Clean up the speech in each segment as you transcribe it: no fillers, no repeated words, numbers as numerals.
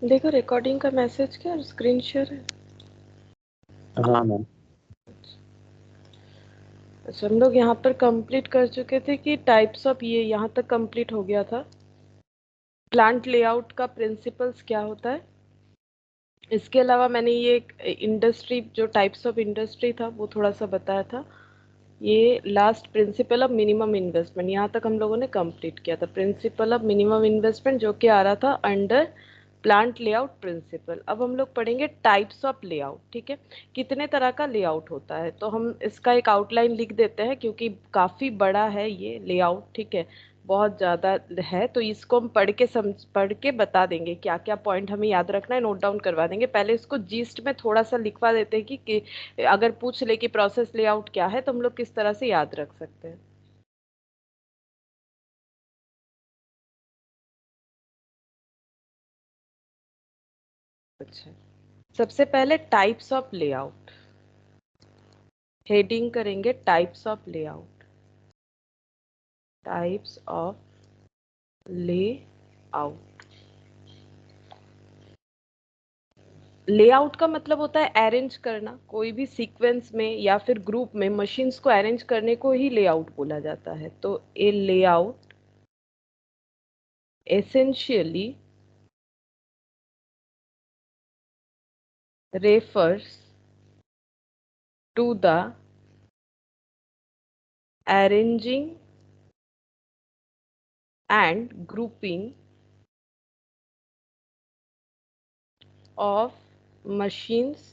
देखो रिकॉर्डिंग का मैसेज क्या स्क्रीन शेयर है। हाँ मैम। अच्छा, हम लोग यहाँ पर कंप्लीट कर चुके थे कि टाइप्स ऑफ, ये यहाँ तक कंप्लीट हो गया था। प्लांट लेआउट का प्रिंसिपल्स क्या होता है, इसके अलावा मैंने ये इंडस्ट्री, जो टाइप्स ऑफ इंडस्ट्री था वो थोड़ा सा बताया था। ये last principle of minimum investment, यहाँ तक हम लोगों ने कंप्लीट किया था। प्रिंसिपल ऑफ मिनिमम इन्वेस्टमेंट जो कि आ रहा था अंडर प्लांट लेआउट प्रिंसिपल। अब हम लोग पढ़ेंगे टाइप्स ऑफ लेआउट। ठीक है, कितने तरह का लेआउट होता है, तो हम इसका एक आउटलाइन लिख देते हैं क्योंकि काफ़ी बड़ा है ये लेआउट। ठीक है, बहुत ज़्यादा है, तो इसको हम पढ़ के बता देंगे क्या क्या पॉइंट हमें याद रखना है, नोट डाउन करवा देंगे। पहले इसको जीस्ट में थोड़ा सा लिखवा देते हैं कि अगर पूछ ले कि प्रोसेस लेआउट क्या है तो हम लोग किस तरह से याद रख सकते हैं। अच्छा, सबसे पहले टाइप्स ऑफ लेआउट, हेडिंग करेंगे types of layout. Types of layout. Layout का मतलब होता है अरेंज करना, कोई भी सीक्वेंस में या फिर ग्रुप में मशीन्स को अरेंज करने को ही लेआउट बोला जाता है। तो a layout essentially refers to the arranging and grouping of machines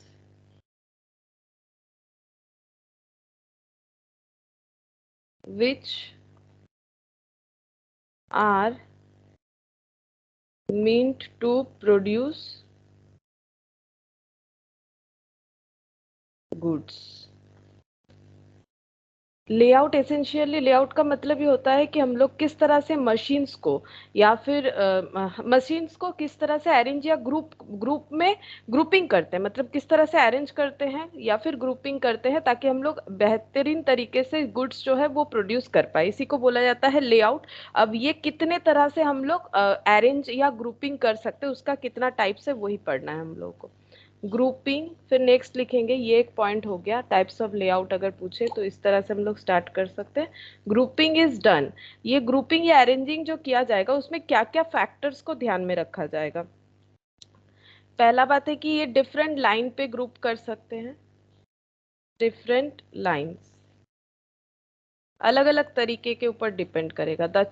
which are meant to produce goods। Layout essentially, layout का मतलब ये होता है कि हम लोग किस तरह से मशीन्स को या फिर मशीन्स को किस तरह से अरेंज या ग्रुप में ग्रुपिंग करते हैं, मतलब किस तरह से अरेंज करते हैं या फिर ग्रुपिंग करते हैं ताकि हम लोग बेहतरीन तरीके से गुड्स जो है वो प्रोड्यूस कर पाए, इसी को बोला जाता है लेआउट। अब ये कितने तरह से हम लोग अरेंज या ग्रुपिंग कर सकते हैं, उसका कितना टाइप्स है वही पढ़ना है हम लोग को। ग्रुपिंग, फिर नेक्स्ट लिखेंगे, ये एक पॉइंट हो गया। टाइप्स ऑफ लेआउट अगर पूछे तो इस तरह से हम लोग स्टार्ट कर सकते हैं। ग्रुपिंग इज डन, ये ग्रुपिंग या अरेंजिंग जो किया जाएगा उसमें क्या क्या फैक्टर्स को ध्यान में रखा जाएगा। पहला बात है कि ये डिफरेंट लाइन पे ग्रुप कर सकते हैं, डिफरेंट लाइंस, अलग अलग तरीके के ऊपर डिपेंड करेगा। The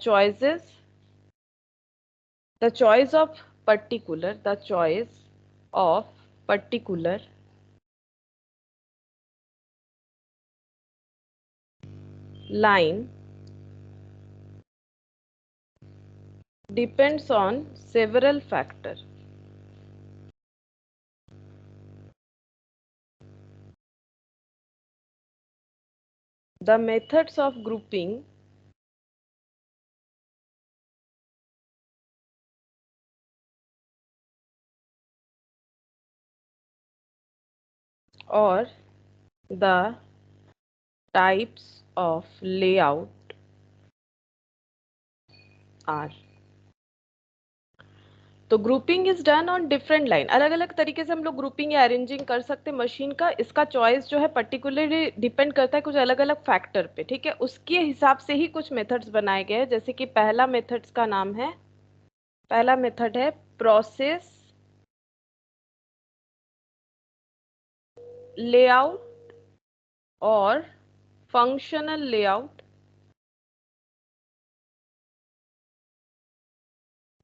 choice of particular, the choice of particular line depends on several factors. The methods of grouping or the types of layout are। तो grouping is done on different line, अलग अलग तरीके से हम लोग ग्रुपिंग या arranging कर सकते हैं मशीन का। इसका चॉइस जो है पर्टिकुलरली डिपेंड करता है कुछ अलग अलग फैक्टर पे। ठीक है, उसके हिसाब से ही कुछ मेथड्स बनाए गए हैं। जैसे कि पहला मेथड्स का नाम है, पहला मेथड है प्रोसेस लेआउट और फंक्शनल लेआउट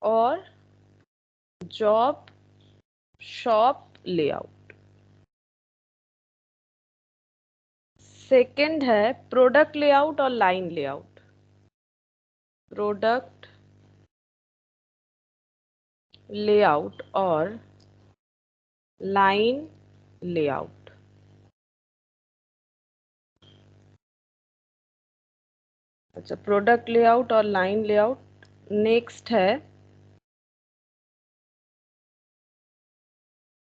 और जॉब शॉप लेआउट। सेकंड है प्रोडक्ट लेआउट और लाइन लेआउट, प्रोडक्ट लेआउट और लाइन लेआउट। अच्छा, प्रोडक्ट लेआउट और लाइन लेआउट। नेक्स्ट है,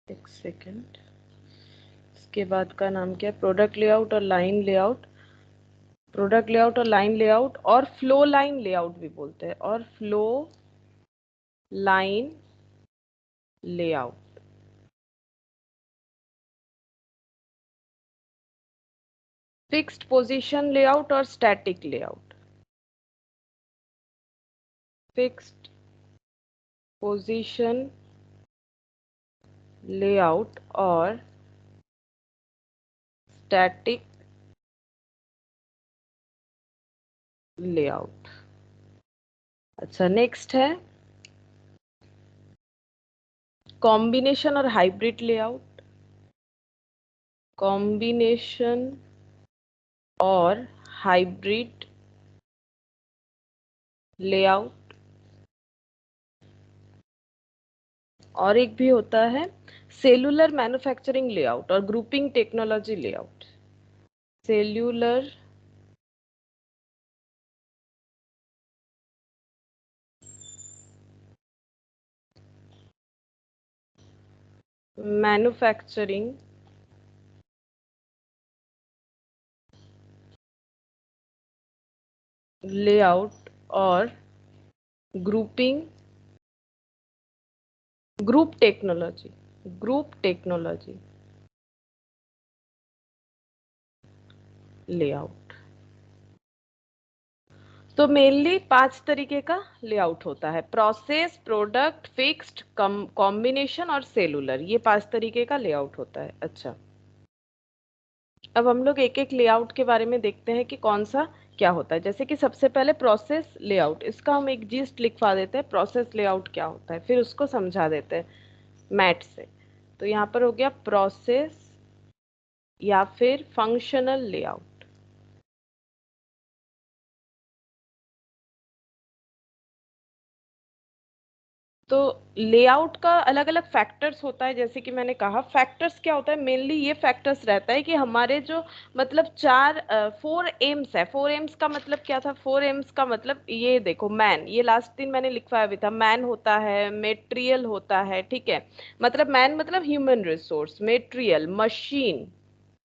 एक सेकेंड, इसके बाद का नाम क्या है, प्रोडक्ट लेआउट और लाइन लेआउट, प्रोडक्ट लेआउट और लाइन लेआउट और फ्लो लाइन लेआउट भी बोलते हैं, और flow line layout. Fixed position layout और static layout. Fixed position layout और स्टैटिक लेआउट। अच्छा, नेक्स्ट है कॉम्बिनेशन और हाइब्रिड लेआउट। कॉम्बिनेशन और हाइब्रिड लेआउट। और एक भी होता है सेलुलर मैन्युफैक्चरिंग लेआउट और grouping technology layout. Cellular manufacturing layout और ग्रुपिंग ग्रुप टेक्नोलॉजी लेआउट। तो मेनली 5 तरीके का लेआउट होता है, प्रोसेस, प्रोडक्ट, फिक्स्ड, कॉम्बिनेशन और सेलुलर। ये 5 तरीके का लेआउट होता है। अच्छा, अब हम लोग एक एक लेआउट के बारे में देखते हैं कि कौन सा क्या होता है। जैसे कि सबसे पहले प्रोसेस लेआउट, इसका हम एक जिस्ट लिखवा देते हैं, प्रोसेस लेआउट क्या होता है, फिर उसको समझा देते हैं मैट से। तो यहाँ पर हो गया प्रोसेस या फिर फंक्शनल लेआउट। तो लेआउट का अलग अलग फैक्टर्स होता है। जैसे कि मैंने कहा, फैक्टर्स क्या होता है, मेनली ये फैक्टर्स रहता है कि हमारे जो मतलब 4 एम्स है। 4 एम्स का मतलब क्या था, 4 एम्स का मतलब ये देखो, मैन, ये लास्ट दिन मैंने लिखवाया भी था, मैन होता है, मेटेरियल होता है, ठीक है। मतलब मैन मतलब ह्यूमन रिसोर्स, मेटेरियल मशीन,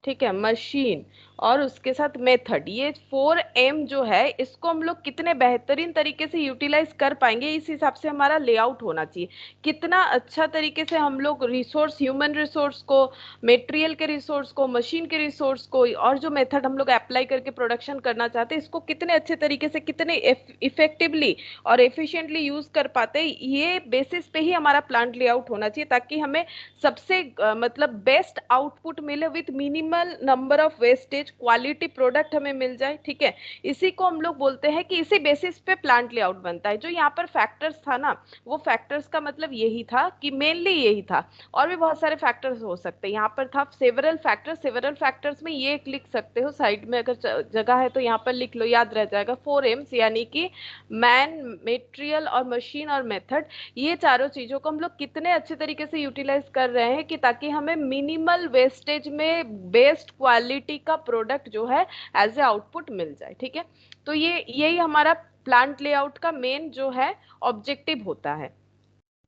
ठीक है, मशीन, और उसके साथ मेथड। ये 4M जो है, इसको हम लोग कितने बेहतरीन तरीके से यूटिलाइज कर पाएंगे, इस हिसाब से हमारा लेआउट होना चाहिए। कितना अच्छा तरीके से हम लोग रिसोर्स, ह्यूमन रिसोर्स को, मेटेरियल के रिसोर्स को, मशीन के रिसोर्स को, और जो मेथड हम लोग अप्लाई करके प्रोडक्शन करना चाहते हैं, इसको कितने अच्छे तरीके से, कितने इफेक्टिवली और एफिशिएंटली यूज कर पाते हैं, ये बेसिस पे ही हमारा प्लांट लेआउट होना चाहिए, ताकि हमें सबसे मतलब बेस्ट आउटपुट मिले with minimal number of wastage, quality product हमें मिल जाए, ठीक है। इसी को हम लोग बोलते हैं कि इसी बेसिस पे प्लांट लेआउट बनता है। जो यहाँ पर फैक्टर्स था ना, वो फैक्टर्स का मतलब यही था कि मेनली यही था। और भी बहुत सारे फैक्टर्स हो सकते हैं, यहाँ पर था सेवरल फैक्टर्स। सेवरल फैक्टर्स में ये एक लिख सकते हो साइड में, अगर जगह है तो यहाँ पर लिख लो, याद रह जाएगा। 4 एम्स यानी कि मैन, मेटेरियल और मशीन और मेथड, ये चारों चीजों को हम लोग कितने अच्छे तरीके से यूटिलाइज कर रहे हैं कि ताकि हमें मिनिमल वेस्टेज में बेस्ट क्वालिटी का प्रोडक्ट जो है एज ए आउटपुट मिल जाए, ठीक है। तो ये यही हमारा प्लांट लेआउट का मेन जो है ऑब्जेक्टिव होता है।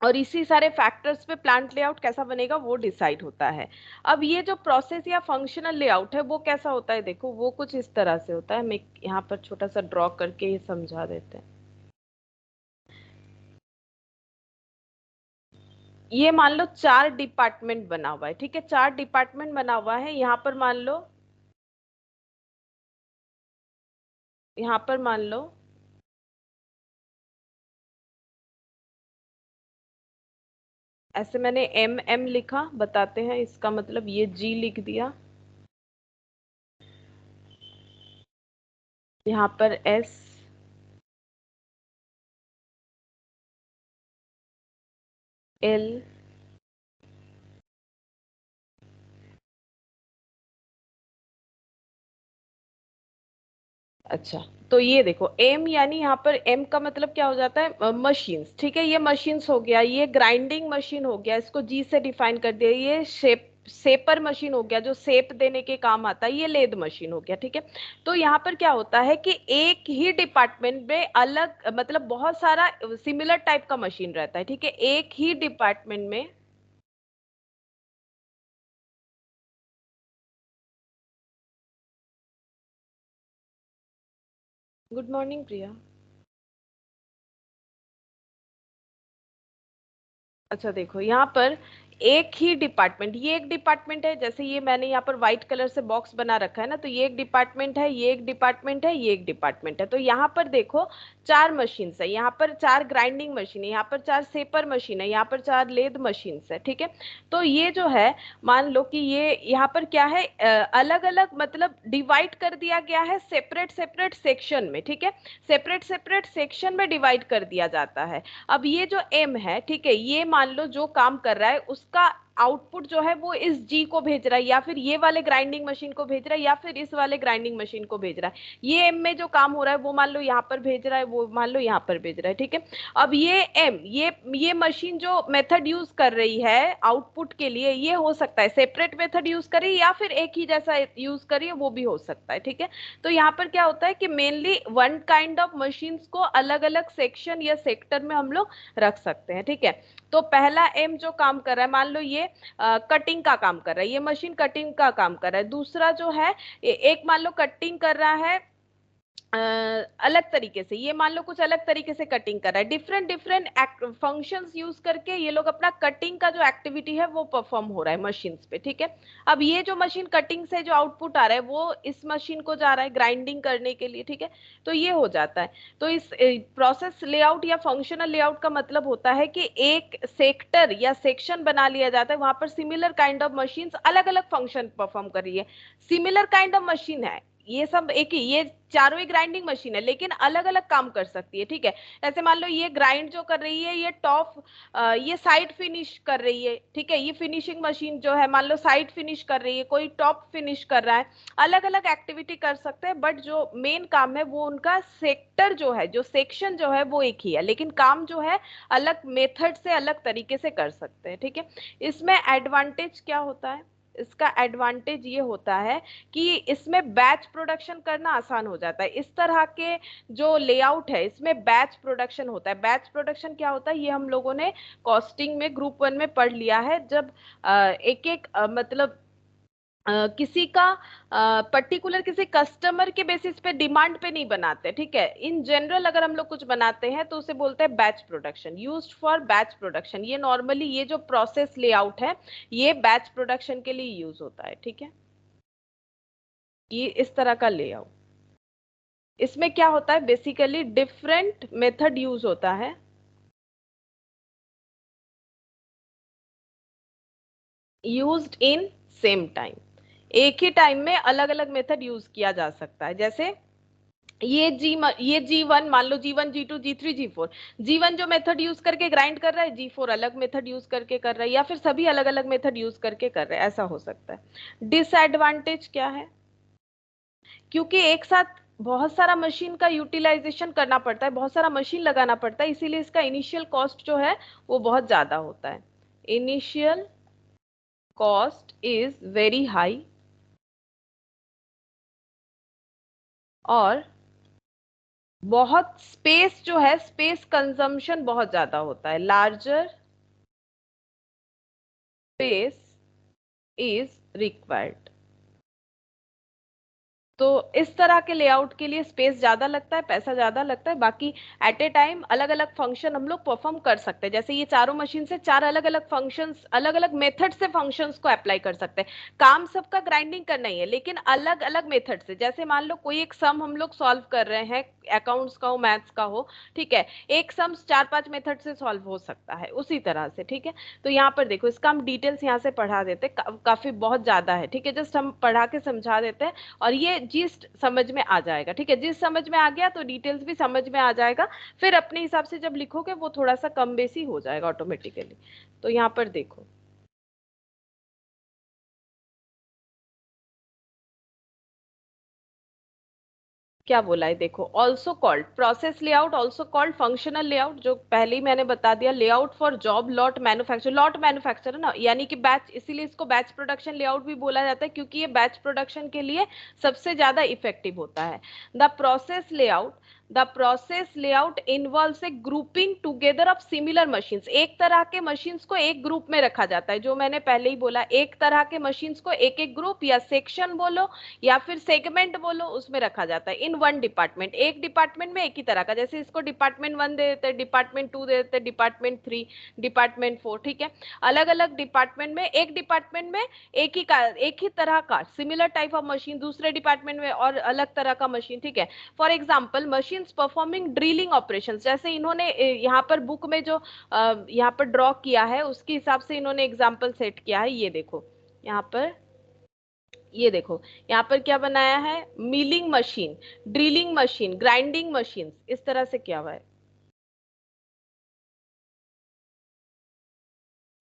और इसी सारे फैक्टर्स पे प्लांट लेआउट कैसा बनेगा वो डिसाइड होता है। अब ये जो प्रोसेस या फंक्शनल लेआउट है वो कैसा होता है, देखो वो कुछ इस तरह से होता है। मैं यहाँ पर छोटा सा ड्रॉ करके ये समझा देते हैं। ये मान लो 4 डिपार्टमेंट बना हुआ है, ठीक है, 4 डिपार्टमेंट बना हुआ है। यहाँ पर मान लो ऐसे मैंने M लिखा, बताते हैं इसका मतलब, ये G लिख दिया, यहाँ पर S, L। अच्छा, तो ये देखो M, यानी यहाँ पर M का मतलब क्या हो जाता है, मशीन्स, ठीक है। ये मशीन्स हो गया, ये ग्राइंडिंग मशीन हो गया, इसको G से डिफाइन कर दिया। ये सेपर मशीन हो गया, जो सेप देने के काम आता है। ये लेद मशीन हो गया, ठीक है। तो यहाँ पर क्या होता है कि एक ही डिपार्टमेंट में अलग मतलब बहुत सारा सिमिलर टाइप का मशीन रहता है, ठीक है, एक ही डिपार्टमेंट में। गुड मॉर्निंग प्रिया। अच्छा देखो यहाँ पर एक ही डिपार्टमेंट, ये एक डिपार्टमेंट है, जैसे ये मैंने यहाँ पर व्हाइट कलर से बॉक्स बना रखा है ना, तो ये एक डिपार्टमेंट है, ये एक डिपार्टमेंट है, ये एक डिपार्टमेंट है। तो यहाँ पर देखो चार मशीन्स है, यहाँ पर चार ग्राइंडिंग मशीन है, यहाँ पर चार सेपर मशीन है, यहाँ पर चार लेद मशीन्स है, ठीक है। तो ये जो है, मान लो कि ये यहाँ पर क्या है, अलग अलग मतलब डिवाइड कर दिया गया है सेपरेट सेपरेट सेक्शन में, ठीक है। सेपरेट सेपरेट सेक्शन में डिवाइड कर दिया जाता है। अब ये जो एम है, ठीक है, ये मान लो जो काम कर रहा है उसका आउटपुट जो है वो इस जी को भेज रहा है, या फिर ये वाले ग्राइंडिंग मशीन को भेज रहा है, या फिर इस वाले ग्राइंडिंग मशीन को भेज रहा है। ये एम में जो काम हो रहा है वो मान लो यहाँ पर भेज रहा है, वो मान लो यहाँ पर भेज रहा है, ठीक है। अब ये एम, ये मशीन जो मेथड यूज कर रही है आउटपुट के लिए, ये हो सकता है सेपरेट मेथड यूज करी या फिर एक ही जैसा यूज करी, वो भी हो सकता है, ठीक है। तो यहाँ पर क्या होता है कि mainly one kind of machines को अलग अलग सेक्शन या सेक्टर में हम लोग रख सकते हैं, ठीक है। तो पहला एम जो काम कर रहा है, मान लो ये कटिंग का काम कर रहा है, ये मशीन कटिंग का काम कर रहा है। दूसरा जो है, एक मान लो कटिंग कर रहा है अलग तरीके से, ये मान लो कुछ अलग तरीके से कटिंग कर रहा है। डिफरेंट डिफरेंट फंक्शंस यूज करके ये लोग अपना कटिंग का जो एक्टिविटी है वो परफॉर्म हो रहा है मशीन्स पे, ठीक है। अब ये जो मशीन कटिंग से जो आउटपुट आ रहा है वो इस मशीन को जा रहा है ग्राइंडिंग करने के लिए, ठीक है। तो ये हो जाता है। तो इस प्रोसेस लेआउट या फंक्शनल लेआउट का मतलब होता है कि एक सेक्टर या सेक्शन बना लिया जाता है, वहां पर सिमिलर काइंड ऑफ मशीन्स अलग अलग फंक्शन परफॉर्म कर रही है। सिमिलर काइंड ऑफ मशीन है, ये सब एक ही, ये चारों ही ग्राइंडिंग मशीन है लेकिन अलग अलग काम कर सकती है, ठीक है। ऐसे मान लो ये ग्राइंड जो कर रही है, ये टॉप ये साइड फिनिश कर रही है, ठीक है। ये फिनिशिंग मशीन जो है मान लो साइड फिनिश कर रही है, कोई टॉप फिनिश कर रहा है। अलग अलग एक्टिविटी कर सकते हैं, बट जो मेन काम है वो उनका सेक्टर जो है, जो सेक्शन जो है वो एक ही है, लेकिन काम जो है अलग मेथड से अलग तरीके से कर सकते हैं, ठीक है। इसमें एडवांटेज क्या होता है, इसका एडवांटेज ये होता है कि इसमें बैच प्रोडक्शन करना आसान हो जाता है। इस तरह के जो लेआउट है इसमें बैच प्रोडक्शन होता है। बैच प्रोडक्शन क्या होता है, ये हम लोगों ने कॉस्टिंग में ग्रुप 1 में पढ़ लिया है। जब एक एक मतलब किसी का पर्टिकुलर किसी कस्टमर के बेसिस पे डिमांड पे नहीं बनाते, ठीक है। इन जनरल अगर हम लोग कुछ बनाते हैं तो उसे बोलते हैं batch production, used for batch production. ये नॉर्मली ये जो प्रोसेस लेआउट है ये बैच प्रोडक्शन के लिए यूज होता है, ठीक है। ये इस तरह का लेआउट, इसमें क्या होता है बेसिकली डिफरेंट मेथड यूज होता है। यूज्ड इन सेम टाइम, एक ही टाइम में अलग अलग मेथड यूज किया जा सकता है। जैसे ये G1 मान लो, G1 G2 G3 G4, G1 जो मेथड यूज करके ग्राइंड कर रहा है, G4 अलग मेथड यूज करके कर रहा है, या फिर सभी अलग अलग मेथड यूज करके कर रहे हैं, ऐसा हो सकता है। डिसएडवांटेज क्या है, क्योंकि एक साथ बहुत सारा मशीन का यूटिलाइजेशन करना पड़ता है, बहुत सारा मशीन लगाना पड़ता है, इसीलिए इसका इनिशियल कॉस्ट जो है वो बहुत ज्यादा होता है। Initial cost is very high, और बहुत स्पेस जो है, स्पेस कंजम्पशन बहुत ज्यादा होता है। Larger space is required. तो इस तरह के लेआउट के लिए स्पेस ज्यादा लगता है, पैसा ज्यादा लगता है। बाकी एट ए टाइम अलग अलग फंक्शन हम लोग परफॉर्म कर सकते हैं। जैसे ये चारों मशीन से चार अलग अलग फंक्शंस, अलग अलग मेथड से फंक्शंस को अप्लाई कर सकते हैं। काम सबका ग्राइंडिंग करना ही है लेकिन अलग अलग मेथड से। जैसे मान लो कोई एक सम हम लोग सॉल्व कर रहे हैं, अकाउंट्स का हो मैथ्स का हो, ठीक है, एक सम चार पांच मेथड से सॉल्व हो सकता है उसी तरह से, ठीक है। तो यहाँ पर देखो इसका हम डिटेल्स यहाँ से पढ़ा देते हैं, काफी बहुत ज्यादा है, ठीक है। जस्ट हम पढ़ा के समझा देते हैं और ये जिस्ट समझ में आ जाएगा, ठीक है। जिस समझ में आ गया तो डिटेल्स भी समझ में आ जाएगा, फिर अपने हिसाब से जब लिखोगे वो थोड़ा सा कम बेसी हो जाएगा ऑटोमेटिकली। तो यहाँ पर देखो क्या बोला है, देखो also called process layout, also called functional layout, जो पहले ही मैंने बता दिया। Layout for job lot manufacture, lot manufacture है ना, यानी कि बैच, इसीलिए इसको बैच प्रोडक्शन लेआउट भी बोला जाता है क्योंकि ये बैच प्रोडक्शन के लिए सबसे ज्यादा इफेक्टिव होता है। The process layout, the process layout involves A grouping together of similar machines. एक तरह के मशीन्स को एक ग्रुप में रखा जाता है, जो मैंने पहले ही बोला, एक तरह के मशीन्स को एक एक ग्रुप या सेक्शन बोलो या फिर सेगमेंट बोलो, उसमें रखा जाता है इन वन डिपार्टमेंट। एक डिपार्टमेंट में एक ही तरह का, जैसे इसको डिपार्टमेंट 1 दे देते, डिपार्टमेंट 2 दे देते, डिपार्टमेंट 3, डिपार्टमेंट 4, ठीक है। अलग अलग डिपार्टमेंट में, एक डिपार्टमेंट में एक ही तरह का सिमिलर टाइप ऑफ मशीन, दूसरे डिपार्टमेंट में और अलग तरह का मशीन, ठीक है। For example machine performing drilling operation, जैसे इन्होंने यहाँ पर बुक में जो यहाँ पर ड्रॉ किया है उसके हिसाब से इन्होंने एग्जाम्पल सेट किया है। ये देखो यहाँ पर, ये देखो यहाँ पर क्या बनाया है, milling machine, drilling machine, grinding machine, इस तरह से क्या हुआ है।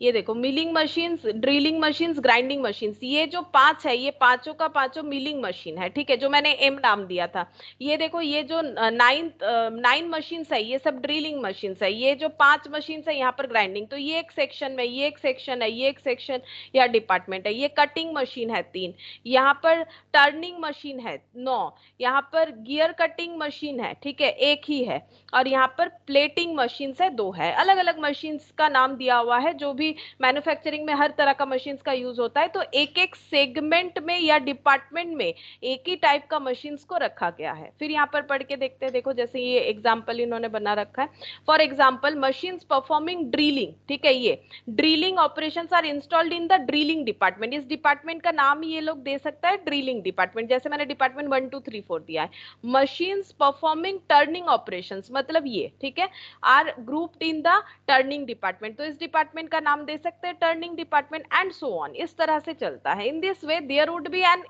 ये देखो milling machines, drilling machines, grinding machines, ये जो पांच है ये पांचों का पांचों मिलिंग मशीन है, ठीक है, जो मैंने एम नाम दिया था। ये देखो ये जो नाइन मशीन्स है ये सब ड्रिलिंग मशीन्स है, ये जो पांच मशीन्स है यहाँ पर ग्राइंडिंग, तो ये एक सेक्शन में, ये एक सेक्शन है, ये एक सेक्शन या डिपार्टमेंट है। ये कटिंग मशीन है 3, यहाँ पर टर्निंग मशीन है 9, यहाँ पर गियर कटिंग मशीन है, ठीक है, एक ही है, और यहाँ पर प्लेटिंग मशीन है 2 है। अलग अलग मशीन्स का नाम दिया हुआ है, जो भी मैन्युफैक्चरिंग में हर तरह का मशीन्स का यूज होता है। तो एक एक सेगमेंट में या डिपार्टमेंट में एक ही टाइप का मशीन्स को रखा गया है। फिर यहाँ पर पढ़ के देखते हैं, देखो जैसे ये एग्जाम्पल इन्होंने बना रखा है। For example machines performing drilling, ठीक है, ये drilling operation are installed in the drilling department. इस डिपार्टमेंट का नाम ये लोग दे सकता है ड्रिलिंग डिपार्टमेंट, जैसे मैंने डिपार्टमेंट 1 2 3 4 दिया है। मशीन्स परफॉर्मिंग टर्निंग ऑपरेशंस, मतलब ये, ठीक है, are grouped in the turning department, तो इस डिपार्टमेंट का नाम दे सकते हैं turning department, and so on. इस तरह से चलता है। In this way there would be an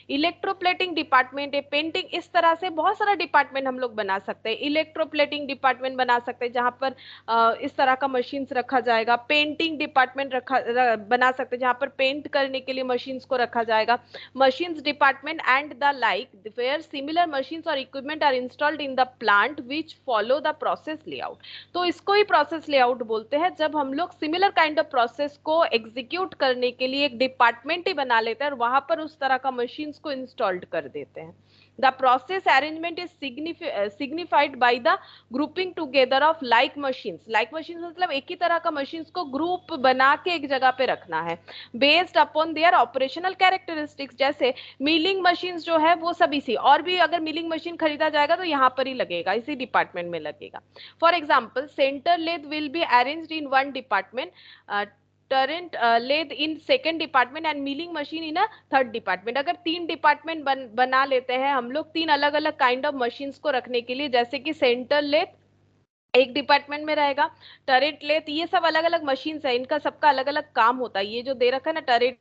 electroplating department, painting, इस तरह से बहुत सारा डिपार्टमेंट हम लोग बना सकते हैं। इलेक्ट्रोप्लेटिंग डिपार्टमेंट बना सकते हैं जहां पर इस तरह का मशीन्स रखा जाएगा। पेंटिंग डिपार्टमेंट बना सकते हैं जहां पर पेंट करने के लिए मशीन्स को रखा जाएगा। Machines department and the like where similar machines और equipment are installed in the plant which follow the process layout. तो इसको ही प्रोसेस लेआउट बोलते हैं, जब हम लोग सिमिलर काइंड ऑफ प्रोसेस को एग्जीक्यूट करने के लिए एक डिपार्टमेंट ही बना लेते हैं और वहां पर उस तरह का मशीन्स को इंस्टॉल्ड कर देते हैं। The process arrangement is signified by the grouping together of like machines. Like machines मतलब एक ही तरह का machines को ग्रुप बना के एक जगह पे रखना है, based upon their operational characteristics। जैसे मिलिंग मशीन्स जो है वो सब इसी, और भी अगर मिलिंग मशीन खरीदा जाएगा तो यहाँ पर ही लगेगा, इसी डिपार्टमेंट में लगेगा। For example centre lathe will be arranged in one department, turret lathe in second department and milling machine in a third department. अगर 3 डिपार्टमेंट बना लेते हैं हम लोग 3 अलग अलग काइंड ऑफ मशीन्स को रखने के लिए, जैसे कि सेंटर लेथ एक डिपार्टमेंट में रहेगा, टरेट लेथ, ये सब अलग अलग मशीन्स है, इनका सबका अलग अलग काम होता है। ये जो दे रखा है ना टरेट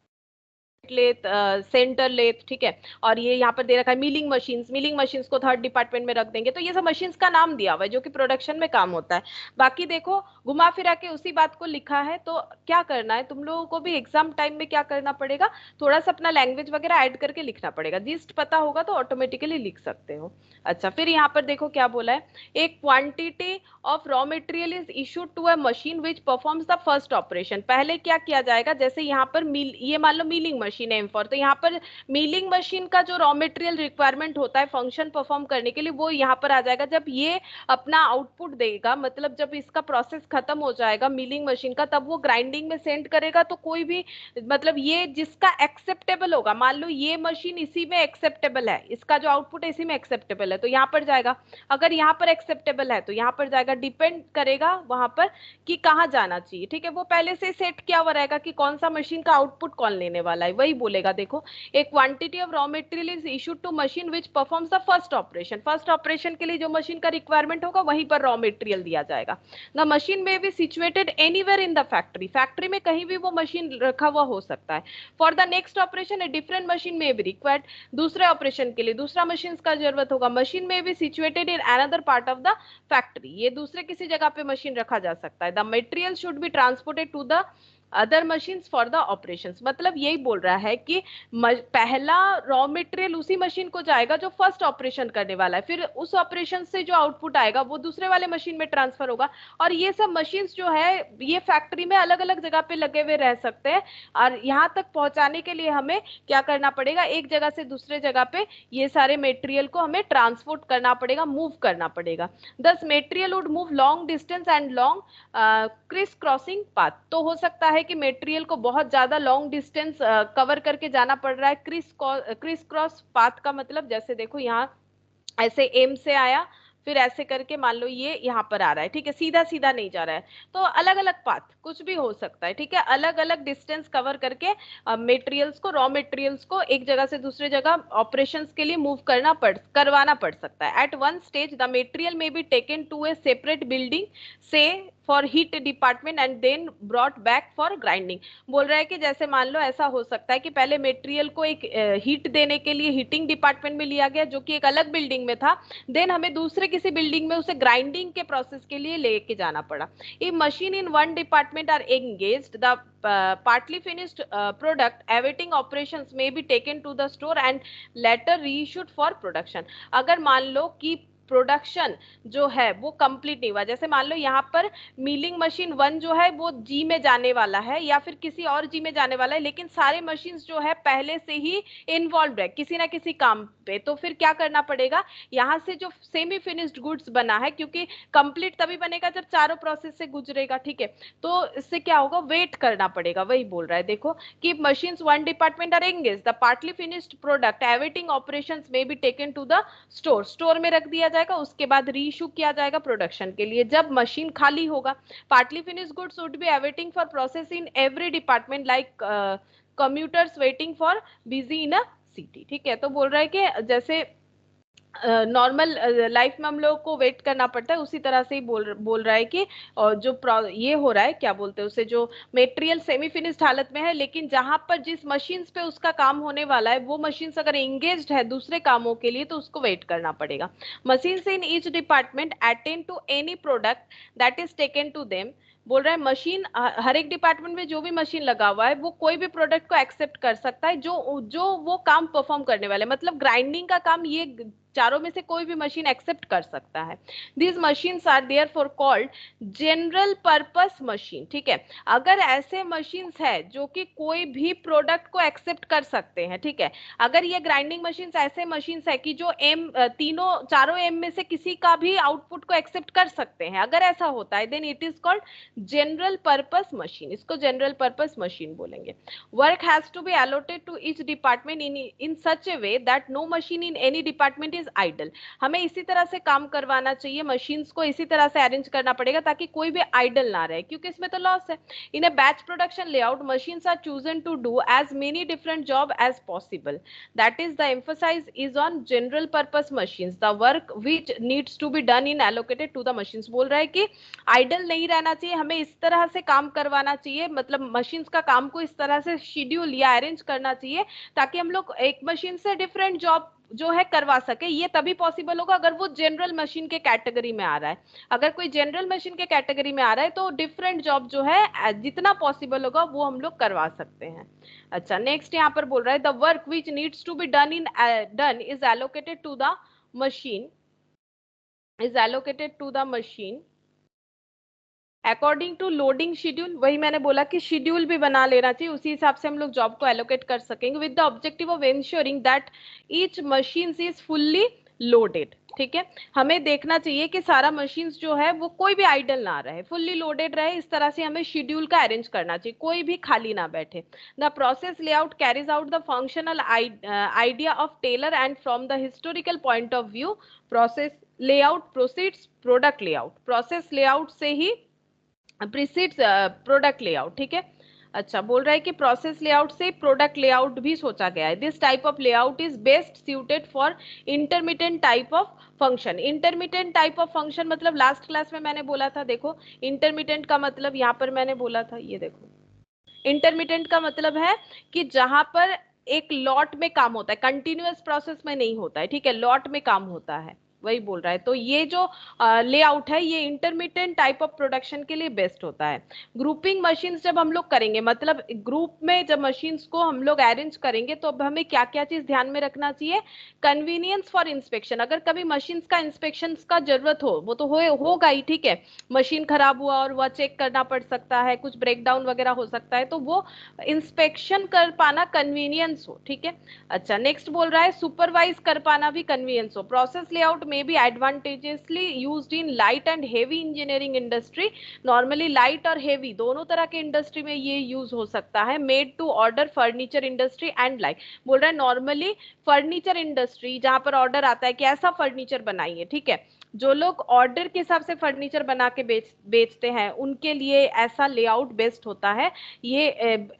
लेथ, सेंटर लेथ, ठीक है, और ये यहाँ पर दे रखा है मिलिंग मशीन्स, मिलिंग मशीन्स को थर्ड डिपार्टमेंट में रख देंगे। तो ये सब मशीन्स का नाम दिया हुआ है जो कि प्रोडक्शन में काम होता है। बाकी देखो घुमा फिरा के उसी बात को लिखा है, तो क्या करना है तुम लोगों को भी एग्जाम टाइम में, क्या करना पड़ेगा, थोड़ा सा अपना लैंग्वेज वगैरह ऐड करके लिखना पड़ेगा। जिस्ट पता होगा तो ऑटोमेटिकली लिख सकते हो। अच्छा, फिर यहाँ पर देखो क्या बोला है, एक quantity of raw material is issued to a machine which performs the first operation. पहले क्या किया जाएगा, जैसे यहाँ पर ये मान लो मिलिंग मशीन है M4, तो यहाँ पर मिलिंग मशीन का जो रॉ मटेरियल रिक्वायरमेंट होता है फंक्शन परफॉर्म करने के लिए, वो यहाँ पर आ जाएगा। जब ये अपना आउटपुट देगा, मतलब जब इसका प्रोसेस खत्म हो जाएगा मिलिंग मशीन का, तब वो ग्राइंडिंग में सेंड करेगा। तो कोई भी मतलब ये जिसका एक्सेप्टेबल होगा, मान लो ये मशीन इसी में एक्सेप्टेबल है, इसका जो आउटपुट है इसी में एक्सेप्टेबल है, तो यहाँ पर जाएगा। अगर यहाँ पर एक्सेप्टेबल है तो यहाँ पर जाएगा। डिपेंड करेगा वहां पर कि कहाँ जाना चाहिए, ठीक है, वो पहले से सेट किया हुआ रहेगा कि कौन सा मशीन का आउटपुट कौन लेने वाला है, वही बोलेगा। देखो एक quantity of raw material is issued to machine which performs the first operation. First operation के लिए जो मशीन का रिक्वायरमेंट होगा वहीं पर रॉ मटेरियल दिया जाएगा। The machine may be situated anywhere in the factory, factory में कहीं भी वो मशीन रखा हुआ हो सकता है। For the next operation a different machine may be required, दूसरे ऑपरेशन के लिए दूसरा मशीन का जरूरत होगा। Machine may be situated in another part of the factory, ये दूसरे किसी जगह पे मशीन रखा जा सकता है। The material should be transported to the other machines for the operations, मतलब यही बोल रहा है कि पहला रॉ मटेरियल उसी मशीन को जाएगा जो फर्स्ट ऑपरेशन करने वाला है, फिर उस ऑपरेशन से जो आउटपुट आएगा वो दूसरे वाले मशीन में ट्रांसफर होगा। और ये सब मशीन्स जो है ये फैक्ट्री में अलग अलग जगह पे लगे हुए रह सकते हैं, और यहाँ तक पहुंचाने के लिए हमें क्या करना पड़ेगा, एक जगह से दूसरे जगह पे ये सारे मेटेरियल को हमें ट्रांसपोर्ट करना पड़ेगा, मूव करना पड़ेगा। Thus material would move long distance and long criss crossing path. तो हो सकता है कि मेटेरियल को बहुत ज्यादा लॉन्ग डिस्टेंस कवर करके जाना पड़ रहा है। क्रिस क्रॉस पाथ का मतलब जैसे देखो यहाँ ऐसे एम से आया, फिर ऐसे करके मान लो ये यहाँ पर आ रहा है, ठीक है, सीधा सीधा नहीं जा रहा है। तो अलग अलग पाथ कुछ भी हो सकता है, ठीक है, अलग अलग डिस्टेंस कवर करके मटेरियल्स को, रॉ मटेरियल्स को एक जगह से दूसरे जगह ऑपरेशंस के लिए मूव करवाना पड़ सकता है। At one stage the material may be taken to a separate building से for heat department and then brought back for grinding. बोल रहा है कि जैसे मान लो ऐसा हो सकता है कि पहले मटेरियल को एक हीट देने के लिए हीटिंग डिपार्टमेंट में लिया गया जो कि एक अलग बिल्डिंग में था, देन हमें दूसरे किसी बिल्डिंग में उसे ग्राइंडिंग के प्रोसेस के लिए लेके जाना पड़ा। If machine in one department are engaged the partly finished product awaiting operations may be taken to the store and later reissued for production। अगर मान लो कि प्रोडक्शन जो है वो कंप्लीट नहीं हुआ, जैसे मान लो यहाँ पर मिलिंग मशीन 1 जो है वो जी में जाने वाला है या फिर किसी और जी में जाने वाला है, लेकिन सारे मशीन्स जो है पहले से ही इन्वॉल्व है किसी ना किसी काम पे, तो फिर क्या करना पड़ेगा, यहाँ से जो सेमी फिनिश्ड गुड्स बना है, क्योंकि कंप्लीट तभी बनेगा जब चारों प्रोसेस से गुजरेगा, ठीक है, तो इससे क्या होगा, वेट करना पड़ेगा। वही बोल रहा है देखो कि machines one department are engaged the partly finished product awaiting operations may be taken to the store में रख दिया जाएगा, उसके बाद रीइश्यू किया जाएगा प्रोडक्शन के लिए जब मशीन खाली होगा। Partly finished goods would be awaiting for process in every department like commuters waiting for busy in a city. ठीक है, तो बोल रहा है कि जैसे नॉर्मल लाइफ में हम लोग को वेट करना पड़ता है, उसी तरह से ही बोल रहा है कि जो ये हो रहा है क्या बोलते हैं उसे, जो मटेरियल सेमी फिनिश्ड हालत में है लेकिन जहां पर जिस मशीन्स पे उसका काम होने वाला है वो मशीन्स अगर एंगेज्ड है दूसरे कामों के लिए तो उसको वेट करना पड़ेगा। Machines in each department attend to any product that is taken to them. बोल रहा है मशीन हर एक डिपार्टमेंट में जो भी मशीन लगा हुआ है वो कोई भी प्रोडक्ट को एक्सेप्ट कर सकता है जो जो वो काम परफॉर्म करने वाले, मतलब ग्राइंडिंग का काम ये चारों में से कोई भी मशीन एक्सेप्ट कर सकता है। These machines are therefore called general purpose machine. ठीक है, अगर ऐसे मशीन्स है जो कि कोई भी प्रोडक्ट को एक्सेप्ट कर सकते हैं, ठीक है, अगर ये ग्राइंडिंग मशीन्स ऐसे मशीन्स है कि जो चारों एम में से किसी का भी आउटपुट को एक्सेप्ट कर सकते हैं, अगर ऐसा होता है then it is called general purpose machine, इसको जनरल पर्पस मशीन बोलेंगे। Work has to be allotted to each department in such a way that no machine in any department is idle. हमें इसी तरह से काम करवाना चाहिए, मशीन्स को इसी तरह से अरेंज करना पड़ेगा ताकि कोई भी आइडल ना रहे, क्योंकि इसमें तो लॉस है। In a batch production layout machines are chosen to do as many different job as possible, that is the emphasise is on general purpose machines the work which needs to be done in allocated to the machines. बोल रहा है कि idol नहीं रहना चाहिए, हमें इस तरह से काम करवाना चाहिए, मतलब मशीन्स का काम को इस तरह से शेड्यूल या अरेंज करना चाहिए ताकि हम लोग एक मशीन से डिफरेंट जॉब जो है करवा सके। ये तभी पॉसिबल होगा अगर वो जनरल मशीन के कैटेगरी में आ रहा है। अगर कोई जनरल मशीन के कैटेगरी में आ रहा है तो डिफरेंट जॉब जो है जितना पॉसिबल होगा वो हम लोग करवा सकते हैं। अच्छा, नेक्स्ट यहाँ पर बोल रहा है the work which needs to be done is allocated to the machine according to loading schedule. वही मैंने बोला कि शेड्यूल भी बना लेना चाहिए, उसी हिसाब से हम लोग जॉब को एलोकेट कर सकेंगे with the objective of ensuring that each machine is fully loaded. ठीक है, हमें देखना चाहिए कि सारा मशीन्स जो है वो कोई भी आइडल ना रहे, फुल्ली लोडेड रहे, इस तरह से हमें शेड्यूल का अरेंज करना चाहिए, कोई भी खाली ना बैठे। The process layout carries out the functional idea of Taylor and from the historical point of view process layout proceeds product layout. Process layout से ही प्रीसीड्स प्रोडक्ट लेआउट। ठीक है, अच्छा, बोल रहा है कि प्रोसेस लेआउट से प्रोडक्ट लेआउट भी सोचा गया है। This type of layout is best suited for intermediate type of function. Intermediate type of function मतलब लास्ट क्लास में मैंने बोला था, देखो इंटरमीडिएट का मतलब यहाँ पर मैंने बोला था, ये देखो इंटरमीडिएट का मतलब है कि जहां पर एक लॉट में काम होता है, कंटिन्यूअस प्रोसेस में नहीं होता है, ठीक है, लॉट में काम होता है। वही बोल रहा है। तो ये जो लेआउट है ये इंटरमीडिएट टाइप ऑफ प्रोडक्शन के लिए बेस्ट होता है। ग्रुपिंग मशीन्स जब हम लोग करेंगे, मतलब ग्रुप में जब मशीन्स को हम लोग अरेंज करेंगे, तो अब हमें क्या क्या चीज ध्यान में रखना चाहिए। कन्वीनियंस फॉर इंस्पेक्शन, अगर कभी मशीन्स का इंस्पेक्शन का जरूरत हो, वो तो होगा ही, ठीक है। मशीन खराब हुआ और वह चेक करना पड़ सकता है, कुछ ब्रेकडाउन वगैरह हो सकता है, तो वो इंस्पेक्शन कर पाना कन्वीनियंस हो, ठीक है। अच्छा, नेक्स्ट बोल रहा है सुपरवाइज कर पाना भी कन्वीनियंस हो। Process layout may be advantageously used in light and heavy engineering industry. Normally light और हेवी दोनों तरह के इंडस्ट्री में ये यूज हो सकता है। Made to order furniture industry and like, बोल रहा है नॉर्मली फर्नीचर इंडस्ट्री जहां पर ऑर्डर आता है कि ऐसा फर्नीचर बनाइए, ठीक है। जो लोग ऑर्डर के हिसाब से फर्नीचर बना के बेचते हैं उनके लिए ऐसा लेआउट बेस्ट होता है। ये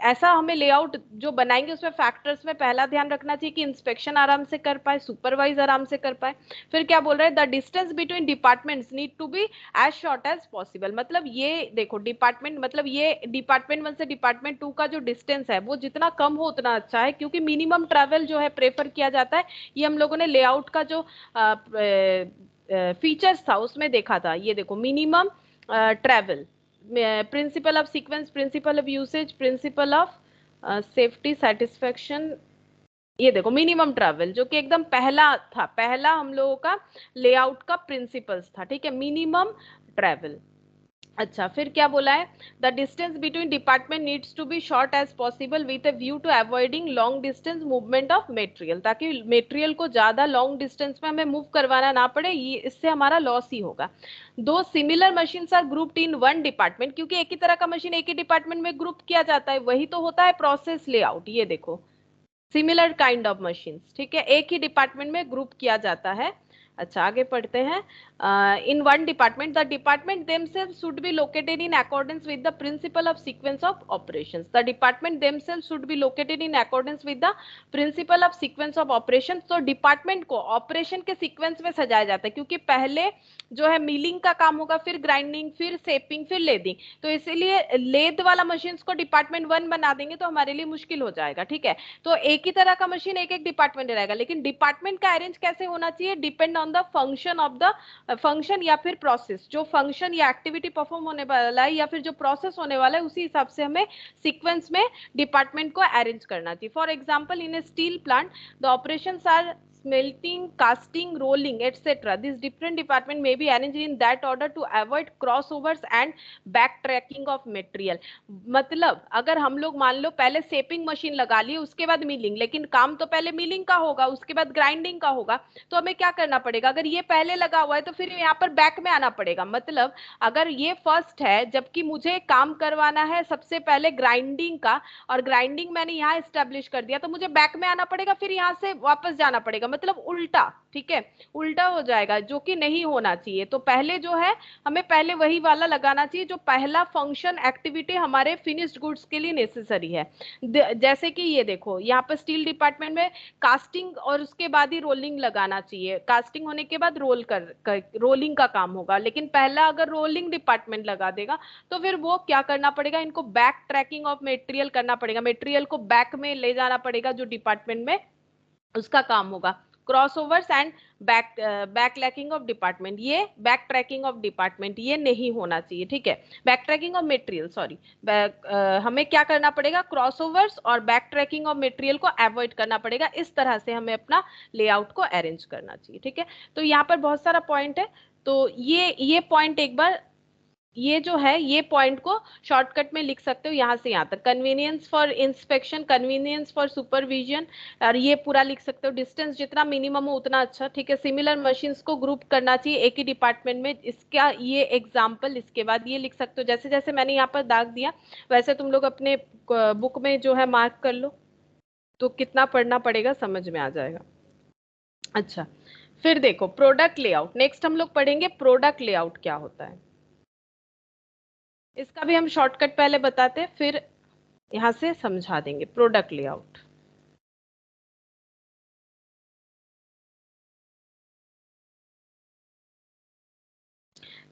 ऐसा हमें लेआउट जो बनाएंगे उसमें फैक्टर्स में पहला ध्यान रखना चाहिए कि इंस्पेक्शन आराम से कर पाए, सुपरवाइज आराम से कर पाए। फिर क्या बोल रहे हैं, the distance between departments need to be as short as possible. मतलब ये देखो डिपार्टमेंट, मतलब ये डिपार्टमेंट 1 से डिपार्टमेंट 2 का जो डिस्टेंस है वो जितना कम हो उतना अच्छा है, क्योंकि मिनिमम ट्रैवल जो है प्रेफर किया जाता है। ये हम लोगों ने लेआउट का जो फीचर्स था उसमें देखा था। ये देखो minimum travel, principle of sequence, principle of usage, principle of safety satisfaction. ये देखो मिनिमम ट्रैवल जो कि एकदम पहला था, पहला हम लोगों का लेआउट का प्रिंसिपल्स था, ठीक है, मिनिमम ट्रैवल। अच्छा, फिर क्या बोला है, the distance between department needs to be short as possible with a view to avoiding long distance movement of material, ताकि मटेरियल को ज्यादा लॉन्ग डिस्टेंस में हमें मूव करवाना ना पड़े, ये इससे हमारा लॉस ही होगा। दो similar machines are grouped in one department, क्योंकि एक ही तरह का मशीन एक ही डिपार्टमेंट में ग्रुप किया जाता है, वही तो होता है प्रोसेस लेआउट। ये देखो सिमिलर काइंड ऑफ मशीन्स, ठीक है, एक ही डिपार्टमेंट में ग्रुप किया जाता है। अच्छा, आगे पढ़ते हैं। इन one department the department themselves should be located in accordance with the principle of sequence of operations, the department themselves should be located in accordance with the principle of sequence of operations। तो department को operation के sequence में सजाया जाता है, क्योंकि पहले जो है मिलिंग का काम होगा, फिर ग्राइंडिंग, फिर सेपिंग, फिर लेदिंग। तो इसीलिए लेद वाला मशीन को डिपार्टमेंट 1 बना देंगे तो हमारे लिए मुश्किल हो जाएगा, ठीक है। तो एक ही तरह का मशीन एक एक डिपार्टमेंट रहेगा, लेकिन डिपार्टमेंट का अरेंज कैसे होना चाहिए, depend on the function of the function या फिर प्रोसेस, जो फंक्शन या एक्टिविटी परफॉर्म होने वाला है या फिर जो प्रोसेस होने वाला है उसी हिसाब से हमें सीक्वेंस में डिपार्टमेंट को अरेंज करना चाहिए। For example in a steel plant the operations are smelting, casting, rolling, etc. This different department may be arranged in that order to avoid crossovers and backtracking of material। मतलब अगर हम लोग मान लो पहले सेपिंग machine लगा ली उसके बाद मिलिंग, लेकिन काम तो पहले मिलिंग का होगा उसके बाद ग्राइंडिंग का होगा, तो हमें क्या करना पड़ेगा, अगर ये पहले लगा हुआ है तो फिर यहाँ पर बैक में आना पड़ेगा। मतलब अगर ये फर्स्ट है जबकि मुझे काम करवाना है सबसे पहले ग्राइंडिंग का, और ग्राइंडिंग मैंने यहाँ स्टेब्लिश कर दिया, तो मुझे बैक में आना पड़ेगा, फिर यहाँ से वापस जाना पड़ेगा, मतलब उल्टा, ठीक है, उल्टा हो जाएगा, जो कि नहीं होना चाहिए। तो पहले जो है हमें पहले वही वाला लगाना चाहिए जो पहला फंक्शन एक्टिविटी हमारे फिनिश्ड गुड्स के लिए नेसेसरी है। जैसे कि ये देखो यहाँ पर स्टील डिपार्टमेंट में कास्टिंग और उसके बाद ही रोलिंग लगाना चाहिए, कास्टिंग होने के बाद रोलिंग का काम होगा, लेकिन पहला अगर रोलिंग डिपार्टमेंट लगा देगा तो फिर वो क्या करना पड़ेगा, इनको बैक ट्रैकिंग ऑफ मटेरियल करना पड़ेगा, मटेरियल को बैक में ले जाना पड़ेगा जो डिपार्टमेंट में उसका काम होगा। Crossovers and back lacking of department, ये बैक ट्रैकिंग ऑफ डिपार्टमेंट ये नहीं होना चाहिए, ठीक है। Back tracking of material, sorry, हमें क्या करना पड़ेगा, क्रॉसओवर्स और बैक ट्रैकिंग ऑफ मटेरियल को अवॉइड करना पड़ेगा। इस तरह से हमें अपना लेआउट को अरेंज करना चाहिए, ठीक है। तो यहाँ पर बहुत सारा पॉइंट है, तो ये पॉइंट एक बार, ये जो है ये पॉइंट को शॉर्टकट में लिख सकते हो यहाँ से यहाँ तक, convenience for inspection, convenience for supervision, और ये पूरा लिख सकते हो। डिस्टेंस जितना मिनिमम हो उतना अच्छा, ठीक है। सिमिलर मशीन्स को ग्रुप करना चाहिए एक ही डिपार्टमेंट में, इसका ये एग्जाम्पल इसके बाद ये लिख सकते हो, जैसे जैसे मैंने यहाँ पर दाग दिया वैसे तुम लोग अपने बुक में जो है मार्क कर लो, तो कितना पढ़ना पड़ेगा समझ में आ जाएगा। अच्छा, फिर देखो प्रोडक्ट लेआउट, नेक्स्ट हम लोग पढ़ेंगे प्रोडक्ट लेआउट क्या होता है। इसका भी हम शॉर्टकट पहले बताते हैं फिर यहां से समझा देंगे प्रोडक्ट लेआउट।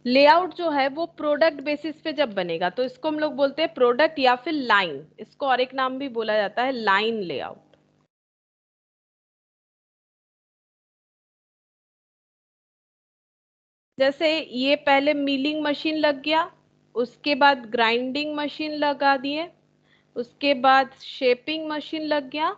लेआउट जो है वो प्रोडक्ट बेसिस पे जब बनेगा तो इसको हम लोग बोलते हैं प्रोडक्ट या फिर लाइन, इसको और एक नाम भी बोला जाता है लाइन लेआउट। जैसे ये पहले मिलिंग मशीन लग गया, उसके बाद ग्राइंडिंग मशीन लगा दिए, उसके बाद शेपिंग मशीन लग गया,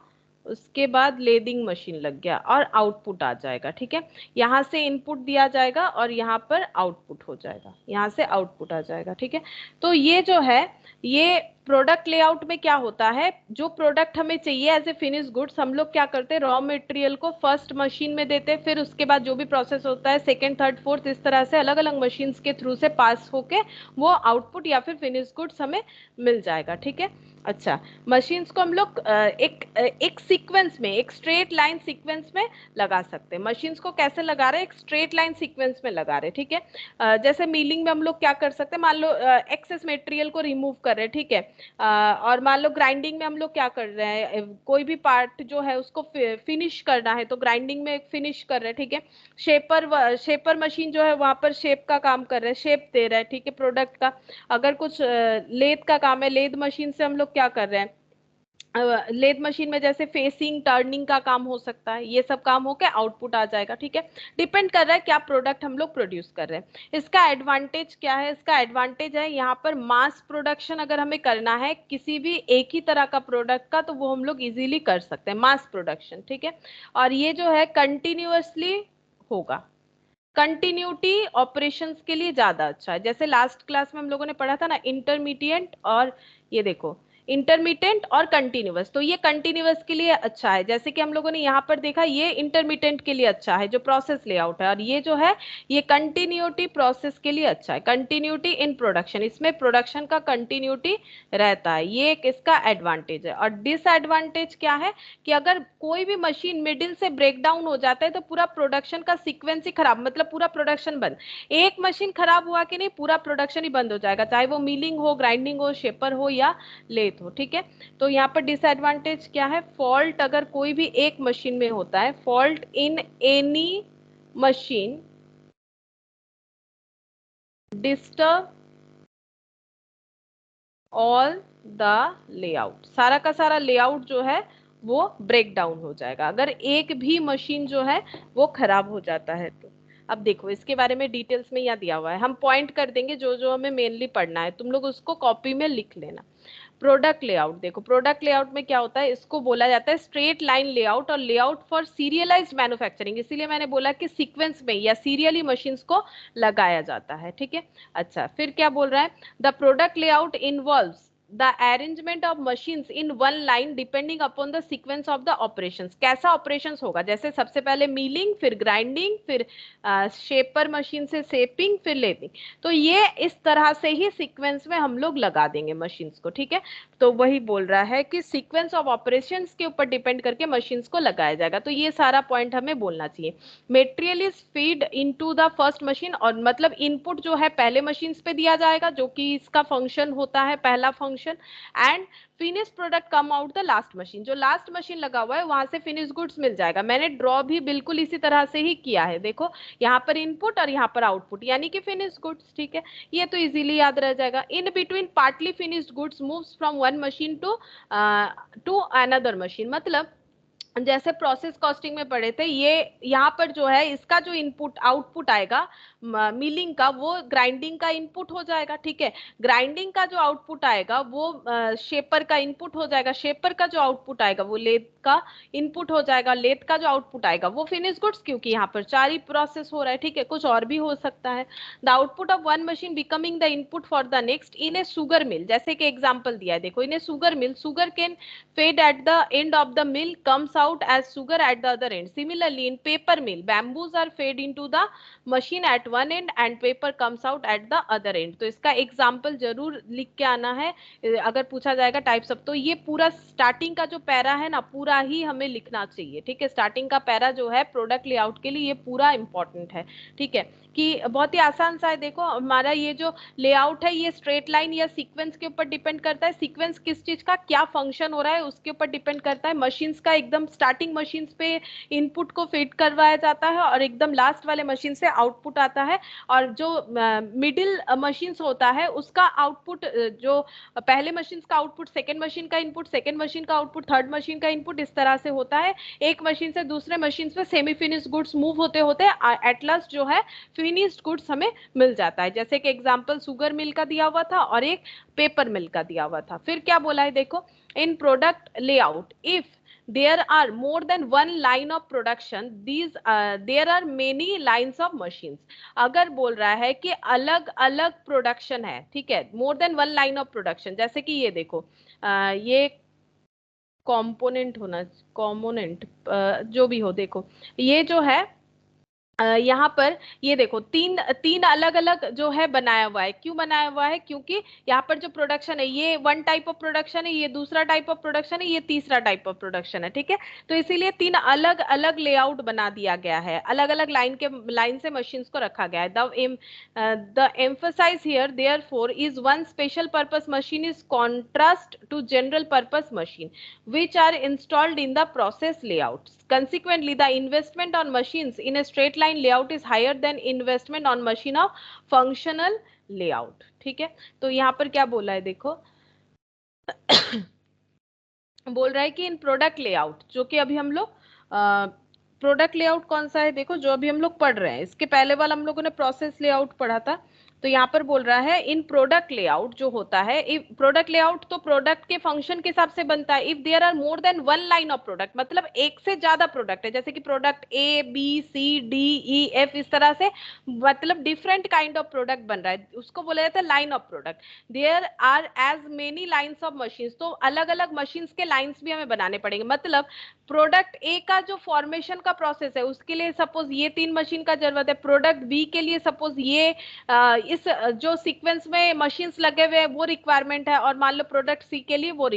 उसके बाद लेदिंग मशीन लग गया और आउटपुट आ जाएगा। ठीक है, यहाँ से इनपुट दिया जाएगा और यहाँ पर आउटपुट हो जाएगा, यहाँ से आउटपुट आ जाएगा। ठीक है, तो ये जो है ये प्रोडक्ट लेआउट में क्या होता है, जो प्रोडक्ट हमें चाहिए एज ए फिनिश गुड्स, हम लोग क्या करते हैं, रॉ मटेरियल को फर्स्ट मशीन में देते हैं, फिर उसके बाद जो भी प्रोसेस होता है सेकेंड थर्ड फोर्थ, इस तरह से अलग अलग मशीन्स के थ्रू से पास होके वो आउटपुट या फिर फिनिश गुड्स हमें मिल जाएगा। ठीक है, अच्छा, मशीन्स को हम लोग एक सीक्वेंस में, एक स्ट्रेट लाइन सीक्वेंस में लगा सकते हैं। मशीन्स को कैसे लगा रहे हैं, एक स्ट्रेट लाइन सीक्वेंस में लगा रहे हैं। ठीक है, जैसे मिलिंग में हम लोग क्या कर सकते हैं, मान लो एक्सेस मटेरियल को रिमूव कर रहे हैं। ठीक है, और मान लो ग्राइंडिंग में हम लोग क्या कर रहे हैं, कोई भी पार्ट जो है उसको फिनिश करना है तो ग्राइंडिंग में फिनिश कर रहे हैं। ठीक है, शेपर मशीन जो है वहां पर शेप का काम कर रहे हैं, शेप दे रहा है। ठीक है, प्रोडक्ट का। अगर कुछ लेद का काम है, लेद मशीन से हम लोग क्या कर रहे हैं, लेद मशीन में जैसे फेसिंग टर्निंग का काम हो सकता है, ये सब काम होके आउटपुट आ जाएगा। ठीक है, डिपेंड कर रहा है क्या प्रोडक्ट हम लोग प्रोड्यूस कर रहे हैं। इसका एडवांटेज क्या है, इसका एडवांटेज है यहाँ पर मास प्रोडक्शन अगर हमें करना है किसी भी एक ही तरह का प्रोडक्ट का, तो वो हम लोग इजीली कर सकते हैं, मास प्रोडक्शन। ठीक है, और ये जो है कंटिन्यूअसली होगा, कंटिन्यूटी ऑपरेशंस के लिए ज्यादा अच्छा है। जैसे लास्ट क्लास में हम लोगों ने पढ़ा था ना, इंटरमीडिएट और ये देखो इंटरमीडिएट और कंटिन्यूअस, तो ये कंटिन्यूअस के लिए अच्छा है। जैसे कि हम लोगों ने यहाँ पर देखा, ये इंटरमीडिएट के लिए अच्छा है जो प्रोसेस लेआउट है, और ये जो है ये कंटिन्यूटी प्रोसेस के लिए अच्छा है, कंटिन्यूटी इन प्रोडक्शन, इसमें प्रोडक्शन का कंटिन्यूटी रहता है, ये एक इसका एडवांटेज है। और डिसएडवांटेज क्या है कि अगर कोई भी मशीन मिडिल से ब्रेक डाउन हो जाता है तो पूरा प्रोडक्शन का सीक्वेंस ही खराब, मतलब पूरा प्रोडक्शन बंद। एक मशीन खराब हुआ कि नहीं, पूरा प्रोडक्शन ही बंद हो जाएगा, चाहे वो मिलिंग हो, ग्राइंडिंग हो, शेपर हो या लेथ हो। ठीक है, तो यहाँ पर डिसएडवांटेज क्या है, फॉल्ट अगर कोई भी एक मशीन में होता है, fault in any machine disturb all the layout, सारा का सारा लेआउट जो है वो ब्रेक डाउन हो जाएगा अगर एक भी मशीन जो है वो खराब हो जाता है तो। अब देखो इसके बारे में डिटेल्स में यहाँ दिया हुआ है, हम पॉइंट कर देंगे जो जो हमें मेनली पढ़ना है, तुम लोग उसको कॉपी में लिख लेना। प्रोडक्ट लेआउट, देखो प्रोडक्ट लेआउट में क्या होता है, इसको बोला जाता है स्ट्रेट लाइन लेआउट और लेआउट फॉर सीरियलाइज्ड मैन्युफैक्चरिंग, इसीलिए मैंने बोला कि सीक्वेंस में या सीरियली मशीन्स को लगाया जाता है। ठीक है, अच्छा फिर क्या बोल रहा है, the product layout involves the arrangement of machines in one line depending upon the sequence of the operations. कैसा ऑपरेशंस होगा, जैसे सबसे पहले मिलिंग, फिर ग्राइंडिंग, फिर शेपर मशीन से शेपिंग, फिर लेदिंग, तो ये इस तरह से ही सीक्वेंस में हम लोग लगा देंगे मशीन्स को। ठीक है, तो वही बोल रहा है कि सीक्वेंस ऑफ ऑपरेशंस के ऊपर डिपेंड करके मशीन्स को लगाया जाएगा, तो ये सारा पॉइंट हमें बोलना चाहिए। Material is feed into the first machine, और मतलब इनपुट जो है पहले मशीन्स पे दिया जाएगा जो कि इसका फंक्शन होता है, पहला function, and finish product come out the last machine, जो लास्ट मशीन लगा हुआ है वहां से फिनिश गुड्स मिल जाएगा। मैंने ड्रॉ भी बिल्कुल इसी तरह से ही किया है, देखो यहाँ पर इनपुट और यहाँ पर आउटपुट यानी कि फिनिश गुड्स। ठीक है, ये तो इजीली याद रह जाएगा। In between partly finished goods moves from one machine to another machine, मतलब जैसे प्रोसेस कॉस्टिंग में पढ़े थे, ये यहाँ पर जो है इसका जो इनपुट आउटपुट आएगा मिलिंग का, वो ग्राइंडिंग का इनपुट हो जाएगा। ठीक है, ग्राइंडिंग का जो आउटपुट आएगा वो शेपर का इनपुट हो जाएगा, शेपर का जो आउटपुट आएगा वो लेथ का इनपुट हो जाएगा, लेथ का जो आउटपुट आएगा वो फिनिश गुड्स, क्योंकि यहाँ पर 4 ही प्रोसेस हो रहा है। ठीक है, कुछ और भी हो सकता है। The output of one machine becoming the input for the next in a sugar mill, जैसे कि एग्जाम्पल दिया है, देखो in a sugar mill, sugar cane fed at the end of the mill comes out as sugar at the other end. Similarly, in paper mill, bamboos are fed into the machine at one end and paper comes out at the other end. तो इसका example जरूर लिख के आना है अगर पूछा जाएगा टाइप्स ऑफ, तो ये पूरा स्टार्टिंग का जो पैरा है ना पूरा ही हमें लिखना चाहिए। ठीक है, स्टार्टिंग का पैरा जो है प्रोडक्ट लेआउट के लिए ये पूरा इंपॉर्टेंट है। ठीक है, कि बहुत ही आसान सा है, देखो हमारा ये जो लेआउट है ये स्ट्रेट लाइन या सीक्वेंस के ऊपर डिपेंड करता है, सीक्वेंस किस चीज का क्या फंक्शन हो रहा है उसके ऊपर डिपेंड करता है, मशीन्स का एकदम स्टार्टिंग मशीन पे इनपुट को फीड करवाया जाता है और एकदम लास्ट वाले मशीन से आउटपुट आता है, और जो मिडिल मशीन्स होता है उसका आउटपुट, जो पहले मशीन का आउटपुट सेकेंड मशीन का इनपुट, सेकेंड मशीन का आउटपुट थर्ड मशीन का इनपुट, इस तरह से होता है। एक मशीन से दूसरे मशीन पे सेमी फिनिश्ड गुड्स मूव होते होते एट लास्ट जो है फिनिश्ड गुड्स हमें मिल जाता है। जैसे कि एग्जांपल शुगर मिल का दिया हुआ था और एक पेपर मिल का दिया हुआ था। फिर क्या बोला है देखो, in product layout if there are more than one line of production, these there are many lines of machines। अगर बोल रहा है कि अलग अलग प्रोडक्शन है, ठीक है, मोर than one line of production, जैसे कि ये देखो ये कॉम्पोनेंट होना, कॉम्पोनेंट जो भी हो, देखो ये जो है यहाँ पर ये देखो तीन तीन अलग अलग जो है बनाया हुआ है। क्यों बनाया हुआ है? क्योंकि यहाँ पर जो प्रोडक्शन है ये वन टाइप ऑफ प्रोडक्शन है, ये दूसरा टाइप ऑफ प्रोडक्शन है, ये तीसरा टाइप ऑफ प्रोडक्शन है, ठीक है। तो इसीलिए तीन अलग अलग लेआउट बना दिया गया है, अलग अलग लाइन से मशीन्स को रखा गया है। The emphasize here therefore is one special purpose machine is contrast to general purpose machine which are installed in the process layouts. Consequently, the investment on machines in a straight line layout is higher than investment on machine of functional layout। ठीक है, तो यहाँ पर क्या बोला है देखो बोल रहा है कि इन प्रोडक्ट लेआउट, जो कि अभी हम लोग प्रोडक्ट लेआउट कौन सा है देखो, जो अभी हम लोग पढ़ रहे हैं, इसके पहले वाला हम लोगों ने प्रोसेस लेआउट पढ़ा था। तो यहाँ पर बोल रहा है इन प्रोडक्ट लेआउट जो होता है, प्रोडक्ट लेआउट तो प्रोडक्ट के फंक्शन के हिसाब से बनता है। If there are more than one line of product, मतलब एक से ज्यादा प्रोडक्ट है, जैसे कि product A B C D E F, इस तरह से मतलब डिफरेंट काइंड ऑफ प्रोडक्ट बन रहा है, उसको बोला जाता है line of product. There are as many lines of machine, तो अलग अलग मशीन के लाइन्स भी हमें बनाने पड़ेंगे। मतलब प्रोडक्ट ए का जो फॉर्मेशन का प्रोसेस है उसके लिए सपोज ये 3 मशीन का जरूरत है, प्रोडक्ट बी के लिए सपोज ये इस जो सीक्वेंस में मशीन्स लगे हुए हैं वो रिक्वायरमेंट है, और मान लो प्रोडक्ट सी के लिए वो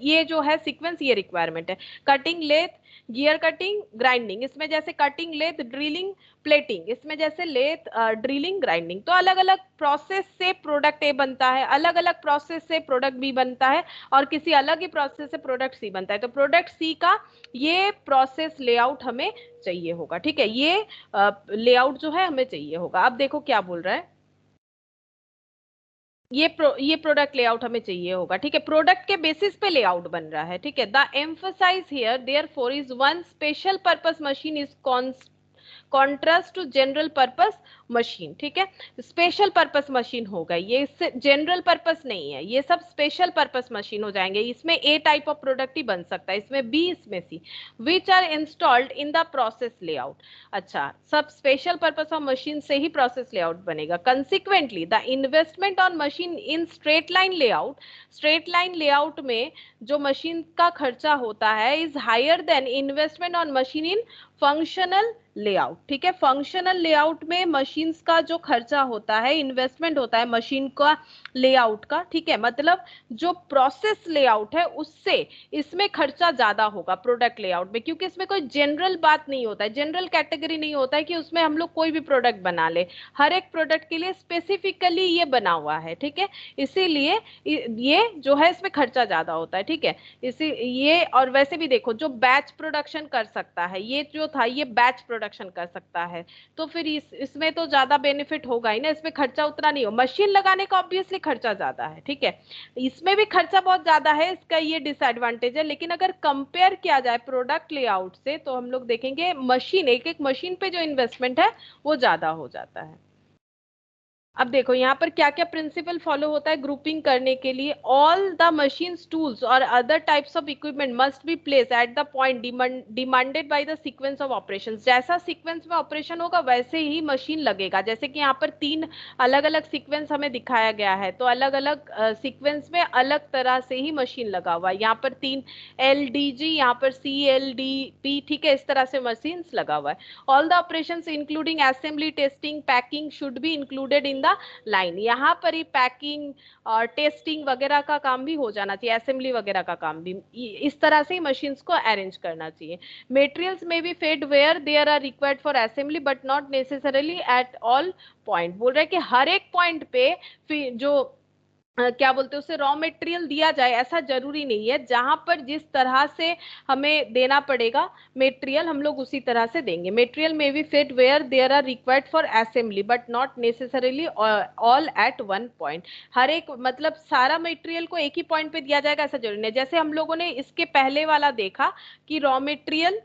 ये जो है सीक्वेंस ये रिक्वायरमेंट है। Cutting, lathe, gear cutting, grinding, इसमें जैसे कटिंग, लेथ, ड्रिलिंग, प्लेटिंग, इसमें जैसे लेथ, ड्रिलिंग, ग्राइंडिंग। तो अलग अलग प्रोसेस से प्रोडक्ट ए बनता है, अलग अलग प्रोसेस से प्रोडक्ट बी बनता है, और किसी अलग ही प्रोसेस से प्रोडक्ट सी बनता है। तो प्रोडक्ट सी का ये प्रोसेस लेआउट हमें चाहिए होगा, ठीक है, ये लेआउट जो है हमें चाहिए होगा। अब देखो क्या बोल रहा है, ये प्रोडक्ट लेआउट हमें चाहिए होगा, ठीक है, प्रोडक्ट के बेसिस पे लेआउट बन रहा है, ठीक है। The emphasize here therefore is one special purpose machine is contrast to general purpose machine, ठीक है। स्पेशल पर्पस मशीन होगा ये, जनरल पर्पस नहीं है, ये सब स्पेशल पर्पस मशीन हो जाएंगे। इसमें ए टाइप ऑफ प्रोडक्ट ही बन सकता है, इसमें बी, इसमें C, which are installed in the process layout. अच्छा, सब स्पेशल पर्पस ऑफ मशीन से ही प्रोसेस लेआउट बनेगा। Consequently the investment on machine in straight line layout, straight line layout में जो मशीन का खर्चा होता है is higher than investment on machine in functional layout, ठीक है। फंक्शनल लेआउट में मशीन्स का जो खर्चा होता है, इन्वेस्टमेंट होता है मशीन का लेआउट का, ठीक है, मतलब जो प्रोसेस लेआउट है उससे इसमें खर्चा ज्यादा होगा प्रोडक्ट लेआउट में, क्योंकि इसमें कोई जनरल बात नहीं होता है, जनरल कैटेगरी नहीं होता है कि उसमें हम लोग कोई भी प्रोडक्ट बना ले, हर एक प्रोडक्ट के लिए स्पेसिफिकली ये बना हुआ है, ठीक है। इसीलिए ये जो है इसमें खर्चा ज्यादा होता है, ठीक है। इसी ये, और वैसे भी देखो जो बैच प्रोडक्शन कर सकता है, ये जो था ये बैच प्रोडक्शन कर सकता है, तो फिर इसमें तो ज्यादा बेनिफिट होगा ही ना, इसमें खर्चा उतना नहीं हो, मशीन लगाने का ऑब्वियसली खर्चा ज्यादा है, ठीक है, इसमें भी खर्चा बहुत ज्यादा है, इसका ये डिसएडवांटेज है। लेकिन अगर कंपेयर किया जाए प्रोडक्ट लेआउट से तो हम लोग देखेंगे मशीन, एक एक मशीन पे जो इन्वेस्टमेंट है वो ज्यादा हो जाता है। अब देखो यहाँ पर क्या क्या प्रिंसिपल फॉलो होता है ग्रुपिंग करने के लिए। ऑल द मशीन्स, टूल्स और other types of equipment must be place at the point demanded by the sequence of operations. जैसा सीक्वेंस में ऑपरेशन होगा वैसे ही मशीन लगेगा। जैसे कि यहाँ पर 3 अलग अलग सीक्वेंस हमें दिखाया गया है, तो अलग अलग सीक्वेंस में अलग तरह से ही मशीन लगा हुआ है। यहाँ पर 3 LDG, यहाँ पर CLDP, ठीक है, इस तरह से मशीन लगा हुआ है। All the operation including assembly, testing, packing should be included in line. यहाँ पर ही पैकिंग और टेस्टिंग वगैरह का काम भी हो जाना चाहिए, असेंबली वगैरह का काम भी, इस तरह से ही मशीन्स को अरेंज करना चाहिए। मटेरियल्स में भी fed where there are required for assembly but not necessarily at all point. बोल रहे हैं कि हर एक पॉइंट पे जो क्या बोलते हैं उसे रॉ मटेरियल दिया जाए, ऐसा जरूरी नहीं है। जहां पर जिस तरह से हमें देना पड़ेगा मटेरियल, हम लोग उसी तरह से देंगे। Material may be fit where there are required for assembly but not necessarily all at one point. हर एक मतलब सारा मटेरियल को एक ही पॉइंट पे दिया जाएगा ऐसा जरूरी नहीं। जैसे हम लोगों ने इसके पहले वाला देखा कि रॉ मटेरियल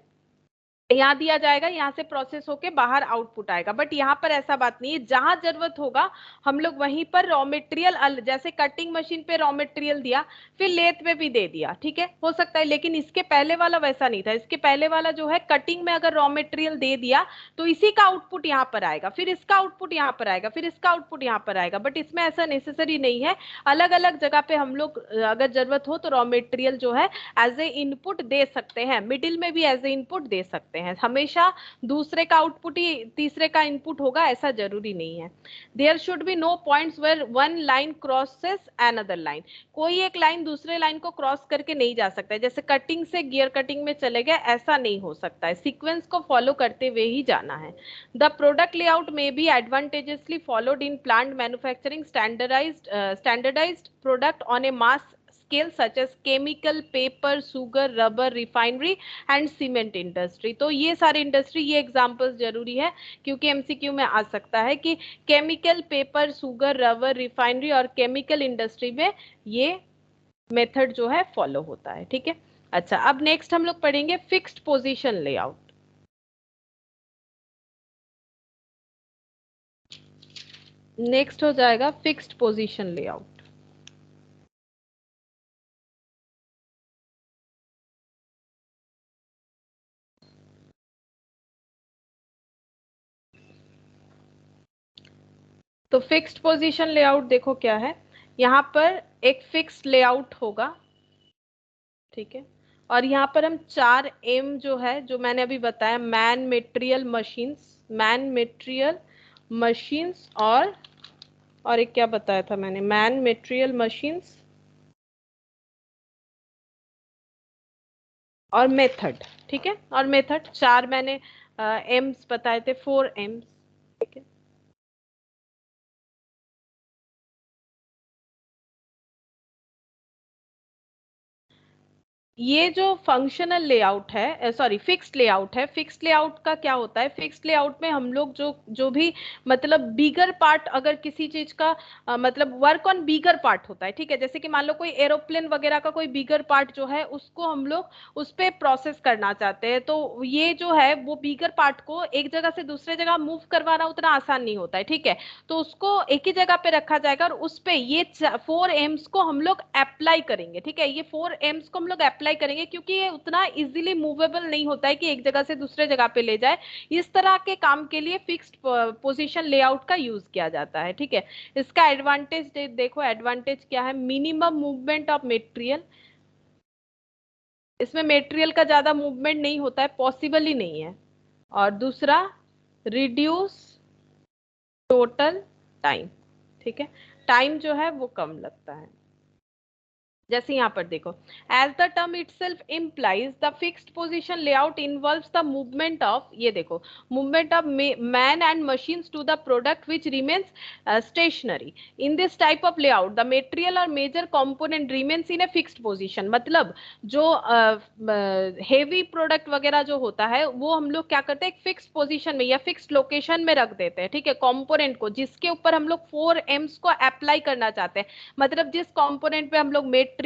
यहाँ दिया जाएगा, यहाँ से प्रोसेस होके बाहर आउटपुट आएगा, बट यहाँ पर ऐसा बात नहीं है। जहां जरूरत होगा हम लोग वहीं पर रॉ मटेरियल, जैसे कटिंग मशीन पे रॉ मटेरियल दिया, फिर लेथ पे भी दे दिया, ठीक है, हो सकता है। लेकिन इसके पहले वाला वैसा नहीं था। इसके पहले वाला जो है कटिंग में अगर रॉ मटेरियल दे दिया तो इसी का आउटपुट यहाँ पर आएगा, फिर इसका आउटपुट यहाँ पर आएगा, फिर इसका आउटपुट यहाँ पर आएगा। बट इसमें ऐसा नेसेसरी नहीं है। अलग अलग जगह पे हम लोग अगर जरूरत हो तो रॉ मटेरियल जो है एज ए इनपुट दे सकते हैं, मिडिल में भी एज ए इनपुट दे सकते हैं। हमेशा दूसरे का आउटपुट ही तीसरे का इनपुट होगा ऐसा जरूरी नहीं है। There should be no points where one line crosses another line. कोई एक लाइन दूसरे लाइन को क्रॉस करके नहीं जा सकता है। जैसे कटिंग से गियर कटिंग में चले गए, ऐसा नहीं हो सकता है। सीक्वेंस को फॉलो करते हुए ही जाना है। The product layout may be advantageously followed in plant manufacturing standardized product on a mass scale such as chemical, paper, sugar, rubber, refinery and cement industry। तो ये सारी इंडस्ट्री, ये एग्जांपल्स जरूरी है क्योंकि एमसीक्यू में आ सकता है कि chemical, paper, sugar, rubber, refinery और केमिकल इंडस्ट्री में ये मेथड जो है फॉलो होता है, ठीक है। अच्छा, अब नेक्स्ट हम लोग पढ़ेंगे फिक्स्ड पोजीशन लेआउट। नेक्स्ट हो जाएगा फिक्स्ड पोजीशन लेआउट। तो फिक्स्ड पोजीशन लेआउट देखो क्या है। यहाँ पर एक फिक्स्ड लेआउट होगा, ठीक है। और यहाँ पर हम 4M जो है, जो मैंने अभी बताया, man material machines, man material machines और एक क्या बताया था मैंने, मैन मटेरियल मशीन्स और मेथड, ठीक है। और मेथड 4 मैंने एम्स बताए थे, 4 एम्स, ठीक है। ये जो फंक्शनल लेआउट है, सॉरी फिक्स्ड लेआउट है, फिक्स्ड लेआउट का क्या होता है, फिक्स्ड लेआउट में हम लोग जो जो भी मतलब बिगर पार्ट, अगर किसी चीज का मतलब वर्क ऑन बिगर पार्ट होता है, ठीक है। जैसे कि मान लो कोई एरोप्लेन वगैरह का कोई बिगर पार्ट जो है उसको हम लोग उस पर प्रोसेस करना चाहते हैं, तो ये जो है वो बिगर पार्ट को एक जगह से दूसरे जगह मूव करवाना उतना आसान नहीं होता है, ठीक है। तो उसको एक ही जगह पे रखा जाएगा और उस पे ये 4 एम्स को हम लोग अप्लाई करेंगे, ठीक है। ये 4 एम्स को हम लोग अप्लाई करेंगे क्योंकि ये उतना इजीली मूवेबल नहीं होता है कि एक जगह से दूसरे जगह पे ले जाए। इस तरह के काम के लिए फिक्स्ड पोजीशन लेआउट का यूज किया जाता है, ठीक है। इसका एडवांटेज देखो, एडवांटेज क्या है, मिनिमम मूवमेंट ऑफ मटेरियल। इसमें मटेरियल का ज्यादा मूवमेंट नहीं होता है, पॉसिबल ही नहीं है। और दूसरा, रिड्यूस टोटल टाइम, ठीक है। टाइम जो है वो कम लगता है। जैसे यहाँ पर देखो, as the term itself implies the fixed position layout involves the movement of, ये देखो, movement of man and machines to the product which remains stationary. In this type of layout the material और major component remains in a fixed position. मतलब जो heavy product वगैरह जो होता है वो हम लोग क्या करते हैं, एक फिक्स पोजीशन में या फिक्स लोकेशन में रख देते हैं, ठीक है, कंपोनेंट को, जिसके ऊपर हम लोग 4 एम्स को अप्लाई करना चाहते हैं। मतलब जिस कंपोनेंट पे हम लोग मटेरियल,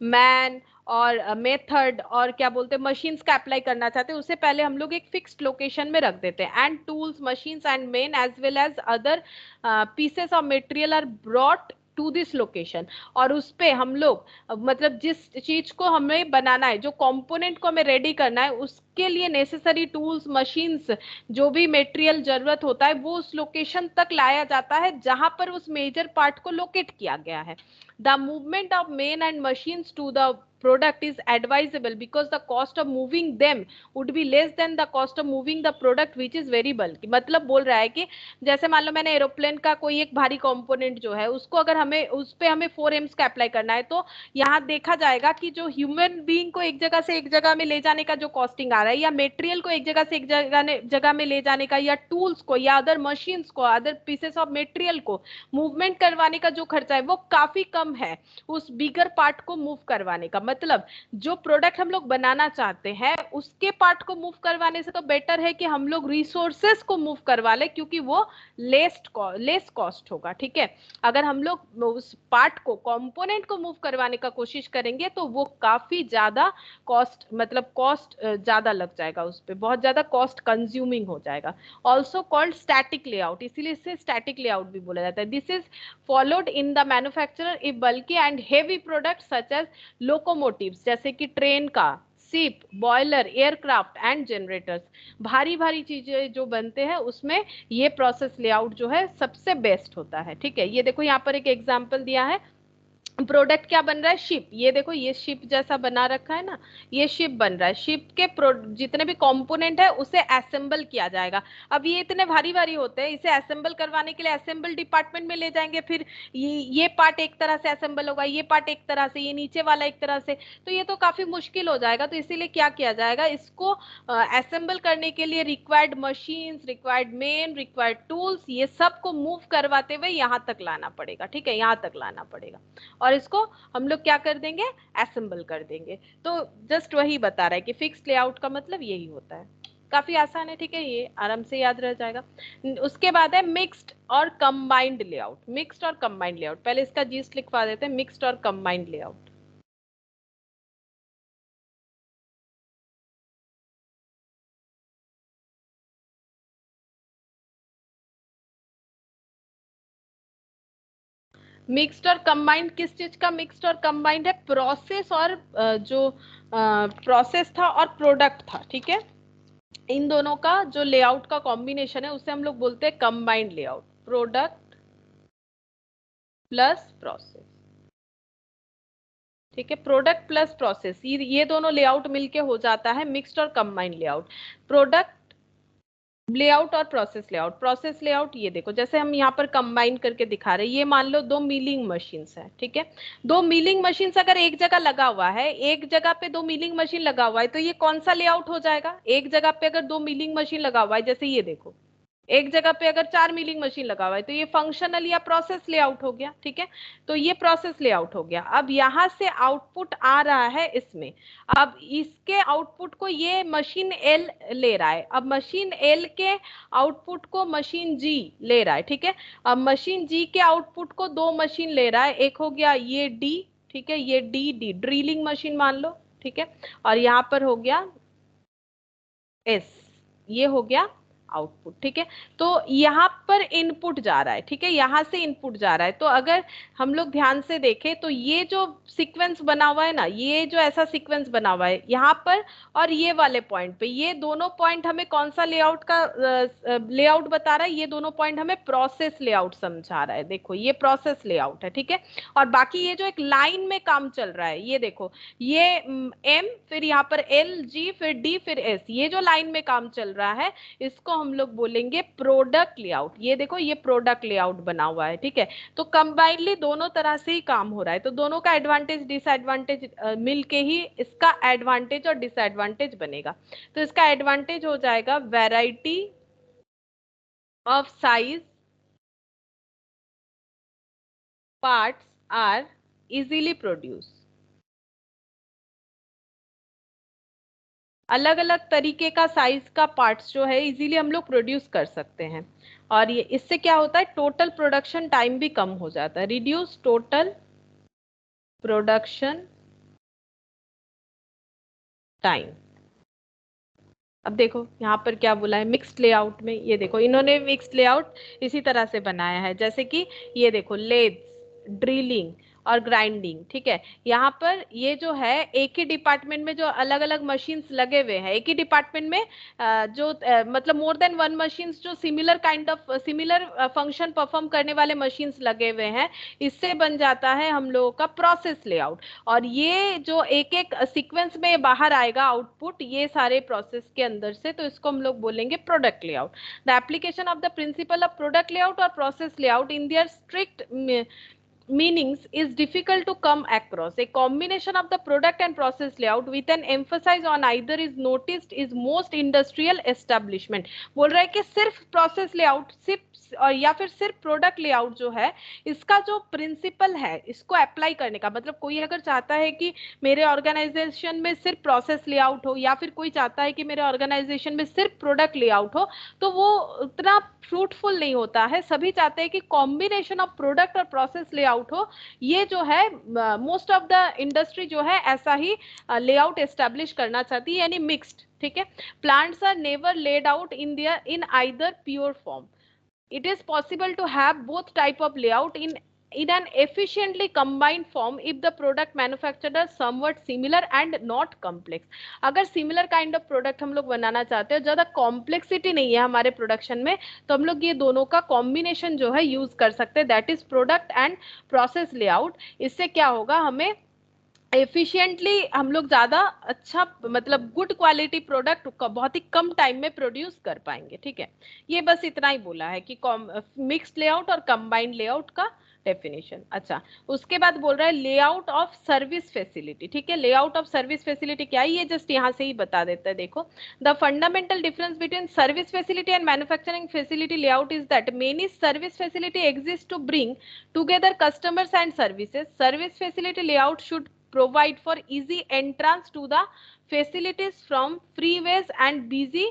मैन और मेथड और क्या बोलते हैं मशीन्स का अप्लाई करना चाहते हैं, उससे पहले हम लोग एक फिक्स्ड लोकेशन में रख देते हैं। And tools, machines and men as well as other pieces of material are brought to this location. और उस पे हम लोग मतलब जिस चीज को हमें बनाना है, जो कंपोनेंट को हमें रेडी करना है, उसके लिए नेसेसरी टूल्स, मशीन्स, जो भी मटेरियल जरूरत होता है वो उस लोकेशन तक लाया जाता है जहां पर उस मेजर पार्ट को लोकेट किया गया है। The movement of men and machines to the product is advisable because the cost of moving them would be less than the cost of moving the product which is very bulky। मतलब बोल रहा है कि जैसे मान लो मैंने aeroplane का कोई एक भारी कंपोनेंट जो है उसको अगर हमें उस पे हमें 4 एम्स का अप्लाई करना है, तो यहाँ देखा जाएगा कि जो ह्यूमन बीइंग को एक जगह से एक जगह में ले जाने का जो कॉस्टिंग आ रहा है, या मेटेरियल को एक जगह से एक जगह में ले जाने का, या टूल्स को या अदर मशीन्स को, अदर पीसेस ऑफ मेटेरियल को मूवमेंट करवाने का जो खर्चा है वो काफी कम है उस बिगर पार्ट को मूव करवाने का। मतलब जो प्रोडक्ट हम लोग बनाना चाहते हैं उसके पार्ट को मूव करवाने से तो बेटर है कि हम लोग रिसोर्सेस को मूव करवा ले, क्योंकि वो लेस कॉस्ट होगा। ठीक है, अगर हम लोग उस पार्ट को कंपोनेंट को मूव करवाने का कोशिश करेंगे तो वो काफी ज्यादा कॉस्ट, मतलब कॉस्ट ज्यादा लग जाएगा, उस पर बहुत ज्यादा कॉस्ट कंज्यूमिंग हो जाएगा। ऑल्सो कॉल्ड स्टैटिक लेआउट, इसीलिए इसे स्टैटिक लेआउट भी बोला जाता है। This is followed in the manufacturer if bulky and heavy products such as locomotives, जैसे कि ट्रेन का, ship, boiler, aircraft and generators, भारी भारी चीजें जो बनते हैं उसमें ये प्रोसेस लेआउट जो है सबसे बेस्ट होता है। ठीक है, ये देखो यहाँ पर एक एग्जांपल दिया है, प्रोडक्ट क्या बन रहा है, शिप। ये देखो ये शिप जैसा बना रखा है ना, ये शिप बन रहा है। शिप के जितने भी कंपोनेंट है उसे असेंबल किया जाएगा। अब ये इतने भारी भारी होते हैं, इसे असेंबल करवाने के लिए असेंबल डिपार्टमेंट में ले जाएंगे, फिर ये पार्ट एक तरह से असेंबल होगा, ये पार्ट एक तरह से, ये नीचे वाला एक तरह से, तो ये तो काफी मुश्किल हो जाएगा। तो इसीलिए क्या किया जाएगा, इसको असेंबल करने के लिए required machines, required main, required tools, ये सब को मूव करवाते हुए यहाँ तक लाना पड़ेगा। ठीक है, यहाँ तक लाना पड़ेगा और इसको हम लोग क्या कर देंगे, असेंबल कर देंगे। तो जस्ट वही बता रहा है कि फिक्स्ड लेआउट का मतलब यही होता है। काफी आसान है। ठीक है, ये आराम से याद रह जाएगा। उसके बाद है मिक्स्ड और कंबाइंड लेआउट। मिक्स्ड और कंबाइंड लेआउट, पहले इसका जीस्ट लिखवा देते हैं, मिक्स्ड और कंबाइंड लेआउट। मिक्स्ड और कंबाइंड किस चीज का मिक्स्ड और कंबाइंड है, प्रोसेस और जो प्रोसेस था और प्रोडक्ट था। ठीक है, इन दोनों का जो लेआउट का कॉम्बिनेशन है उसे हम लोग बोलते हैं combined layout, product plus process. ठीक है, प्रोडक्ट प्लस प्रोसेस, ये दोनों लेआउट मिलके हो जाता है मिक्स्ड और कंबाइंड लेआउट। प्रोडक्ट लेआउट और प्रोसेस लेआउट। प्रोसेस लेआउट ये देखो, जैसे हम यहाँ पर कंबाइन करके दिखा रहे हैं, ये मान लो दो मिलिंग मशीन्स है। ठीक है, दो मिलिंग मशीन्स अगर एक जगह लगा हुआ है, एक जगह पे दो मिलिंग मशीन लगा हुआ है, तो ये कौन सा लेआउट हो जाएगा, एक जगह पे अगर दो मिलिंग मशीन लगा हुआ है, जैसे ये देखो एक जगह पे अगर 4 मिलिंग मशीन लगा हुआ है, तो ये फंक्शनल या प्रोसेस लेआउट हो गया। ठीक है, तो ये प्रोसेस लेआउट हो गया। अब यहां से आउटपुट आ रहा है इसमें, अब इसके आउटपुट को ये मशीन एल ले रहा है, अब मशीन एल के आउटपुट को मशीन जी ले रहा है। ठीक है, अब मशीन जी के आउटपुट को दो मशीन ले रहा है, एक हो गया ये डी, ठीक है, ये डी ड्रिलिंग मशीन मान लो। ठीक है, और यहाँ पर हो गया एस, ये हो गया आउटपुट। ठीक है, तो यहाँ पर इनपुट जा रहा है। ठीक है, यहाँ से इनपुट जा रहा है। तो अगर हम लोग ध्यान से देखें तो ये जो सीक्वेंस बना हुआ है ना, ये जो ऐसा सीक्वेंस बना हुआ है यहाँ पर और ये वाले पॉइंट पे, ये दोनों पॉइंट हमें कौन सा लेआउट का लेआउट बता रहा है, ये दोनों पॉइंट हमें प्रोसेस लेआउट समझा रहा है। देखो ये प्रोसेस लेआउट है। ठीक है, और बाकी ये जो एक लाइन में काम चल रहा है, ये देखो ये एम, फिर यहाँ पर एल, जी, फिर डी, फिर एस, ये जो लाइन में काम चल रहा है इसको हम लोग बोलेंगे प्रोडक्ट लेआउट। ये देखो ये प्रोडक्ट लेआउट बना हुआ है। ठीक है, तो कंबाइनली दोनों तरह से ही काम हो रहा है, तो दोनों का एडवांटेज डिसएडवांटेज मिलके ही इसका एडवांटेज और डिसएडवांटेज बनेगा। तो इसका एडवांटेज हो जाएगा variety of size, parts are easily produce, अलग अलग तरीके का साइज का पार्ट्स जो है इजीली हम लोग प्रोड्यूस कर सकते हैं। और ये इससे क्या होता है, टोटल प्रोडक्शन टाइम भी कम हो जाता है, रिड्यूस टोटल प्रोडक्शन टाइम। अब देखो यहाँ पर क्या बोला है मिक्स्ड लेआउट में, ये देखो इन्होंने मिक्स्ड लेआउट इसी तरह से बनाया है, जैसे कि ये देखो लेथ्स, ड्रिलिंग और ग्राइंडिंग, ठीक है। यहाँ पर ये जो है एक ही डिपार्टमेंट में जो अलग अलग मशीन्स लगे हुए हैं, एक ही डिपार्टमेंट में मतलब मोर देन वन मशीन्स जो similar kind of similar function perform करने वाले मशीन्स लगे हुए हैं, इससे बन जाता है हम लोगों का प्रोसेस लेआउट। और ये जो एक एक सीक्वेंस में बाहर आएगा आउटपुट ये सारे प्रोसेस के अंदर से, तो इसको हम लोग बोलेंगे product layout. The application of the principle of product layout और process layout in their strict meanings is difficult to come across. A combination of the product and process layout with an emphasis on either is noticed is most industrial establishment. बोल रहा है कि सिर्फ process layout सिर्फ और या फिर सिर्फ प्रोडक्ट लेआउट जो है इसका जो प्रिंसिपल है इसको अप्लाई करने का, मतलब कोई अगर चाहता है कि मेरे ऑर्गेनाइजेशन में सिर्फ प्रोसेस लेआउट हो या फिर कोई चाहता है कि मेरे ऑर्गेनाइजेशन में सिर्फ प्रोडक्ट लेआउट हो, तो वो उतना फ्रूटफुल नहीं होता है। सभी चाहते हैं कि कॉम्बिनेशन ऑफ प्रोडक्ट और प्रोसेस लेआउट हो। ये जो है मोस्ट ऑफ द इंडस्ट्री जो है ऐसा ही लेआउट एस्टेब्लिश करना चाहती है, यानी मिक्स्ड, ठीक है। Plants are never laid out in either pure form. It is possible to have both type of layout in an efficiently combined form if the product manufactured are somewhat similar and not complex. अगर similar kind of product हम लोग बनाना चाहते हैं, ज़्यादा complexity नहीं है हमारे production में, तो हम लोग ये दोनों का combination जो है use कर सकते हैं, that is product and process layout. इससे क्या होगा, हमें एफिशिएंटली हम लोग ज्यादा अच्छा मतलब गुड क्वालिटी प्रोडक्ट बहुत ही कम टाइम में प्रोड्यूस कर पाएंगे, ठीक है। ये बस इतना ही बोला है कि मिक्स्ड लेआउट और कंबाइंड लेआउट का डेफिनेशन। अच्छा, उसके बाद बोल रहा है लेआउट ऑफ सर्विस फैसिलिटी, ठीक है। लेआउट ऑफ सर्विस फैसिलिटी क्या है, ये जस्ट यहाँ से ही बता देता है। देखो, the fundamental difference between service facility and manufacturing facility layout is that many service facility exist to bring together customers and services. Service facility layout should provide for easy entrance to the facilities from freeways and busy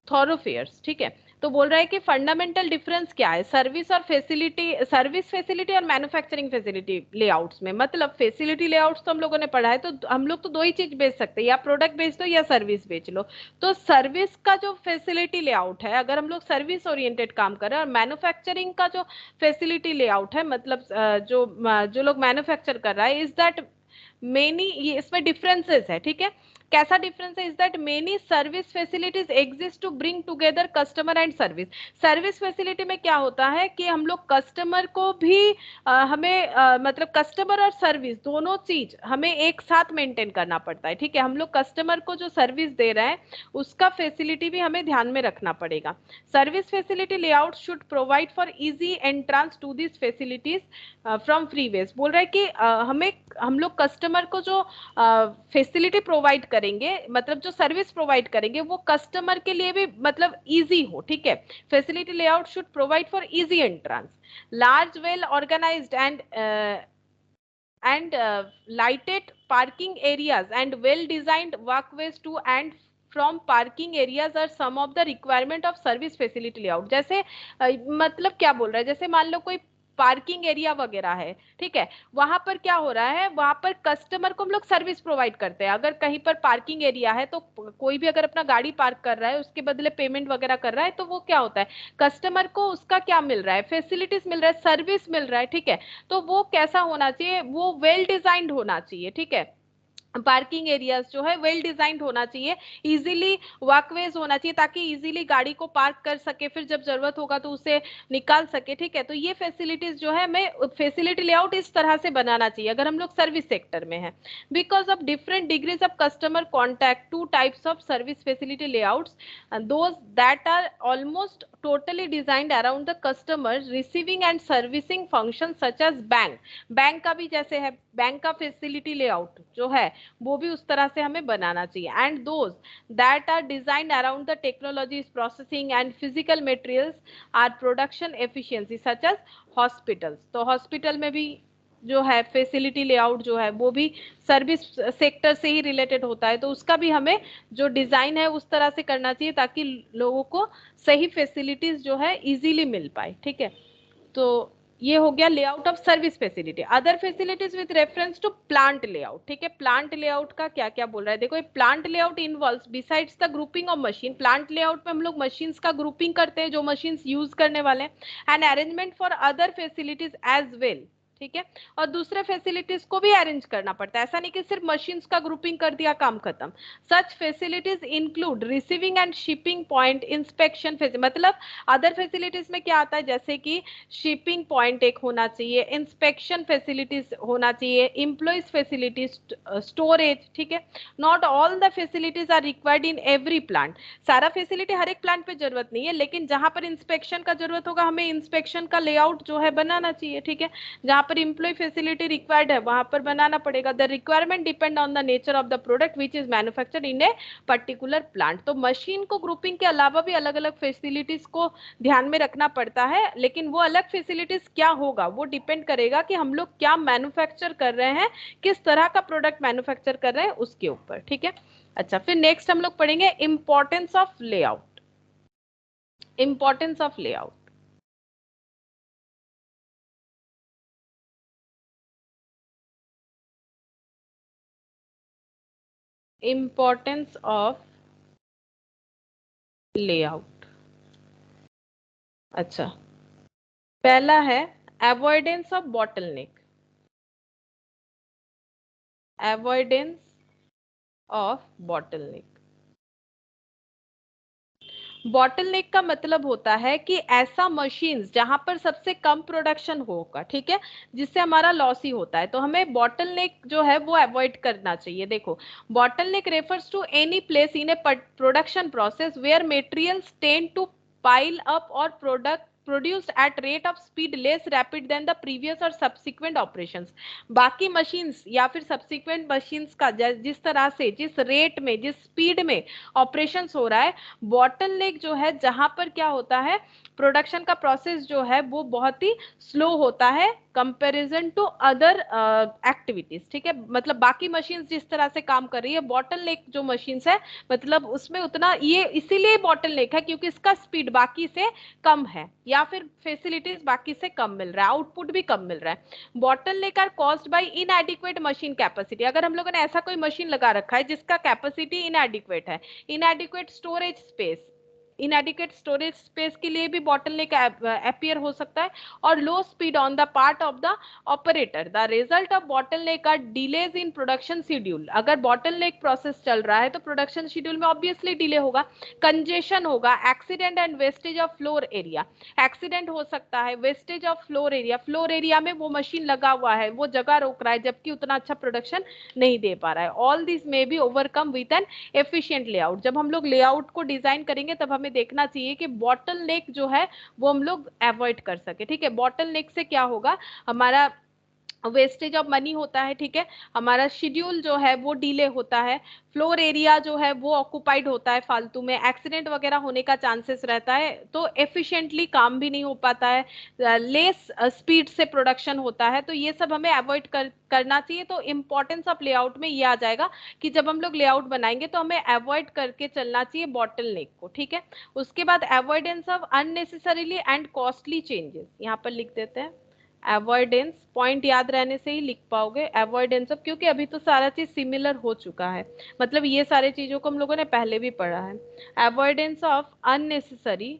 thoroughfares, ठीक है। तो बोल रहा है कि fundamental difference क्या है service facility और मैन्युफैक्चरिंग फैसिलिटी लेआउट्स में। मतलब फैसिलिटी लेआउट्स तो हम लोगों ने पढ़ा है, तो हम लोग तो दो ही चीज बेच सकते हैं, या प्रोडक्ट बेच दो या सर्विस बेच लो। तो सर्विस का जो फैसिलिटी लेआउट है, अगर हम लोग सर्विस ओरिएंटेड काम कर रहे हैं, और मैन्युफैक्चरिंग का जो फैसिलिटी लेआउट है, मतलब जो लोग मैन्युफैक्चर कर रहा है, इज दैट मेनी, ये इसमें डिफरेंसेस है, ठीक है। कैसा डिफरेंस है, is that many service facilities exist to bring together customer and service. Service facility में क्या होता है कि हम लोग कस्टमर को भी मतलब कस्टमर और सर्विस दोनों चीज हमें एक साथ मेंटेन करना पड़ता है, ठीक है। हम लोग कस्टमर को जो सर्विस दे रहे हैं उसका फैसिलिटी भी हमें ध्यान में रखना पड़ेगा। Service facility layout should provide for easy entrance to this facilities from freeways. बोल रहा है कि हम लोग कस्टमर को जो फैसिलिटी प्रोवाइड करेंगे, मतलब जो सर्विस प्रोवाइड करेंगे, वो कस्टमर के लिए भी मतलब इजी हो, ठीक है। Facility layout should provide for easy entrance, large well organised and lighted parking areas and well designed walkways to and from parking areas are some of the requirement of service facility layout। जैसे मतलब क्या बोल रहा है, जैसे मान लो कोई parking area वगैरह है, ठीक है, वहां पर क्या हो रहा है, वहां पर कस्टमर को हम लोग सर्विस प्रोवाइड करते हैं। अगर कहीं पर पार्किंग एरिया है तो कोई भी अगर अपना गाड़ी पार्क कर रहा है, उसके बदले पेमेंट वगैरह कर रहा है, तो वो क्या होता है, कस्टमर को उसका क्या मिल रहा है, फैसिलिटीज मिल रहा है, सर्विस मिल रहा है, ठीक है। तो वो कैसा होना चाहिए, वो वेल डिजाइंड होना चाहिए, ठीक है। पार्किंग एरियाज जो है वेल डिजाइंड होना चाहिए, इजीली वॉकवेज होना चाहिए, ताकि इजीली गाड़ी को पार्क कर सके, फिर जब जरूरत होगा तो उसे निकाल सके, ठीक है। तो ये फैसिलिटीज जो है हमें फैसिलिटी लेआउट इस तरह से बनाना चाहिए अगर हम लोग सर्विस सेक्टर में है। Because of different degrees of customer contact, two types of service facility layouts, those that are almost totally designed around the customer receiving and servicing functions such as bank का भी जैसे है, bank का facility layout जो है वो भी उस तरह से हमें बनाना चाहिए। And those that are designed around the technologies processing and physical materials are production efficiency such as hospitals. तो हॉस्पिटल में भी जो है फैसिलिटी लेआउट जो है वो भी सर्विस सेक्टर से ही रिलेटेड होता है, तो उसका भी हमें जो डिजाइन है उस तरह से करना चाहिए ताकि लोगों को सही फैसिलिटीज जो है इजीली मिल पाए, ठीक है। तो ये हो गया layout of service facility. Other facilities with reference to plant layout, ठीक है। प्लांट लेआउट का क्या क्या बोल रहा है, देखो ये plant layout involves besides the grouping of machine, plant layout में हम लोग मशीन्स का ग्रुपिंग करते हैं जो मशीन्स यूज करने वाले हैं, and arrangement for other facilities as well, ठीक है। और दूसरे फैसिलिटीज को भी अरेंज करना पड़ता है, ऐसा नहीं कि सिर्फ मशीन्स का ग्रुपिंग कर दिया काम खत्म। Such facilities include receiving and shipping point, inspection, मतलब अदर फैसिलिटीज में क्या आता है, जैसे कि शिपिंग पॉइंट एक होना चाहिए, इंस्पेक्शन फैसिलिटीज होना चाहिए, एम्प्लॉइज फैसिलिटीज, स्टोरेज, ठीक है। Not all the facilities are required in every plant, सारा फैसिलिटी हर एक प्लांट पे जरूरत नहीं है, लेकिन जहां पर इंस्पेक्शन का जरूरत होगा हमें इंस्पेक्शन का लेआउट जो है बनाना चाहिए, ठीक है। जहां पर एम्प्लॉय फैसिलिटी रिक्वायर्ड है वहां पर बनाना पड़ेगा। The requirement depend on the nature of the product which is manufactured in a particular plant. तो मशीन को ग्रुपिंग के अलावा भी अलग अलग फैसिलिटीज को ध्यान में रखना पड़ता है, लेकिन वो अलग फैसिलिटीज क्या होगा वो डिपेंड करेगा कि हम लोग क्या मैन्युफैक्चर कर रहे हैं, किस तरह का प्रोडक्ट मैन्युफैक्चर कर रहे हैं उसके ऊपर, ठीक है। अच्छा, फिर नेक्स्ट हम लोग पढ़ेंगे importance of layout. Importance of layout, importance of layout. अच्छा, पहला है avoidance of bottleneck, avoidance of bottleneck. Bottleneck का मतलब होता है कि ऐसा मशीन्स जहां पर सबसे कम प्रोडक्शन होगा, ठीक है, जिससे हमारा लॉस ही होता है, तो हमें बॉटलनेक जो है वो अवॉइड करना चाहिए। देखो, bottleneck refers to any place in a production process where materials tend to pile up or product produced at rate of speed less rapid than the previous or subsequent operations। बाकी machines या फिर subsequent machines का जिस तरह से, जिस rate में, जिस स्पीड में ऑपरेशंस हो रहा है, बॉटल नेक जो है जहां पर क्या होता है, प्रोडक्शन का प्रोसेस जो है वो बहुत ही स्लो होता है कंपैरिजन टू अदर एक्टिविटीज, ठीक है। मतलब बाकी मशीन्स जिस तरह से काम कर रही है, बॉटल नेक जो मशीन्स है मतलब उसमें उतना, ये इसीलिए बॉटल नेक है क्योंकि इसका स्पीड बाकी से कम है या फिर फैसिलिटीज बाकी से कम मिल रहा है, आउटपुट भी कम मिल रहा है। Bottleneck are caused by inadequate machine capacity. अगर हम लोगों ने ऐसा कोई मशीन लगा रखा है जिसका कैपेसिटी इनएडिक्वेट है, inadequate storage space, inadequate storage space के लिए भी बॉटलनेक अपीयर हो सकता है, और low speed on the part of the operator. The result of bottleneck are delays in production schedule. अगर बॉटलनेक प्रोसेस चल रहा है तो प्रोडक्शन शेड्यूल में ऑब्वियसली डिले होगा, कंजेशन होगा, accident and wastage of floor area, accident हो सकता है, wastage of floor area, floor area में वो मशीन लगा हुआ है, वो जगह रोक रहा है जबकि उतना अच्छा प्रोडक्शन नहीं दे पा रहा है। All this may be overcome with N efficient layout. जब हम लोग लेआउट को डिजाइन करेंगे तब हमें देखना चाहिए कि बॉटल नेक जो है वो हम लोग अवॉइड कर सके, ठीक है। बॉटल नेक से क्या होगा, हमारा वेस्टेज ऑफ मनी होता है, ठीक है, हमारा शेड्यूल जो है वो डिले होता है, फ्लोर एरिया जो है वो ऑक्युपाइड होता है फालतू में, एक्सीडेंट वगैरह होने का चांसेस रहता है, तो एफिशिएंटली काम भी नहीं हो पाता है, लेस स्पीड से प्रोडक्शन होता है, तो ये सब हमें अवॉइड करना चाहिए। तो इंपॉर्टेंस ऑफ लेआउट में ये आ जाएगा कि जब हम लोग लेआउट बनाएंगे तो हमें अवॉइड करके चलना चाहिए बॉटल नेक को, ठीक है। उसके बाद avoidance of unnecessarily and costly changes, यहाँ पर लिख देते हैं अवॉइडेंस, पॉइंट याद रहने से ही लिख पाओगे अवॉइडेंस ऑफ, क्योंकि अभी तो सारा चीज सिमिलर हो चुका है, मतलब ये सारे चीजों को हम लोगों ने पहले भी पढ़ा है। Avoidance of unnecessary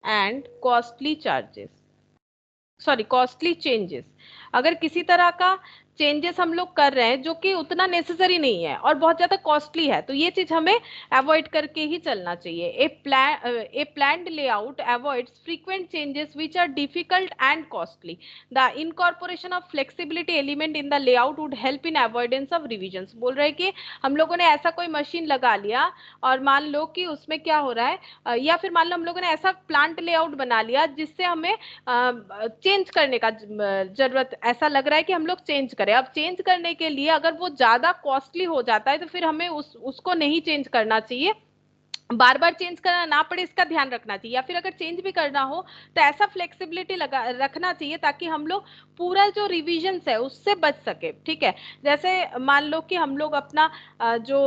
and costly charges, sorry costly changes. अगर किसी तरह का चेंजेस हम लोग कर रहे हैं जो कि उतना नेसेसरी नहीं है और बहुत ज्यादा कॉस्टली है, तो ये चीज हमें अवॉइड करके ही चलना चाहिए। A planned layout avoids frequent changes which are difficult and costly. The incorporation of flexibility element in the layout would help in avoidance of revisions. बोल रहे हैं कि हम लोगों ने ऐसा कोई मशीन लगा लिया और मान लो कि उसमें क्या हो रहा है, या फिर मान लो हम लोगों ने ऐसा प्लांट लेआउट बना लिया जिससे हमें चेंज करने का जरूरत, ऐसा लग रहा है कि हम लोग चेंज करें। अब चेंज करने के लिए अगर वो ज्यादा कॉस्टली हो जाता है तो फिर हमें उसको नहीं चेंज करना चाहिए, बार बार चेंज करना ना पड़े इसका ध्यान रखना चाहिए, या फिर अगर चेंज भी करना हो तो ऐसा फ्लेक्सिबिलिटी लगा रखना चाहिए ताकि हम लोग पूरा जो रिविजन्स है उससे बच सके। ठीक है, जैसे मान लो कि हम लोग अपना जो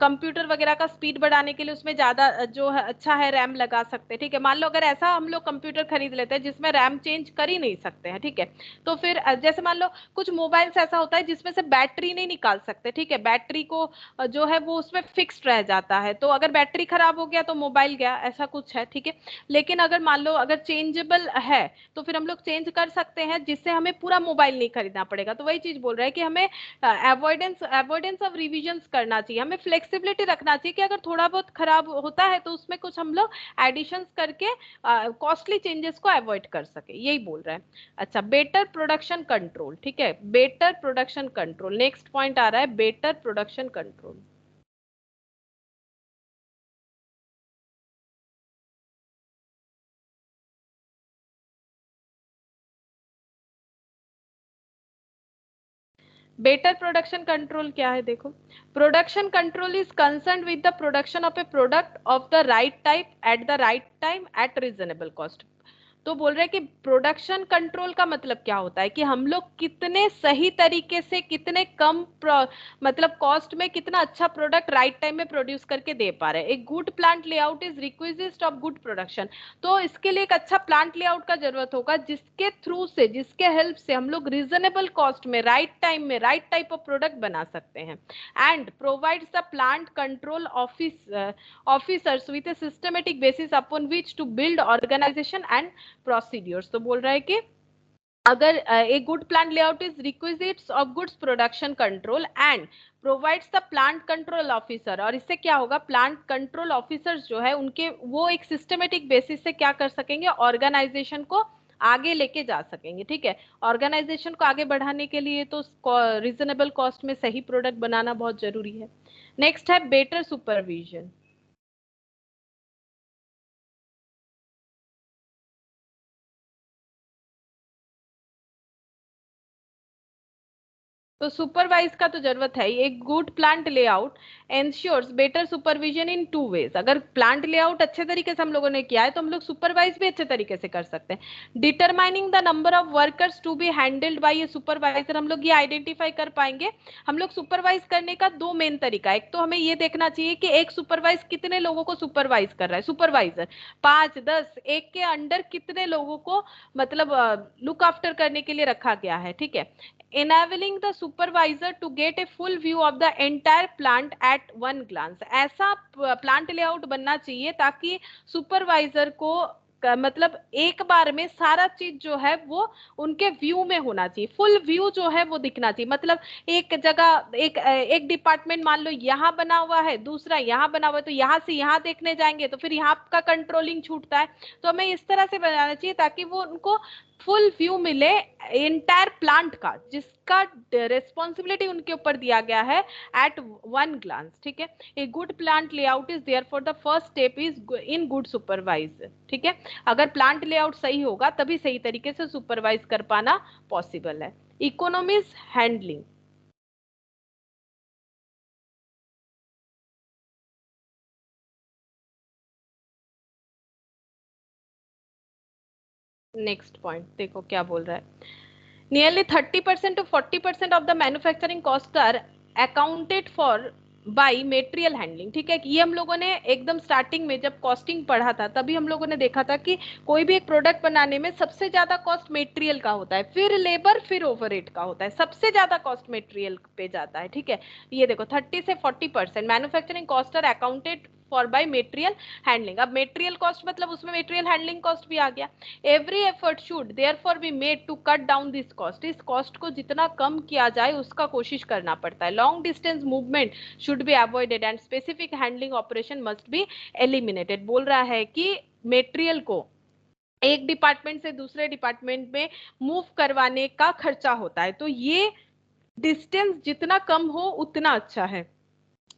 कंप्यूटर वगैरह का स्पीड बढ़ाने के लिए उसमें ज्यादा जो है अच्छा है रैम लगा सकते हैं। ठीक है, मान लो अगर ऐसा हम लोग कंप्यूटर खरीद लेते हैं जिसमें रैम चेंज कर ही नहीं सकते हैं, ठीक है, तो फिर जैसे मान लो कुछ मोबाइल्स ऐसा होता है जिसमें से बैटरी नहीं निकाल सकते, ठीक है, बैटरी को जो है वो उसमें फिक्स्ड रह जाता है, तो अगर बैटरी खराब हो गया तो मोबाइल गया, ऐसा कुछ है। ठीक है, लेकिन अगर मान लो अगर चेंजेबल है तो फिर हम लोग चेंज कर सकते हैं जिससे हमें पूरा मोबाइल नहीं खरीदना पड़ेगा। तो वही चीज बोल रहा है कि हमें अवॉइडेंस ऑफ रिविजन्स करना चाहिए, हमें फ्लेक्सिबिलिटी रखना चाहिए कि अगर थोड़ा बहुत खराब होता है तो उसमें कुछ हम लोग एडिशंस करके कॉस्टली चेंजेस को अवॉइड कर सके, यही बोल रहा है। अच्छा, बेटर प्रोडक्शन कंट्रोल, ठीक है, better production control, next point आ रहा है better production control. Better production control क्या है, देखो, production control is concern with the production of a product of the right type at the right time at reasonable cost. तो बोल रहे हैं कि प्रोडक्शन कंट्रोल का मतलब क्या होता है कि हम लोग कितने सही तरीके से कितने कम मतलब कॉस्ट में कितना अच्छा प्रोडक्ट राइट टाइम में प्रोड्यूस करके दे पा रहे हैं। एक good plant layout is requisite of good production. तो इसके लिए एक अच्छा प्लांट लेआउट का जरूरत होगा जिसके थ्रू से जिसके हेल्प से हम लोग रीजनेबल कॉस्ट में राइट टाइम में राइट टाइप ऑफ प्रोडक्ट बना सकते हैं। And provides the plant control officers with a systematic basis upon which to build organisation and procedures. तो बोल रहा है कि अगर एक good plant layout is requisites of goods production control and provides the plant control officer, और इससे क्या होगा, प्लांट कंट्रोल ऑफिसर्स जो है उनके वो एक सिस्टमेटिक बेसिस से क्या कर सकेंगे, ऑर्गेनाइजेशन को आगे लेके जा सकेंगे। ठीक है, ऑर्गेनाइजेशन को आगे बढ़ाने के लिए तो रीजनेबल कॉस्ट में सही प्रोडक्ट बनाना बहुत जरूरी है। नेक्स्ट है बेटर सुपरविजन। तो सुपरवाइज का तो जरूरत है ही। एक good plant layout ensures better supervision in two ways. अगर प्लांट लेआउट अच्छे तरीके से हम लोगों ने किया है तो हम लोग सुपरवाइज भी अच्छे तरीके से कर सकते हैं। Determining the number of workers to be handled by a supervisor, हम लोग ये आइडेंटिफाई कर पाएंगे। हम लोग सुपरवाइज करने का दो मेन तरीका है। एक तो हमें ये देखना चाहिए कि एक सुपरवाइज कितने लोगों को सुपरवाइज कर रहा है, सुपरवाइजर 5 10 एक के अंडर कितने लोगों को मतलब लुक आफ्टर करने के लिए रखा गया है। ठीक है, enabling the supervisor to get a full view of the entire plant at one glance। ऐसा प्लांट लेआउट बनना चाहिए ताकि सुपरवाइजर को मतलब एक बार में सारा चीज जो है वो उनके व्यू में होना चाहिए, फुल व्यू जो है वो दिखना चाहिए। मतलब एक जगह एक डिपार्टमेंट मान लो यहाँ बना हुआ है, दूसरा यहाँ बना हुआ है, तो यहाँ से यहाँ देखने जाएंगे तो फिर यहाँ का कंट्रोलिंग छूटता है। तो हमें इस तरह से बनाना चाहिए ताकि वो उनको फुल व्यू मिले इंटायर प्लांट का, जिसका रेस्पॉन्सिबिलिटी उनके ऊपर दिया गया है एट वन ग्लांस। ठीक है, a good plant layout is therefore the first step is in good supervise. ठीक है, अगर प्लांट लेआउट सही होगा तभी सही तरीके से सुपरवाइज कर पाना पॉसिबल है। Economies handling. नेक्स्ट पॉइंट देखो क्या बोल रहा है, nearly 30% to 40% of the manufacturing costs are accounted for by material handling. ठीक है, ये हम लोगों ने एकदम स्टार्टिंग में जब कॉस्टिंग पढ़ा था तभी हम लोगों ने देखा था कि कोई भी एक प्रोडक्ट बनाने में सबसे ज्यादा कॉस्ट मेटेरियल का होता है, फिर लेबर, फिर ओवरहेड का होता है, सबसे ज्यादा कॉस्ट मेटेरियल पे जाता है। ठीक है, ये देखो 30 से 40% manufacturing cost are accounted for by material handling. अब मेटेरियल कॉस्ट मतलब उसमें मेटेरियल हैंडलिंग कॉस्ट भी आ गया। Every effort should therefore be made to cut down this cost, इस कॉस्ट को जितना कम किया जाए उसका कोशिश करना पड़ता है। Long distance movement should be avoided and specific handling operation must be eliminated. बोल रहा है कि मेटेरियल को एक डिपार्टमेंट से दूसरे डिपार्टमेंट में मूव करवाने का खर्चा होता है, तो ये डिस्टेंस जितना कम हो उतना अच्छा है।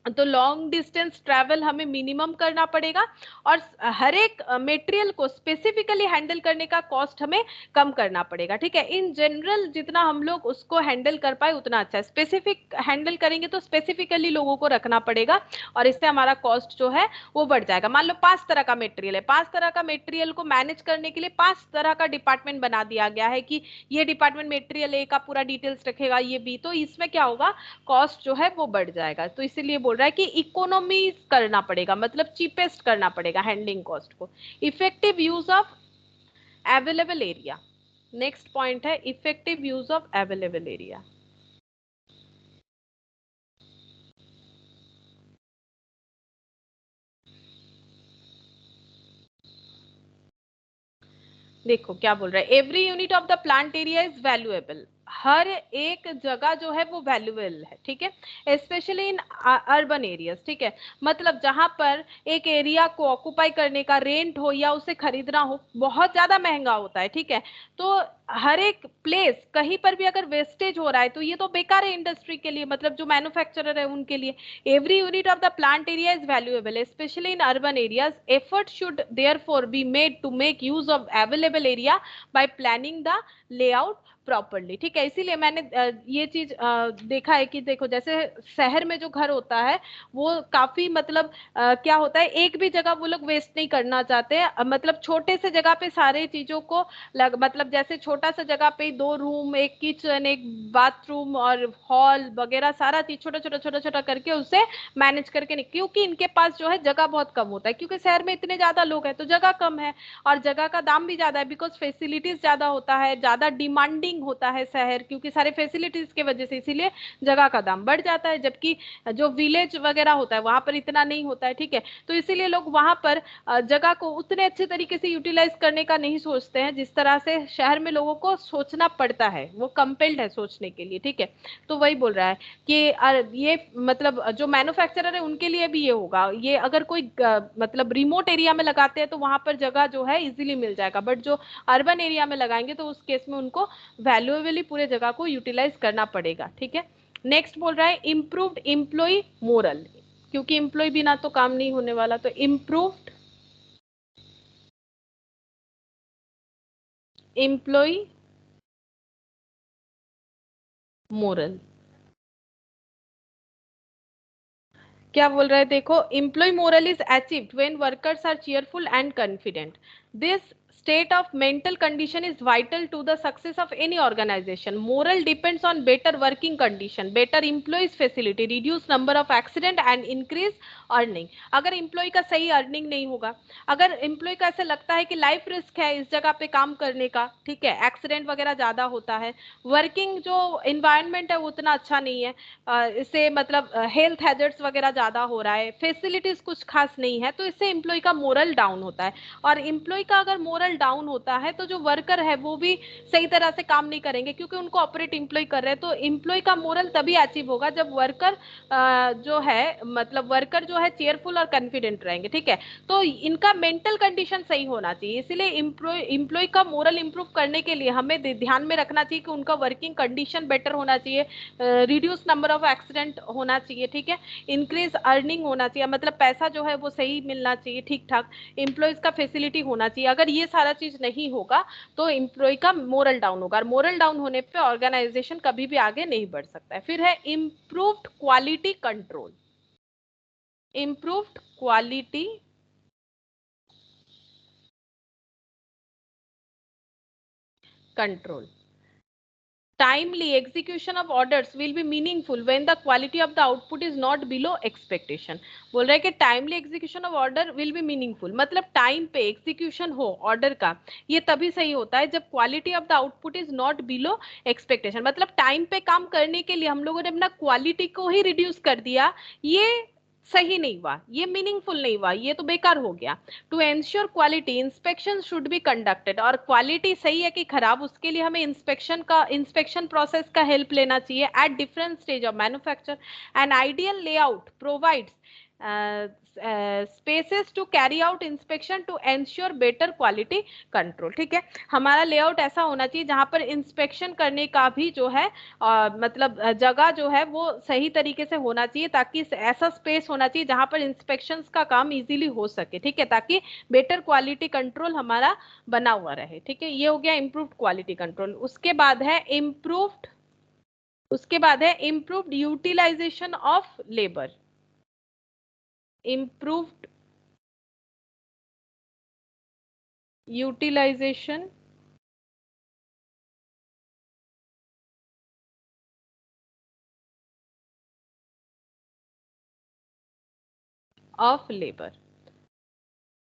तो लॉन्ग डिस्टेंस ट्रैवल हमें मिनिमम करना पड़ेगा और हर एक मटेरियल को स्पेसिफिकली हैंडल करने का कॉस्ट हमें कम करना पड़ेगा, ठीक है। इन जनरल जितना हम लोग उसको हैंडल कर पाए उतना अच्छा है, स्पेसिफिक हैंडल करेंगे तो स्पेसिफिकली लोगों को रखना पड़ेगा और इससे हमारा कॉस्ट जो है वो बढ़ जाएगा। मान लो 5 तरह का मटेरियल है, 5 तरह का मटेरियल को मैनेज करने के लिए 5 तरह का डिपार्टमेंट बना दिया गया है कि ये डिपार्टमेंट मटेरियल ए का पूरा डिटेल्स रखेगा, ये भी, तो इसमें क्या होगा, कॉस्ट जो है वो बढ़ जाएगा। तो इसीलिए बोल रहा है कि इकोनॉमी करना पड़ेगा, मतलब चीपेस्ट करना पड़ेगा हैंडलिंग कॉस्ट को। Effective use of available area, next point है effective use of available area. देखो क्या बोल रहा है, every unit of the plant area is valuable, हर एक जगह जो है वो वैल्यूएबल है, ठीक है, स्पेशली इन अर्बन एरियाज, ठीक है। मतलब जहां पर एक एरिया को ऑक्युपाई करने का रेंट हो या उसे खरीदना हो बहुत ज्यादा महंगा होता है, ठीक है। तो हर एक प्लेस कहीं पर भी अगर वेस्टेज हो रहा है तो ये तो बेकार है इंडस्ट्री के लिए, मतलब जो मैन्युफैक्चरर है उनके लिए। Every unit of the plant area is valuable specially in urban areas, effort should therefore be made to make use of available area by planning the layout properly, ठीक है। इसीलिए मैंने ये चीज देखा है कि देखो जैसे शहर में जो घर होता है वो काफी मतलब क्या होता है, एक भी जगह वो लोग वेस्ट नहीं करना चाहते, मतलब छोटे से जगह पे सारे चीजों को मतलब जैसे छोटा सा जगह पे 2 रूम, एक किचन, एक बाथरूम और हॉल वगैरह सारा चीज छोटा छोटा छोटा छोटा करके उसे मैनेज करके नहीं, क्योंकि इनके पास जो है जगह बहुत कम होता है, क्योंकि शहर में इतने ज्यादा लोग हैं तो जगह कम है और जगह का दाम भी ज्यादा है, बिकॉज फैसिलिटीज ज्यादा होता है, ज्यादा डिमांडिंग होता है शहर क्योंकि सारे फैसिलिटीज की वजह से, इसीलिए जगह का दाम बढ़ जाता है। जबकि जो विलेज वगैरह होता है वहां पर इतना नहीं होता है, ठीक है। तो इसीलिए लोग वहां पर जगह को उतने अच्छे तरीके से यूटिलाइज करने का नहीं सोचते हैं जिस तरह से शहर में लोगों को सोचना पड़ता है, वो कंपेल्ड है सोचने के लिए, ठीक है। तो वही बोल रहा है कि ये मतलब जो मैन्युफैक्चरर है उनके लिए भी ये होगा, ये अगर कोई मतलब रिमोट एरिया में लगाते हैं तो वहां पर जगह जो है इजीली मिल जाएगा, बट जो अर्बन एरिया में लगाएंगे तो उस केस में उनको वैल्यूएबली पूरे जगह को यूटिलाइज करना पड़ेगा, ठीक है। नेक्स्ट बोल रहा है इम्प्रूव्ड एम्प्लॉय मोरल, क्योंकि एम्प्लॉय बिना तो काम नहीं होने वाला, तो इम्प्रूव्ड एम्प्लॉय मोरल, क्या बोल रहे हैं, देखो employ morale is achieved when workers are cheerful and confident, this state of mental condition is vital to the success of any organization. Moral depends on better working condition, better employees facility, reduce number of accident and increase earning. अगर employ का सही earning नहीं होगा, अगर employ का ऐसा लगता है कि लाइफ रिस्क है इस जगह पे काम करने का, ठीक है, एक्सीडेंट वगैरह ज्यादा होता है, वर्किंग जो इन्वायरमेंट है वो उतना अच्छा नहीं है, इससे मतलब हेल्थ हैजर्ड्स वगैरह ज्यादा हो रहा है, फैसिलिटीज कुछ खास नहीं है, तो इससे एम्प्लॉय का मोरल डाउन होता है। और एम्प्लॉय का अगर मोरल डाउन होता है तो जो वर्कर है वो भी सही तरह से काम नहीं करेंगे, क्योंकि उनको ऑपरेट एम्प्लॉय कर रहे हैं। तो एम्प्लॉय का मोरल तभी अचीव होगा जब वर्कर जो है मतलब वर्कर जो है चेयरफुल और कॉन्फिडेंट रहेंगे, ठीक है। तो इनका मेंटल कंडीशन सही होना चाहिए, इसलिए एम्प्लॉय का मोरल इंप्रूव करने के लिए हमें ध्यान में रखना चाहिए कि उनका वर्किंग कंडीशन बेटर होना चाहिए, रिड्यूस नंबर ऑफ एक्सीडेंट होना चाहिए, ठीक है, इंक्रीज अर्निंग होना चाहिए, मतलब पैसा जो है वो सही मिलना चाहिए ठीक ठाक, एम्प्लॉयज का फैसिलिटी होना चाहिए। अगर ये सारा चीज नहीं होगा तो एम्प्लॉय का मोरल डाउन होगा, और मोरल डाउन होने पे ऑर्गेनाइजेशन कभी भी आगे नहीं बढ़ सकता है। फिर है improved quality control, improved quality control, timely execution of orders will be meaningful when the quality of the output is not below expectation. बोल रहे हैं कि timely execution of order will be meaningful, मतलब टाइम पे execution हो order का ये तभी सही होता है जब quality of the output is not below expectation, मतलब टाइम पे काम करने के लिए हम लोगों ने अपना क्वालिटी को ही रिड्यूस कर दिया, ये सही नहीं हुआ, ये मीनिंगफुल नहीं हुआ, ये तो बेकार हो गया। To ensure quality inspection should be conducted, और क्वालिटी सही है कि खराब उसके लिए हमें इंस्पेक्शन प्रोसेस का हेल्प लेना चाहिए at different stage of manufacture. An ideal layout provides spaces to carry out inspection to ensure better quality control. ठीक है, हमारा लेआउट ऐसा होना चाहिए जहां पर इंस्पेक्शन करने का भी जो है मतलब जगह जो है वो सही तरीके से होना चाहिए, ताकि ऐसा स्पेस होना चाहिए जहां पर इंस्पेक्शंस का काम इजीली हो सके। ठीक है, ताकि बेटर क्वालिटी कंट्रोल हमारा बना हुआ रहे। ठीक है, ये हो गया इम्प्रूव्ड क्वालिटी कंट्रोल। उसके बाद है improved utilisation of labour. Improved utilisation of labor.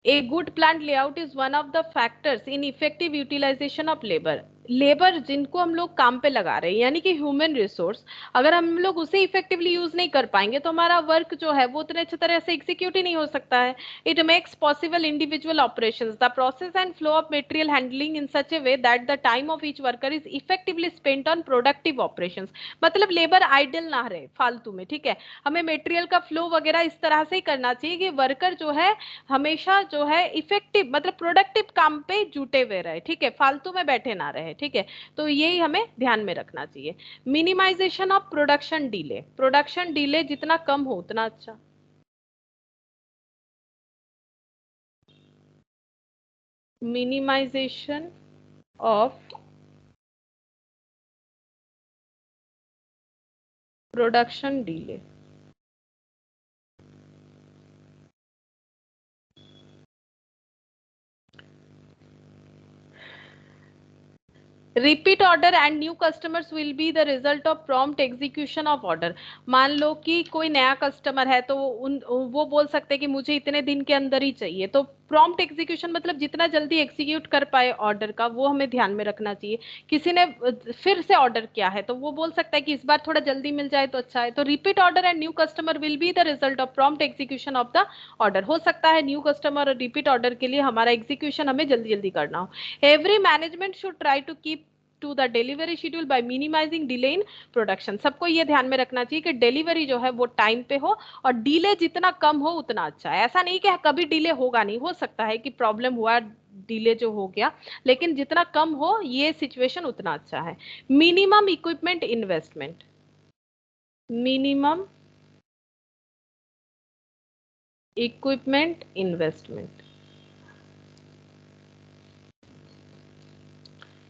A good plant layout is one of the factors in effective utilization of labor. Labour जिनको हम लोग काम पे लगा रहे हैं, यानी कि ह्यूमन रिसोर्स, अगर हम लोग उसे इफेक्टिवली यूज नहीं कर पाएंगे तो हमारा वर्क जो है वो उतने अच्छे तरह से एग्जीक्यूट ही नहीं हो सकता है। It makes possible individual operations, the process and flow of material handling in such a way that the time of each worker is effectively spent on productive operations. मतलब लेबर आइडल ना रहे फालतू में। ठीक है, हमें मटेरियल का flow वगैरह इस तरह से ही करना चाहिए कि वर्कर जो है हमेशा जो है इफेक्टिव मतलब प्रोडक्टिव काम पे जुटे हुए रहे। ठीक है, फालतू में बैठे ना रहे। ठीक है, तो यही हमें ध्यान में रखना चाहिए। Minimisation of production delay, production delay जितना कम हो उतना अच्छा। Minimisation of production delay. Repeat order and new customers will be the result of prompt execution of order. मान लो कि कोई नया कस्टमर है तो वो बोल सकते हैं कि मुझे इतने दिन के अंदर ही चाहिए, तो प्रॉम्प्ट एग्जीक्यूशन मतलब जितना जल्दी एग्जीक्यूट कर पाए ऑर्डर का, वो हमें ध्यान में रखना चाहिए। किसी ने फिर से ऑर्डर किया है तो वो बोल सकता है कि इस बार थोड़ा जल्दी मिल जाए तो अच्छा है। तो repeat order and new customer will be the result of prompt execution of the order. हो सकता है न्यू कस्टमर और रिपीट ऑर्डर के लिए हमारा एग्जीक्यूशन हमें जल्दी जल्दी करना हो। Every management should try to keep to the delivery schedule by minimising delay in production. सबको ये ध्यान में रखना चाहिए कि डिलीवरी जो है वो टाइम पे हो और डिले जितना कम हो उतना अच्छा है। ऐसा नहीं कि कभी डिले होगा नहीं, हो सकता है कि प्रॉब्लम हुआ डिले जो हो गया, लेकिन जितना कम हो ये सिचुएशन उतना अच्छा है। Minimum equipment investment, minimum equipment investment.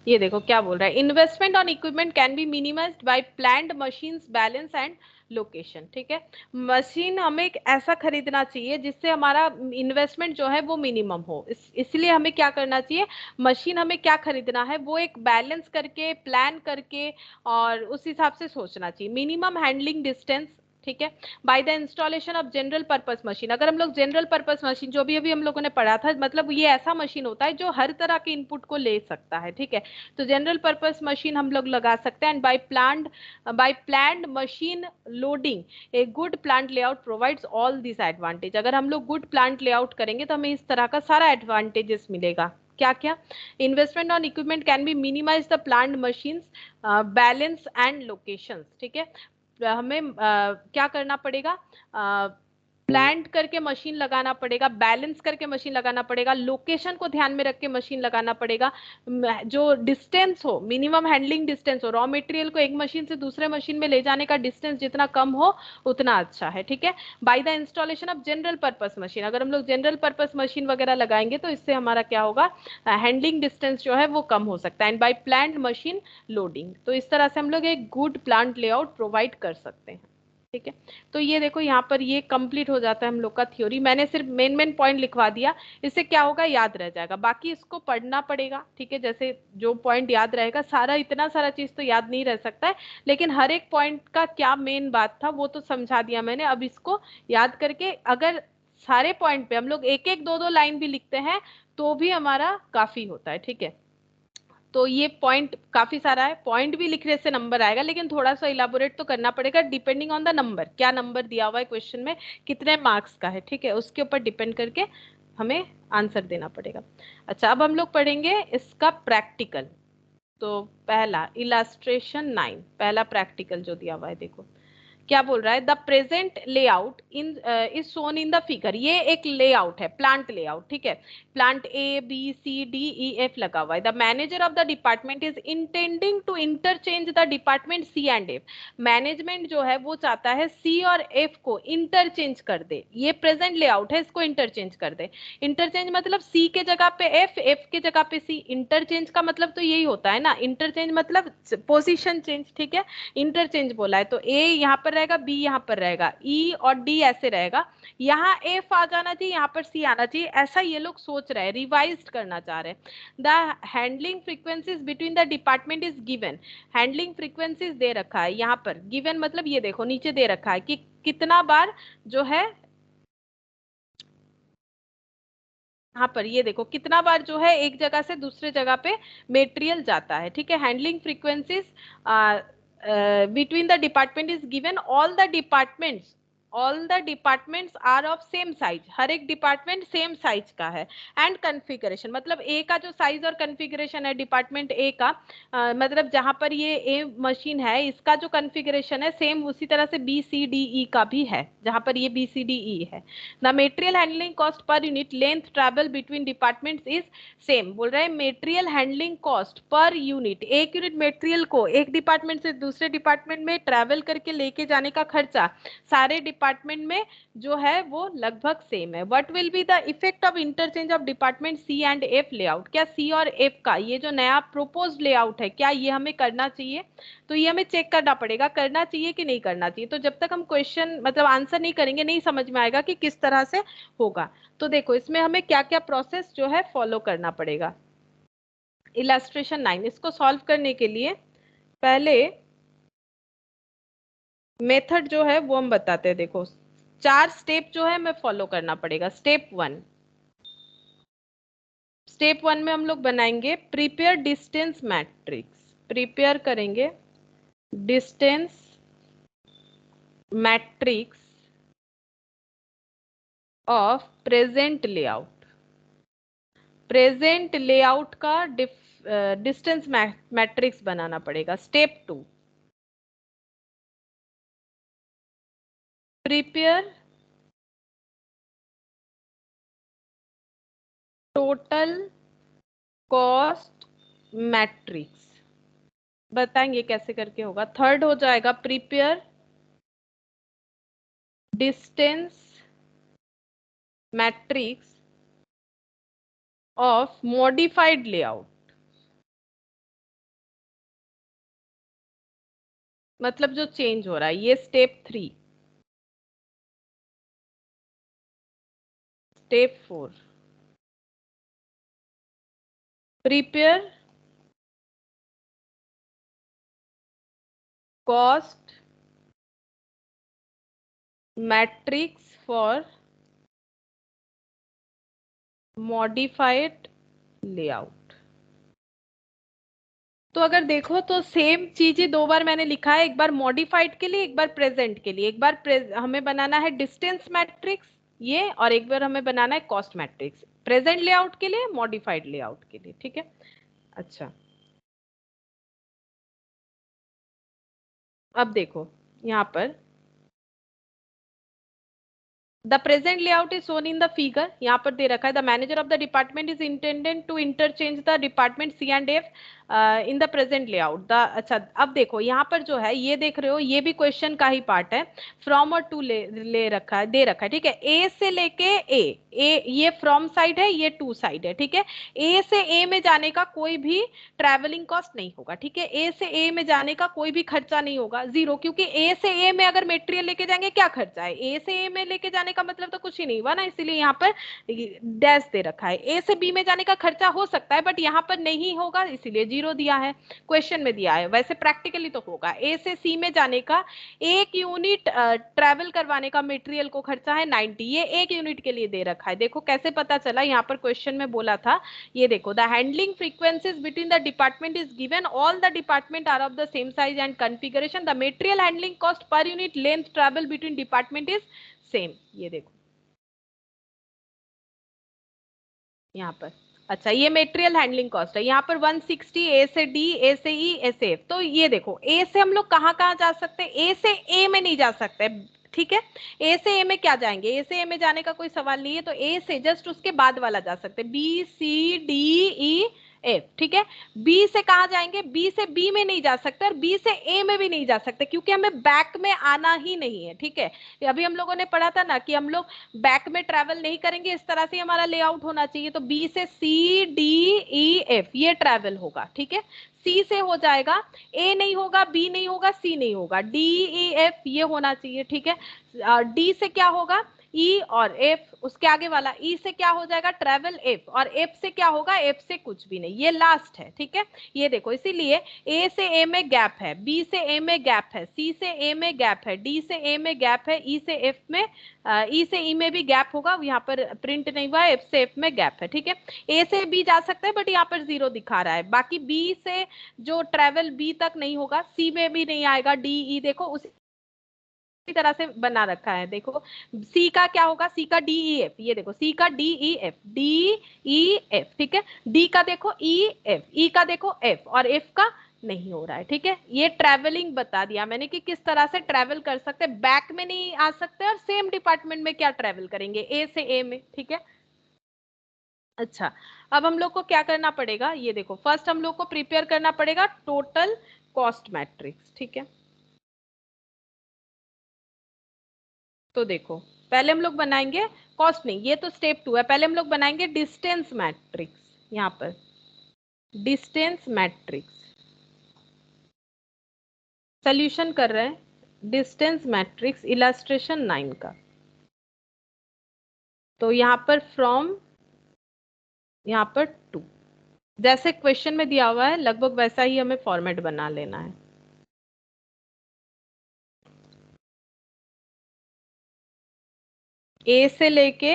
ये देखो क्या बोल रहा है, investment on equipment can be minimised by planned machines balance and location. ठीक है, मशीन हमें एक ऐसा खरीदना चाहिए जिससे हमारा इन्वेस्टमेंट जो है वो मिनिमम हो। इसलिए हमें क्या करना चाहिए, मशीन हमें क्या खरीदना है वो एक बैलेंस करके प्लान करके और उस हिसाब से सोचना चाहिए। Minimum handling distance. ठीक है, by the installation of general purpose machine. अगर हम लोग जनरल पर्पस मशीन जो भी अभी हम लोगों ने पढ़ा था, मतलब ये ऐसा मशीन होता है जो हर तरह के इनपुट को ले सकता है। ठीक है, तो जनरल पर्पस मशीन हम लोग लगा सकते हैं। And by planned machine loading a good plant layout provides all this advantage. अगर हम लोग गुड प्लांट लेआउट करेंगे तो हमें इस तरह का सारा एडवांटेजेस मिलेगा। क्या क्या, investment on equipment can be minimize the plant machines balance and locations. ठीक है, हमें क्या करना पड़ेगा, प्लांट करके मशीन लगाना पड़ेगा, बैलेंस करके मशीन लगाना पड़ेगा, लोकेशन को ध्यान में रख के मशीन लगाना पड़ेगा। जो डिस्टेंस हो, मिनिमम हैंडलिंग डिस्टेंस हो, रॉ मटेरियल को एक मशीन से दूसरे मशीन में ले जाने का डिस्टेंस जितना कम हो उतना अच्छा है। ठीक है, by the installation of general purpose machine. अगर हम लोग जनरल पर्पस मशीन वगैरह लगाएंगे तो इससे हमारा क्या होगा, हैंडलिंग डिस्टेंस जो है वो कम हो सकता है। And by plant machine loading, तो इस तरह से हम लोग एक गुड प्लांट लेआउट प्रोवाइड कर सकते हैं। ठीक है, तो ये देखो यहाँ पर ये कंप्लीट हो जाता है हम लोग का थ्योरी। मैंने सिर्फ मेन मेन पॉइंट लिखवा दिया, इससे क्या होगा, याद रह जाएगा। बाकी इसको पढ़ना पड़ेगा। ठीक है, जैसे जो पॉइंट याद रहेगा, सारा इतना सारा चीज तो याद नहीं रह सकता है, लेकिन हर एक पॉइंट का क्या मेन बात था वो तो समझा दिया मैंने। अब इसको याद करके अगर सारे पॉइंट पे हम लोग एक एक दो दो लाइन भी लिखते हैं तो भी हमारा काफी होता है। ठीक है, तो ये पॉइंट काफी सारा है, पॉइंट भी लिखने से नंबर आएगा, लेकिन थोड़ा सा इलाबोरेट तो करना पड़ेगा डिपेंडिंग ऑन द नंबर, क्या नंबर दिया हुआ है क्वेश्चन में, कितने मार्क्स का है। ठीक है, उसके ऊपर डिपेंड करके हमें आंसर देना पड़ेगा। अच्छा, अब हम लोग पढ़ेंगे इसका प्रैक्टिकल। तो पहला इलास्ट्रेशन 9, पहला प्रैक्टिकल जो दिया हुआ है देखो, क्या बोल रहा है, the present layout in is shown in the figure. ये एक लेआउट है, प्लांट लेआउट, ठीक है। Plant A B C D E F लगा हुआ है। The manager of the department is intending to interchange the department C and F. Management जो है वो चाहता है सी और एफ को इंटरचेंज कर दे। ये प्रेजेंट लेआउट है, इसको इंटरचेंज कर दे। इंटरचेंज मतलब सी के जगह पे एफ, एफ के जगह पे सी। इंटरचेंज का मतलब तो यही होता है ना, इंटरचेंज मतलब पोजीशन चेंज, ठीक है। इंटरचेंज बोला है तो ए यहाँ पर रहेगा, बी यहाँ पर रहेगा, ई और डी ऐसे रहेगा। यहाँ एफ आ जाना चाहिए, यहाँ पर सी आना चाहिए, ऐसा ये लोग सोच रहे हैं, रिवाइज करना चाह रहे हैं। The handling frequencies between the department is given. Handling frequencies दे रखा है यहाँ पर, गिवन मतलब ये देखो नीचे दे रखा है कि कितना बार जो है, यहाँ पर ये देखो कितना बार जो है एक जगह से दूसरे जगह पे मेटेरियल जाता है, ठीक है। Handling frequencies between the department is given. All the departments are of same size. हर एक डिपार्टमेंट सेम साइज का है। एंड कन्फिगरेशन मतलब ए का जो साइज और कन्फिगरेशन है डिपार्टमेंट ए का, मतलब जहां पर ये ए मशीन है इसका जो कन्फिगरेशन है सेम उसी तरह से बी सी डी ई का भी है, जहां पर ये बी सी डी ई है। The material handling cost per unit length travel between departments is same. बोल रहे हैं material handling cost per unit, एक यूनिट मेटेरियल को एक डिपार्टमेंट से दूसरे डिपार्टमेंट में ट्रेवल करके लेके जाने का खर्चा सारे डिपार्टमेंट में जो है वो लगभग सेम है। What will be the effect of interchange of department C and F layout. क्या सी और एफ का ये जो नया प्रोपोज लेआउट है क्या ये हमें करना चाहिए, तो ये हमें चेक करना पड़ेगा करना चाहिए कि नहीं करना चाहिए। तो जब तक हम क्वेश्चन मतलब आंसर नहीं करेंगे नहीं समझ में आएगा कि किस तरह से होगा। तो देखो इसमें हमें क्या क्या प्रोसेस जो है फॉलो करना पड़ेगा। इलस्ट्रेशन 9, इसको सॉल्व करने के लिए पहले मेथड जो है वो हम बताते हैं। देखो 4 स्टेप जो है हमें फॉलो करना पड़ेगा। स्टेप वन में हम लोग बनाएंगे प्रिपेयर डिस्टेंस मैट्रिक्स। प्रिपेयर करेंगे distance matrix of present layout. Present layout का डिस्टेंस मैट्रिक्स बनाना पड़ेगा। Step 2 prepare total cost matrix. बताएंगे कैसे करके होगा। थर्ड हो जाएगा prepare distance matrix of modified layout. मतलब जो चेंज हो रहा है, ये step 3। Step 4 prepare cost matrix for modified layout. तो अगर देखो तो सेम चीज ही 2 बार मैंने लिखा है, एक बार मॉडिफाइड के लिए एक बार प्रेजेंट के लिए। एक बार हमें बनाना है डिस्टेंस मैट्रिक्स ये, और एक बार हमें बनाना है कॉस्ट मैट्रिक्स प्रेजेंट लेआउट के लिए मॉडिफाइड लेआउट के लिए, ठीक है। अच्छा अब देखो यहाँ पर the present layout is shown in the figure. यहाँ पर दे रखा है the manager of the department is intended to interchange the department C and F in the present layout. The अच्छा अब देखो यहाँ पर जो है ये देख रहे हो ये भी क्वेश्चन का ही पार्ट है। फ्रॉम और टू ले रखा है, दे रखा है, ठीक है। ए से लेके ए ये फ्रॉम साइड है, ये टू साइड है, ठीक है। ए से ए में जाने का कोई भी ट्रेवलिंग कॉस्ट नहीं होगा, ठीक है। ए से ए में जाने का कोई भी खर्चा नहीं होगा, जीरो, क्योंकि ए से ए में अगर मेटेरियल लेके जाएंगे क्या खर्चा है। ए से ए में लेके जाने का मतलब तो कुछ ही नहीं हुआ ना, इसीलिए यहाँ पर डैश दे रखा है। ए से बी में जाने का खर्चा हो सकता है बट यहाँ पर नहीं होगा इसीलिए जीरो दिया है, क्वेश्चन में दिया है। वैसे प्रैक्टिकली तो होगा। ए से सी में जाने का 1 यूनिट ट्रेवल करवाने का मेटेरियल को खर्चा है 90, ये 1 यूनिट के लिए दे रखा है। देखो कैसे पता चला, यहाँ पर क्वेश्चन में बोला था, ये देखो the handling frequencies between the department is given, all the department are of the same size and configuration, the material handling cost per unit length travel between department is same. ये देखो यहाँ पर अच्छा, ये मेटेरियल हैंडलिंग कॉस्ट है। यहाँ पर 160 ए से डी, ए से ई, ए से एफ। तो ये देखो ए से हम लोग कहाँ कहाँ जा सकते हैं, ए से ए में नहीं जा सकते, ठीक है। ए से ए में क्या जाएंगे, ए से ए में जाने का कोई सवाल नहीं है, तो ए से जस्ट उसके बाद वाला जा सकते हैं, B C D E F, ठीक है। बी से कहा जाएंगे, बी से बी में नहीं जा सकते और बी से ए में भी नहीं जा सकते, क्योंकि हमें बैक में आना ही नहीं है, ठीक है। अभी हम लोगों ने पढ़ा था ना कि हम लोग बैक में ट्रैवल नहीं करेंगे, इस तरह से हमारा लेआउट होना चाहिए। तो बी से सी डी ई एफ ये ट्रैवल होगा, ठीक है। सी से हो जाएगा, ए नहीं होगा, बी नहीं होगा, सी नहीं होगा, डी ई एफ ये होना चाहिए, ठीक है। डी से क्या होगा, ई और एफ, उसके आगे वाला ई से क्या हो जाएगा, ट्रेवल एफ, और एफ से क्या होगा, एफ से कुछ भी नहीं, ये लास्ट है, ठीक है। ये देखो, इसीलिए ए से ए में गैप है, बी से ए में गैप है, सी से ए में गैप है, डी से ए में गैप है, ई से एफ में, ई से ई में भी गैप होगा, यहाँ पर प्रिंट नहीं हुआ है, एफ से एफ में गैप है, ठीक है। ए से बी जा सकते हैं बट यहाँ पर 0 दिखा रहा है। बाकी बी से जो ट्रेवल बी तक नहीं होगा, सी में भी नहीं आएगा, डी ई देखो उसी तरह से बना रखा है। देखो सी का क्या होगा, सी का डी ई एफ, ये देखो सी का D E F, D E F, ठीक है। डी का देखो ई एफ, ई का देखो एफ, और एफ का नहीं हो रहा है, ठीक है। ये ट्रैवलिंग बता दिया मैंने कि किस तरह से ट्रैवल कर सकते हैं, बैक में नहीं आ सकते और सेम डिपार्टमेंट में क्या ट्रैवल करेंगे, ए से ए में, ठीक है। अच्छा, अब हम लोग को क्या करना पड़ेगा, ये देखो फर्स्ट हम लोग को प्रिपेयर करना पड़ेगा टोटल कॉस्ट मैट्रिक्स, ठीक है। तो देखो पहले हम लोग बनाएंगे कॉस्ट, नहीं ये तो स्टेप 2 है, पहले हम लोग बनाएंगे डिस्टेंस मैट्रिक्स। यहाँ पर डिस्टेंस मैट्रिक्स सोल्यूशन कर रहे हैं, डिस्टेंस मैट्रिक्स इलस्ट्रेशन 9 का। तो यहाँ पर फ्रॉम, यहाँ पर टू, जैसे क्वेश्चन में दिया हुआ है लगभग वैसा ही हमें फॉर्मेट बना लेना है। ए से लेके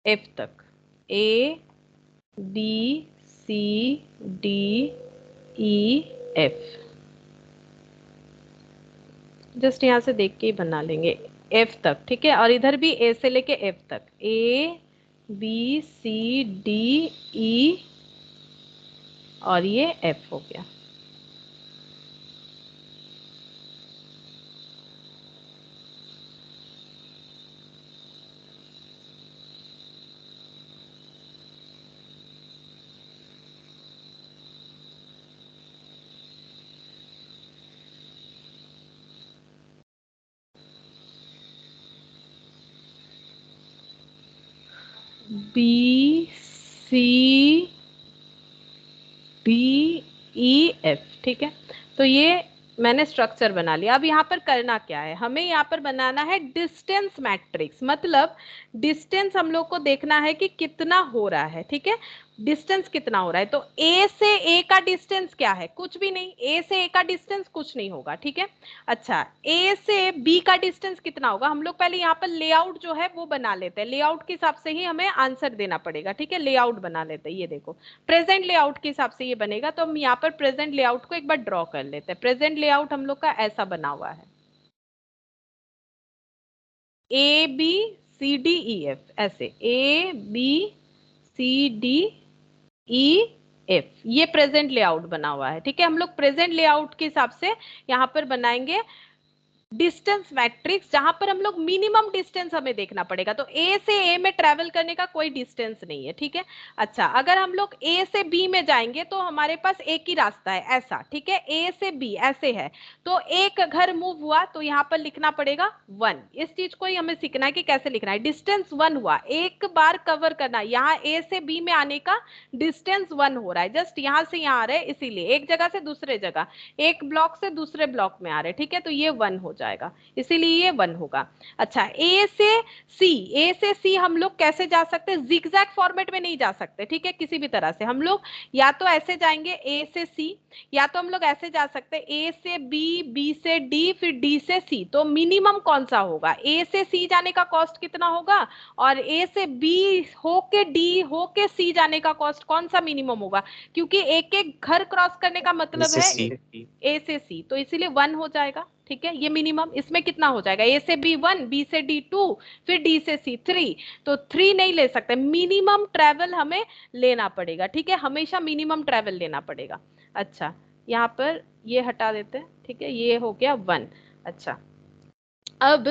एफ तक, A B C D E F, just यहां से देख के ही बना लेंगे एफ तक, ठीक है। और इधर भी ए से लेके एफ तक, A B C D E, और ये एफ हो गया। B C D E F, ठीक है। तो ये मैंने स्ट्रक्चर बना लिया। अब यहाँ पर करना क्या है, हमें यहाँ पर बनाना है डिस्टेंस मैट्रिक्स, मतलब डिस्टेंस हम लोग को देखना है कि कितना हो रहा है, ठीक है। डिस्टेंस कितना हो रहा है, तो ए से ए का डिस्टेंस क्या है, कुछ भी नहीं, ए से ए का डिस्टेंस कुछ नहीं होगा, ठीक है। अच्छा, ए से बी का डिस्टेंस कितना होगा, हम लोग पहले यहाँ पर लेआउट जो है वो बना लेते हैं, लेआउट के हिसाब से ही हमें आंसर देना पड़ेगा, ठीक है। लेआउट बना लेते हैं, ये देखो प्रेजेंट लेआउट के हिसाब से ये बनेगा, तो हम यहाँ पर प्रेजेंट लेआउट को एक बार ड्रॉ कर लेते हैं। प्रेजेंट लेआउट हम लोग का ऐसा बना हुआ है, A B C D E F, ऐसे A B C D E F, ये प्रेजेंट लेआउट बना हुआ है, ठीक है। हम लोग प्रेजेंट लेआउट के हिसाब से यहाँ पर बनाएंगे डिस्टेंस मैट्रिक्स, जहां पर हम लोग मिनिमम डिस्टेंस हमें देखना पड़ेगा। तो ए से ए में ट्रेवल करने का कोई डिस्टेंस नहीं है, ठीक है। अच्छा, अगर हम लोग ए से बी में जाएंगे तो हमारे पास एक ही रास्ता है, ऐसा, ठीक है। ए से बी ऐसे है, तो एक घर मूव हुआ तो यहाँ पर लिखना पड़ेगा 1। इस चीज को ही हमें सीखना है कि कैसे लिखना है। डिस्टेंस 1 हुआ, एक बार कवर करना, यहाँ ए से बी में आने का डिस्टेंस 1 हो रहा है, जस्ट यहाँ से यहाँ आ रहे हैं, इसीलिए एक जगह से दूसरे जगह, एक ब्लॉक से दूसरे ब्लॉक में आ रहे, ठीक है। तो ये 1 हो जाएगा, इसीलिए ये 1 होगा। अच्छा, ए से सी, ए से सी हम लोग कैसे जा सकते हैं, जिगजैग फॉर्मेट में नहीं जा सकते, ठीक है। किसी भी तरह से हम लोग या तो ऐसे जाएंगे ए से सी, या तो हम लोग ऐसे जा सकते हैं ए से बी, बी से डी, फिर डी से सी। तो मिनिमम कौन सा होगा, ए से सी जाने का कॉस्ट कितना होगा, और ए से बी होके डी होके सी जाने का कॉस्ट कौन सा मिनिमम होगा, क्योंकि एक एक घर क्रॉस करने का मतलब है ए से सी, तो इसीलिए 1 हो जाएगा, ठीक ठीक है, ये मिनिमम। इसमें कितना हो जाएगा, ए से बी 1, बी से डी 2, फिर डी से सी 3, तो 3 नहीं ले सकते, मिनिमम ट्रेवल हमें लेना पड़ेगा। ठीक है, हमेशा मिनिमम ट्रेवल लेना पड़ेगा। अच्छा, यहाँ पर ये हटा देते हैं। ठीक है, ये हो गया 1। अच्छा, अब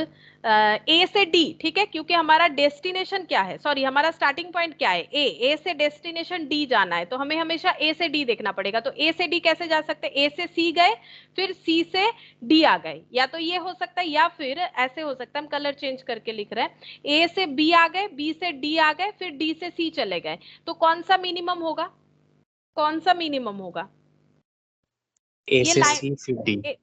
ए से डी, ठीक है, क्योंकि हमारा डेस्टिनेशन क्या है, सॉरी हमारा स्टार्टिंग पॉइंट क्या है, ए से डेस्टिनेशन डी जाना है, तो हमें हमेशा ए से डी देखना पड़ेगा। तो ए से डी कैसे जा सकते हैं, ए से सी गए, फिर सी से डी आ गए, या तो ये हो सकता है या फिर ऐसे हो सकता है, हम कलर चेंज करके लिख रहे हैं, ए से बी आ गए, बी से डी आ गए, फिर डी से सी चले गए। तो कौन सा मिनिमम होगा, कौन सा मिनिमम होगा, ए ये से लाइन, सी फिर डी।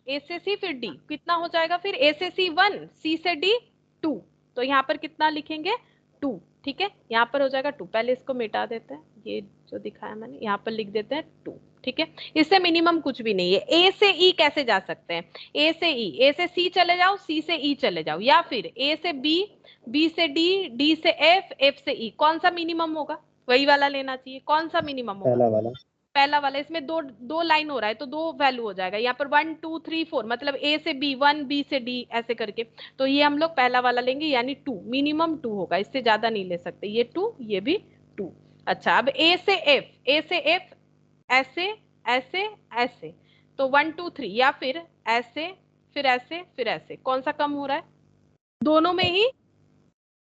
ए से सी फिर डी, कितना हो जाएगा फिर, ए से सी 1, सी से डी 2, तो यहाँ पर कितना लिखेंगे 2। ठीक है, यहाँ पर हो जाएगा 2। पहले इसको मिटा देते हैं, ये जो दिखाया मैंने यहाँ पर लिख देते हैं 2। ठीक है, इससे मिनिमम कुछ भी नहीं है। ए से ई कैसे जा सकते हैं, ए से ई, ए से सी चले जाओ, सी से ई चले जाओ, या फिर ए से बी, बी से डी, डी से एफ, एफ से ई, कौन सा मिनिमम होगा, वही वाला लेना चाहिए। कौन सा मिनिमम होगा, पहला वाला। पहला वाला। इसमें दो दो लाइन हो रहा है तो दो वैल्यू हो जाएगा, यहाँ पर 1 2 3 4, मतलब ए से बी 1, बी से डी, ऐसे करके। तो ये हम लोग पहला वाला लेंगे, यानी 2, मिनिमम 2 होगा, इससे ज्यादा नहीं ले सकते। ये 2, ये भी 2। अच्छा, अब ए से एफ, ए से एफ ऐसे ऐसे ऐसे, तो 1 2 3, या फिर ऐसे फिर ऐसे फिर ऐसे, कौन सा कम हो रहा है, दोनों में ही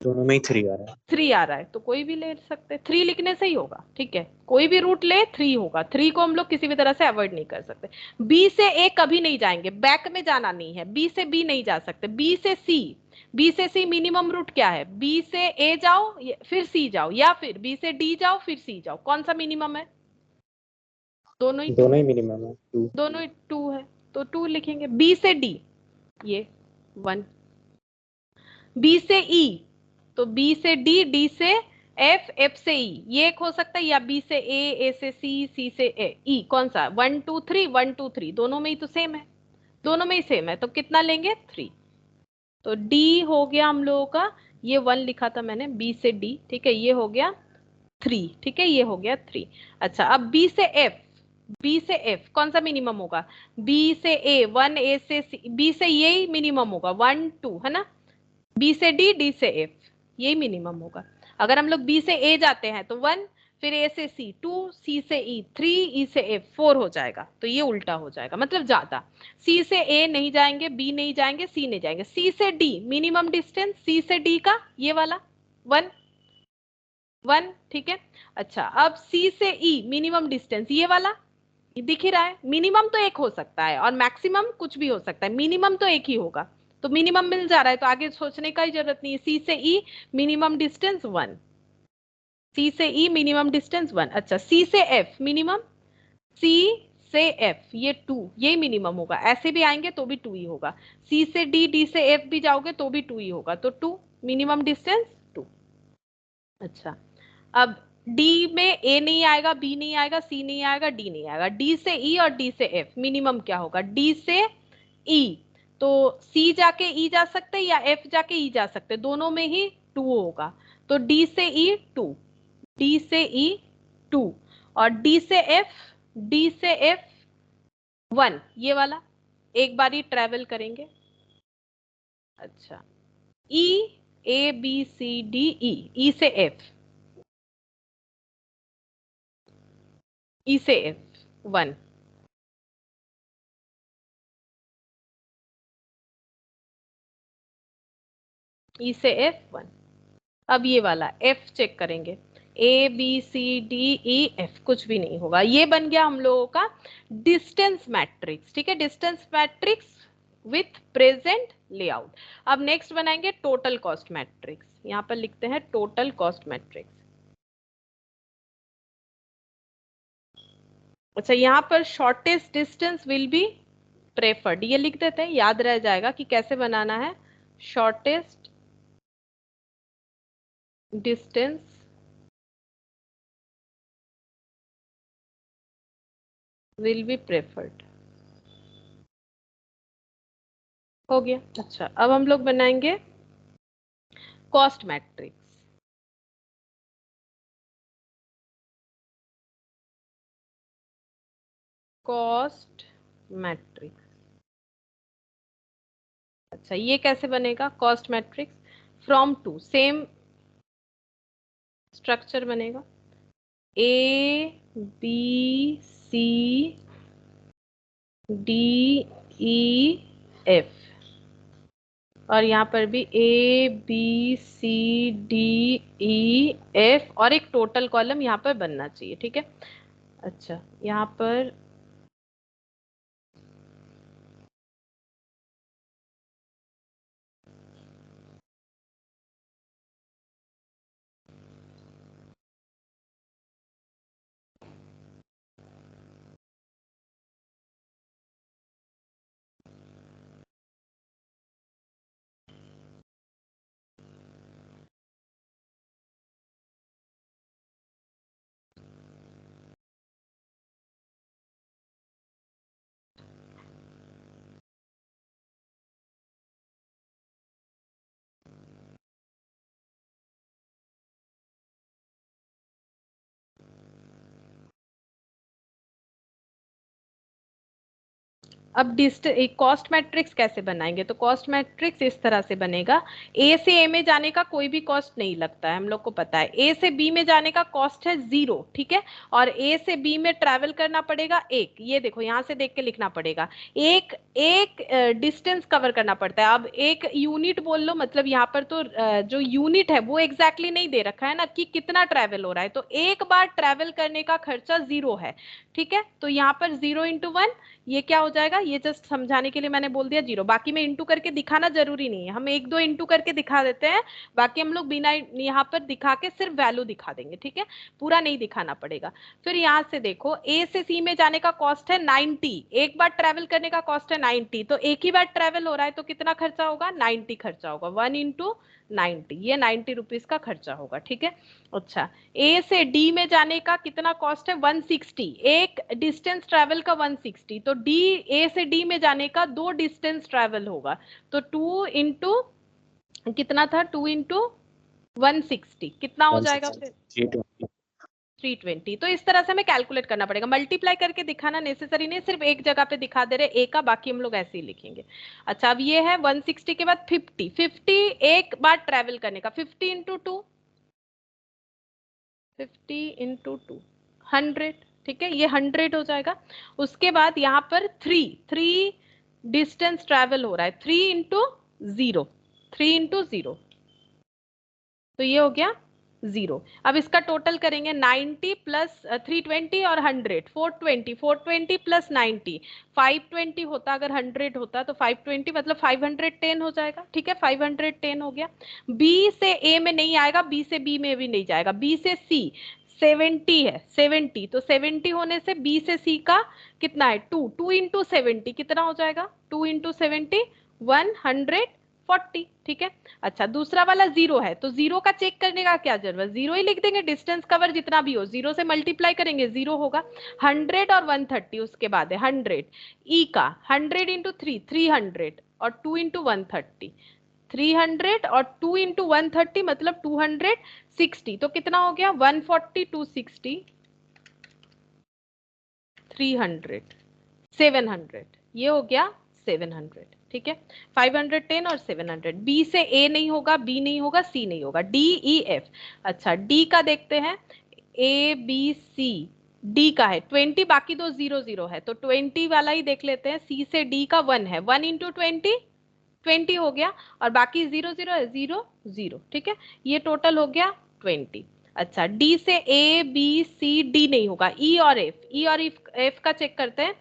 दोनों में ही 3 आ रहा है। 3 आ रहा है, तो कोई भी ले सकते हैं, 3 लिखने से ही होगा। ठीक है, कोई भी रूट ले 3 होगा, 3 को हम लोग किसी भी तरह से अवॉइड नहीं कर सकते। बी से ए कभी नहीं जाएंगे, बैक में जाना नहीं है, बी से बी नहीं जा सकते, बी से सी, बी से सी मिनिमम रूट क्या है, बी से ए जाओ फिर सी जाओ, या फिर बी से डी जाओ फिर सी जाओ, कौन सा मिनिमम है, दोनों ही 2 दोनों ही है, मिनिमम है 2। दोनों ही 2 है, तो 2 लिखेंगे। बी से डी, ये 1, बी से ई, तो बी से डी, डी से एफ, एफ से ई, ये एक हो सकता है, या बी से ए, ए से सी, सी से ए, ई, कौन सा, 1 2 3, 1 2 3, दोनों में ही तो सेम है, दोनों में ही सेम है, तो कितना लेंगे 3। तो डी हो गया हम लोगों का, ये 1 लिखा था मैंने, बी से डी, ठीक है, ये हो गया 3। ठीक है, ये हो गया 3। अच्छा, अब बी से एफ, बी से एफ कौन सा मिनिमम होगा, बी से ए 1, ए से सी, बी से यही मिनिमम होगा 1 2, है ना, बी से डी, डी से एफ, यही मिनिमम होगा। अगर हम लोग बी से ए जाते हैं तो 1, फिर ए से सी 2, सी से ई 3, ई से एफ 4 हो जाएगा, तो ये उल्टा हो जाएगा, मतलब ज्यादा। सी से ए नहीं जाएंगे, बी नहीं जाएंगे, सी नहीं जाएंगे, सी से डी मिनिमम डिस्टेंस, सी से डी का ये वाला 1 1। ठीक है, अच्छा, अब सी से ई मिनिमम डिस्टेंस ये वाला, ये दिख ही रहा है, मिनिमम तो एक हो सकता है और मैक्सिमम कुछ भी हो सकता है, मिनिमम तो एक ही होगा, तो मिनिमम मिल जा रहा है, तो आगे सोचने का ही जरूरत नहीं है। सी से ई मिनिमम डिस्टेंस 1, सी से ई मिनिमम डिस्टेंस 1। अच्छा, सी से एफ मिनिमम, सी से एफ ये 2, ये मिनिमम होगा, ऐसे भी आएंगे तो भी 2 ही होगा। सी से डी, डी से एफ भी जाओगे तो भी 2 ही होगा, तो 2 मिनिमम डिस्टेंस 2। अच्छा, अब डी में ए नहीं आएगा, बी नहीं आएगा, सी नहीं आएगा, डी नहीं आएगा, डी से ई और डी से एफ मिनिमम क्या होगा, डी से ई, तो सी जाके ई जा सकते या एफ जाके ई जा सकते, दोनों में ही 2 होगा, तो डी से ई 2, डी से ई 2, और डी से एफ, डी से एफ 1, ये वाला एक बार ही ट्रेवल करेंगे। अच्छा, ई, ए बी सी डी ई, ई से एफ, ई से एफ 1, ई से एफ 1। अब ये वाला एफ चेक करेंगे, A B C D E F, कुछ भी नहीं होगा, ये बन गया हम लोगों का डिस्टेंस मैट्रिक्स। ठीक है, distance matrix with present layout. अब नेक्स्ट बनाएंगे टोटल कॉस्ट मैट्रिक्स, यहाँ पर लिखते हैं टोटल कॉस्ट मैट्रिक्स। अच्छा, यहाँ पर shortest distance will be preferred, ये लिख देते हैं, याद रह जाएगा कि कैसे बनाना है, shortest distance will be preferred, हो गया। अच्छा, अब हम लोग बनाएंगे कॉस्ट मैट्रिक्स। कॉस्ट मैट्रिक्स अच्छा, ये कैसे बनेगा? Cost matrix from to, same structure बनेगा, A B C D E F, और यहाँ पर भी A B C D E F, और एक टोटल कॉलम यहाँ पर बनना चाहिए, ठीक है। अच्छा, यहाँ पर अब एक कॉस्ट मैट्रिक्स कैसे बनाएंगे? तो कॉस्ट मैट्रिक्स इस तरह से बनेगा, ए से ए में जाने का कोई भी कॉस्ट नहीं लगता है, हम लोग को पता है। ए से बी में जाने का कॉस्ट है 0, ठीक है, और ए से बी में ट्रैवल करना पड़ेगा 1। ये देखो, यहाँ से देख के लिखना पड़ेगा, एक एक डिस्टेंस कवर करना पड़ता है। अब एक यूनिट बोल लो, मतलब यहाँ पर तो जो यूनिट है वो एग्जैक्टली नहीं दे रखा है ना कि कितना ट्रैवल हो रहा है, तो एक बार ट्रैवल करने का खर्चा 0 है, ठीक है। तो यहाँ पर 0 × 1, ये क्या हो जाएगा? ये जस्ट समझाने के लिए मैंने बोल दिया 0, बाकी में इंटू करके दिखाना जरूरी नहीं है, हम 1-2 इंटू करके दिखा देते हैं, बाकी हम लोग बिना यहाँ पर दिखा के सिर्फ वैल्यू दिखा देंगे, ठीक है, पूरा नहीं दिखाना पड़ेगा। फिर यहाँ से देखो, ए से सी में जाने का कॉस्ट है 90, एक बार ट्रेवल करने का कॉस्ट है 90, तो एक ही बार ट्रेवल हो रहा है तो कितना खर्चा होगा? 90 खर्चा होगा, 1 × 90, ये 90 रुपीज का खर्चा होगा, ठीक है। अच्छा, ए से डी में जाने का कितना कॉस्ट है? 160, एक डिस्टेंस ट्रैवल का 160, तो डी, ए से डी में जाने का 2 डिस्टेंस ट्रैवल होगा, तो 2 इंटू कितना था? 2 × 160 कितना हो जाएगा फिर? 320। 320। तो इस तरह से हमें कैलकुलेट करना पड़ेगा, मल्टीप्लाई करके दिखाना नेसेसरी नहीं, सिर्फ एक जगह पे दिखा दे रहे ए का, बाकी हम लोग ऐसे ही लिखेंगे। अच्छा, अब ये है 160 के बाद 50, 50 एक बार ट्रैवल करने का, 50 × 2, 50 × 2 100, ठीक है, ये 100 हो जाएगा। उसके बाद यहाँ पर 3 डिस्टेंस ट्रैवल हो रहा है, 3 × 0, 3 × 0, तो ये हो गया 0। अब इसका टोटल करेंगे, 90 प्लस 320 और 100, 420, 420 प्लस 90, 520 होता, अगर 100 होता तो 520 मतलब 510 हो जाएगा, ठीक है, 510 हो गया। बी से ए में नहीं आएगा, बी से बी में भी नहीं जाएगा, बी से सी 70 है, 70, तो 70 होने से बी से सी का कितना है? 2 × 70 कितना हो जाएगा? 2 × 70 140, ठीक है। अच्छा, दूसरा वाला 0 है, तो 0 का चेक करने का क्या जरूरत, 0 ही लिख देंगे, डिस्टेंस कवर जितना भी हो 0 से मल्टीप्लाई करेंगे 0 होगा। 100 और 130 उसके बाद है 100, ई का 100 × 3 300, और 2 × 130 300, और 2 × 130 मतलब 260, तो कितना हो गया? 140, 260, 300, 700, ये हो गया 700, ठीक है। 510 और 700, बी से ए नहीं होगा, बी नहीं होगा, सी नहीं होगा, डी ई एफ। अच्छा, डी का देखते हैं, ए बी सी, डी का है 20, बाकी दो 0 है, तो 20 वाला ही देख लेते हैं। सी से डी का 1 है, 1 × 20 20 हो गया, और बाकी 0 है, 0 ठीक है, ये टोटल हो गया 20। अच्छा, डी से ए बी सी डी नहीं होगा, ई और एफ, ई और एफ का चेक करते हैं।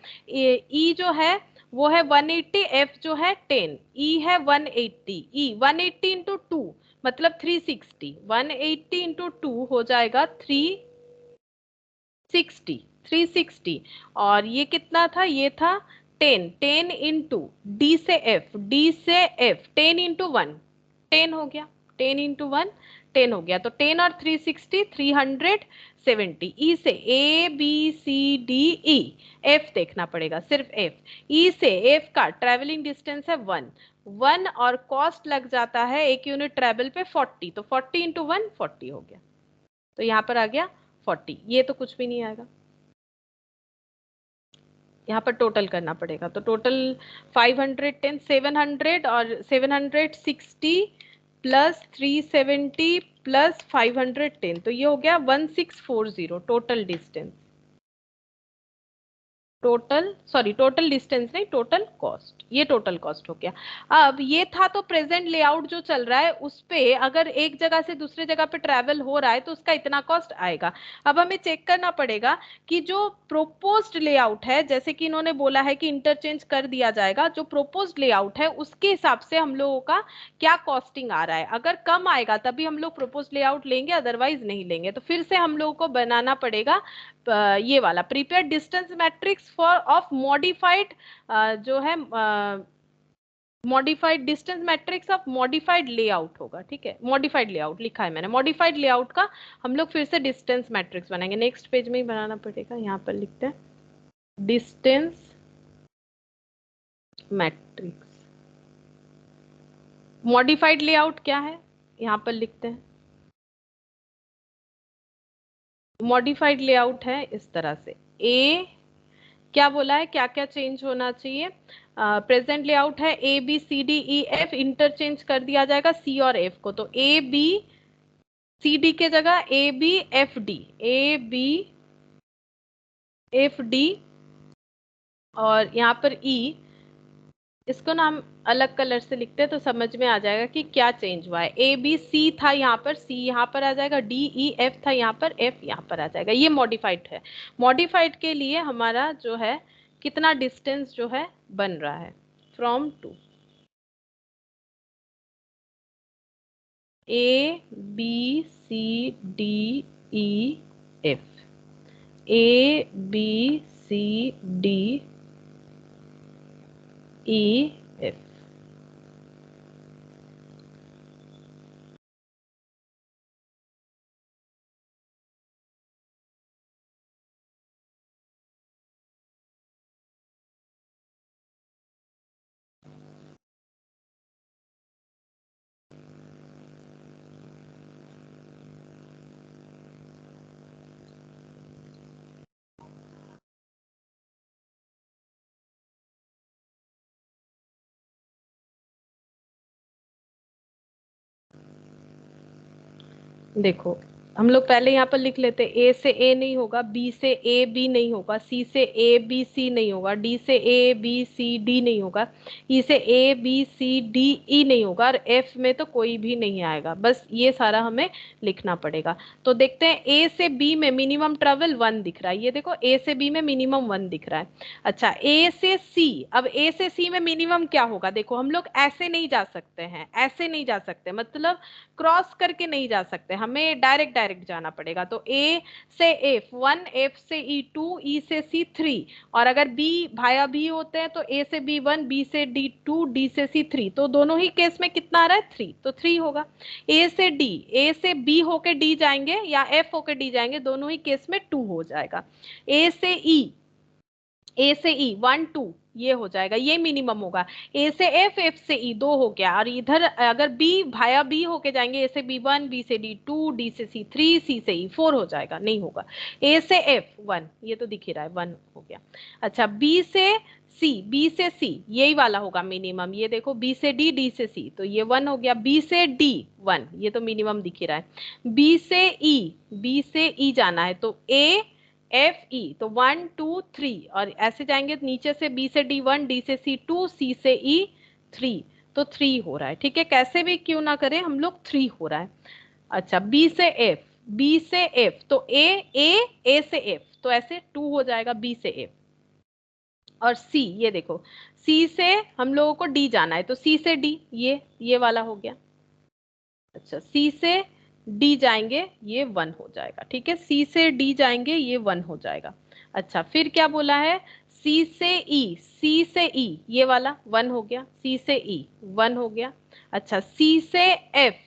ई जो है वो है 180, एफ जो है 10, ई है 180, ई 180 × 2 मतलब 360, 180 × 2 हो जाएगा 360, और ये कितना था? ये था 10, 10 इंटू डी से एफ, डी से एफ 10 × 1 10 हो गया, 10 × 1 10 हो गया, तो 10 और 360 370। ई से A B C D E, F देखना पड़ेगा, सिर्फ एफ। ई से एफ का ट्रेवलिंग डिस्टेंस है 1 और कॉस्ट लग जाता है एक यूनिट ट्रेवल पे 40, तो 40 × 1 40 हो गया, तो यहाँ पर आ गया 40, ये तो कुछ भी नहीं आएगा। यहाँ पर टोटल करना पड़ेगा, तो टोटल 510, 700 और 760 प्लस 370 प्लस 510, तो ये हो गया 1640 टोटल डिस्टेंस। टोटल डिस्टेंस नहीं, टोटल कॉस्ट, ये टोटल कॉस्ट हो गया। अब ये था तो प्रेजेंट लेआउट जो चल रहा है उस पे अगर एक जगह से दूसरे जगह पे ट्रैवल हो रहा है तो उसका इतना कॉस्ट आएगा। अब हमें चेक करना पड़ेगा कि जो प्रोपोज्ड लेआउट है, जैसे कि इन्होंने बोला है कि इंटरचेंज कर दिया जाएगा, जो प्रोपोज्ड लेआउट है उसके हिसाब से हम लोगों का क्या कॉस्टिंग आ रहा है। अगर कम आएगा तभी हम लोग प्रोपोज्ड लेआउट लेंगे, अदरवाइज नहीं लेंगे। तो फिर से हम लोगों को बनाना पड़ेगा ये वाला prepare distance matrix for of modified, जो है modified distance matrix of modified layout होगा। ठीक है, मॉडिफाइड लेआउट लिखा है मैंने, मॉडिफाइड लेआउट का हम लोग फिर से डिस्टेंस मैट्रिक्स बनाएंगे। नेक्स्ट पेज में ही बनाना पड़ेगा, यहाँ पर लिखते हैं डिस्टेंस मैट्रिक्स। मॉडिफाइड लेआउट क्या है, यहाँ पर लिखते हैं मॉडिफाइड लेआउट है इस तरह से। ए क्या बोला है, क्या क्या चेंज होना चाहिए। प्रेजेंट लेआउट है A B C D E F, interchange कर दिया जाएगा सी और एफ को, तो ए बी सी डी के जगह A B F D, A B F D, और यहाँ पर ई, इसको ना हम अलग कलर से लिखते हैं तो समझ में आ जाएगा कि क्या चेंज हुआ है। ए बी सी था यहाँ पर, सी यहाँ पर आ जाएगा, डी ई एफ था यहाँ पर, एफ यहाँ पर आ जाएगा। ये मॉडिफाइड है। मॉडिफाइड के लिए हमारा जो है कितना डिस्टेंस जो है बन रहा है, from to A B C D E F, A B C D E F. देखो हम लोग पहले यहाँ पर लिख लेते, ए से ए नहीं होगा, बी से ए बी नहीं होगा, सी से ए बी सी नहीं होगा, डी से ए बी सी डी नहीं होगा, ई से ए बी सी डी ई नहीं होगा, और एफ में तो कोई भी नहीं आएगा। बस ये सारा हमें लिखना पड़ेगा। तो देखते हैं, ए से बी में मिनिमम ट्रेवल 1 दिख रहा है, ये देखो ए से बी में मिनिमम 1 दिख रहा है। अच्छा, ए से सी, अब ए से सी में मिनिमम क्या होगा, देखो हम लोग ऐसे नहीं जा सकते हैं, ऐसे नहीं जा सकते, मतलब क्रॉस करके नहीं जा सकते, हमें डायरेक्ट डायरेक्ट जाना पड़ेगा। तो ए से एफ 1, एफ से ई 2, ई से सी 3, और अगर बी भाया बी होते हैं तो ए से बी 1, बी से डी 2, डी से सी 3, तो दोनों ही केस में कितना आ रहा है 3, तो 3 होगा। ए से डी, ए से बी होके डी जाएंगे या एफ होके डी जाएंगे, दोनों ही केस में 2 हो जाएगा। ए से ई, ए से ई 1 2 ये हो जाएगा, ये मिनिमम होगा। ए से एफ, एफ से ई 2 हो गया, और इधर अगर बी भाया बी होके जाएंगे, ए से बी 1, बी से डी 2, डी से सी 3, सी से ई 4 हो जाएगा, नहीं होगा। ए से एफ 1, ये तो दिख ही रहा है 1 हो गया। अच्छा, बी से सी, बी से सी यही वाला होगा मिनिमम, ये देखो बी से डी, डी से सी, तो ये 1 हो गया। बी से डी 1, ये तो मिनिमम दिख ही रहा है। बी से ई, बी से ई जाना है तो ए एफ ई, तो 1 2 3, और ऐसे जाएंगे नीचे से, बी से डी 1, डी से सी 2, सी से ई 3, तो 3 हो रहा है। ठीक है, कैसे भी क्यों ना करें हम लोग 3 हो रहा है। अच्छा, बी से एफ, बी से एफ तो ए से एफ, तो ऐसे 2 हो जाएगा बी से एफ। और सी, ये देखो सी से हम लोगों को डी जाना है, तो सी से डी ये वाला हो गया। अच्छा, सी से डी जाएंगे ये 1 हो जाएगा। ठीक है, सी से डी जाएंगे ये 1 हो जाएगा। अच्छा, फिर क्या बोला है, सी से ई, सी से ई ये वाला 1 हो गया, सी से ई 1 हो गया। अच्छा, सी से एफ,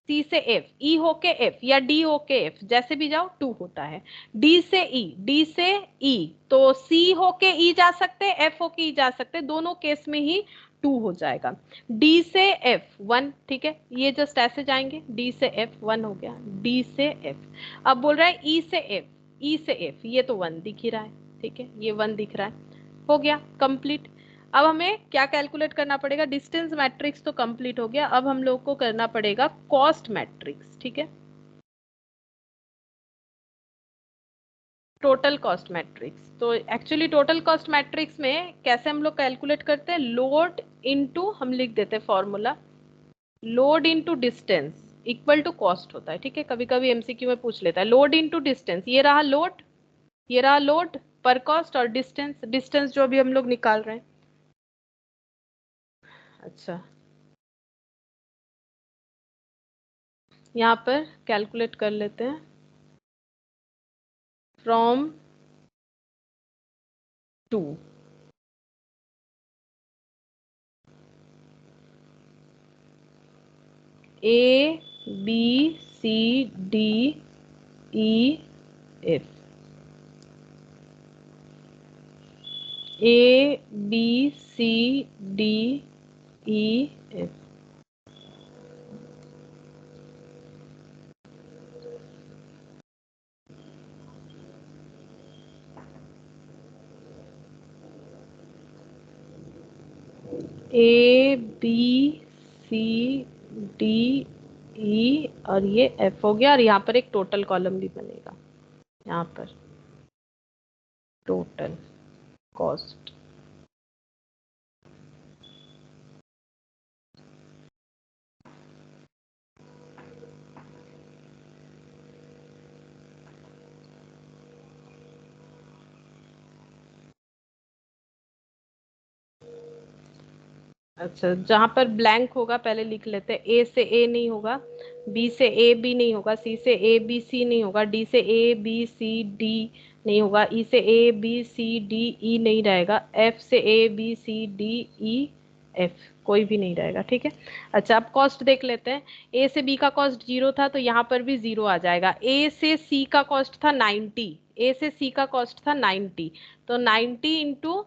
सी से एफ, ई होके एफ या डी होके एफ, जैसे भी जाओ 2 होता है। डी से ई, डी से ई, तो सी होके ई जा सकते, एफ होके ई जा सकते, दोनों केस में ही 2 हो जाएगा। डी से एफ 1, ठीक है, ये जस्ट ऐसे जाएंगे, डी से एफ 1 हो गया, डी से एफ। अब बोल रहा है ई से एफ, ई से एफ, ये तो 1 दिख ही रहा है। ठीक है, ये 1 दिख रहा है। हो गया कंप्लीट। अब हमें क्या कैलकुलेट करना पड़ेगा, डिस्टेंस मैट्रिक्स तो कंप्लीट हो गया, अब हम लोग को करना पड़ेगा कॉस्ट मैट्रिक्स, ठीक है, टोटल कॉस्ट मैट्रिक्स। तो एक्चुअली टोटल कॉस्ट मैट्रिक्स में कैसे हम लोग कैलकुलेट करते हैं, लोड इनटू, हम लिख देते हैं formula, load into distance equal to cost होता है, ठीक है, कभी कभी एमसीक्यू में पूछ लेता है, लोड इनटू डिस्टेंस, ये रहा लोड, ये रहा लोड पर कॉस्ट, और डिस्टेंस, डिस्टेंस जो अभी हम लोग निकाल रहे हैं। अच्छा, यहाँ पर कैलकुलेट कर लेते हैं, from to, A B C D E F, A B C D E F, A B C D E और ये एफ हो गया, और यहाँ पर एक टोटल कॉलम भी बनेगा, यहाँ पर टोटल कॉस्ट। अच्छा, जहां पर ब्लैंक होगा पहले लिख लेते हैं, ए से ए नहीं होगा, बी से ए बी नहीं होगा, सी से ए बी सी नहीं होगा, डी से ए बी सी डी नहीं होगा, ई से ए बी सी डी ई नहीं रहेगा, एफ से A B C D E F कोई भी नहीं रहेगा, ठीक है। अच्छा, अब कॉस्ट देख लेते हैं, ए से बी का कॉस्ट 0 था तो यहाँ पर भी 0 आ जाएगा, ए से सी का कॉस्ट था 90, ए से सी का कॉस्ट था 90, तो 90 इंटू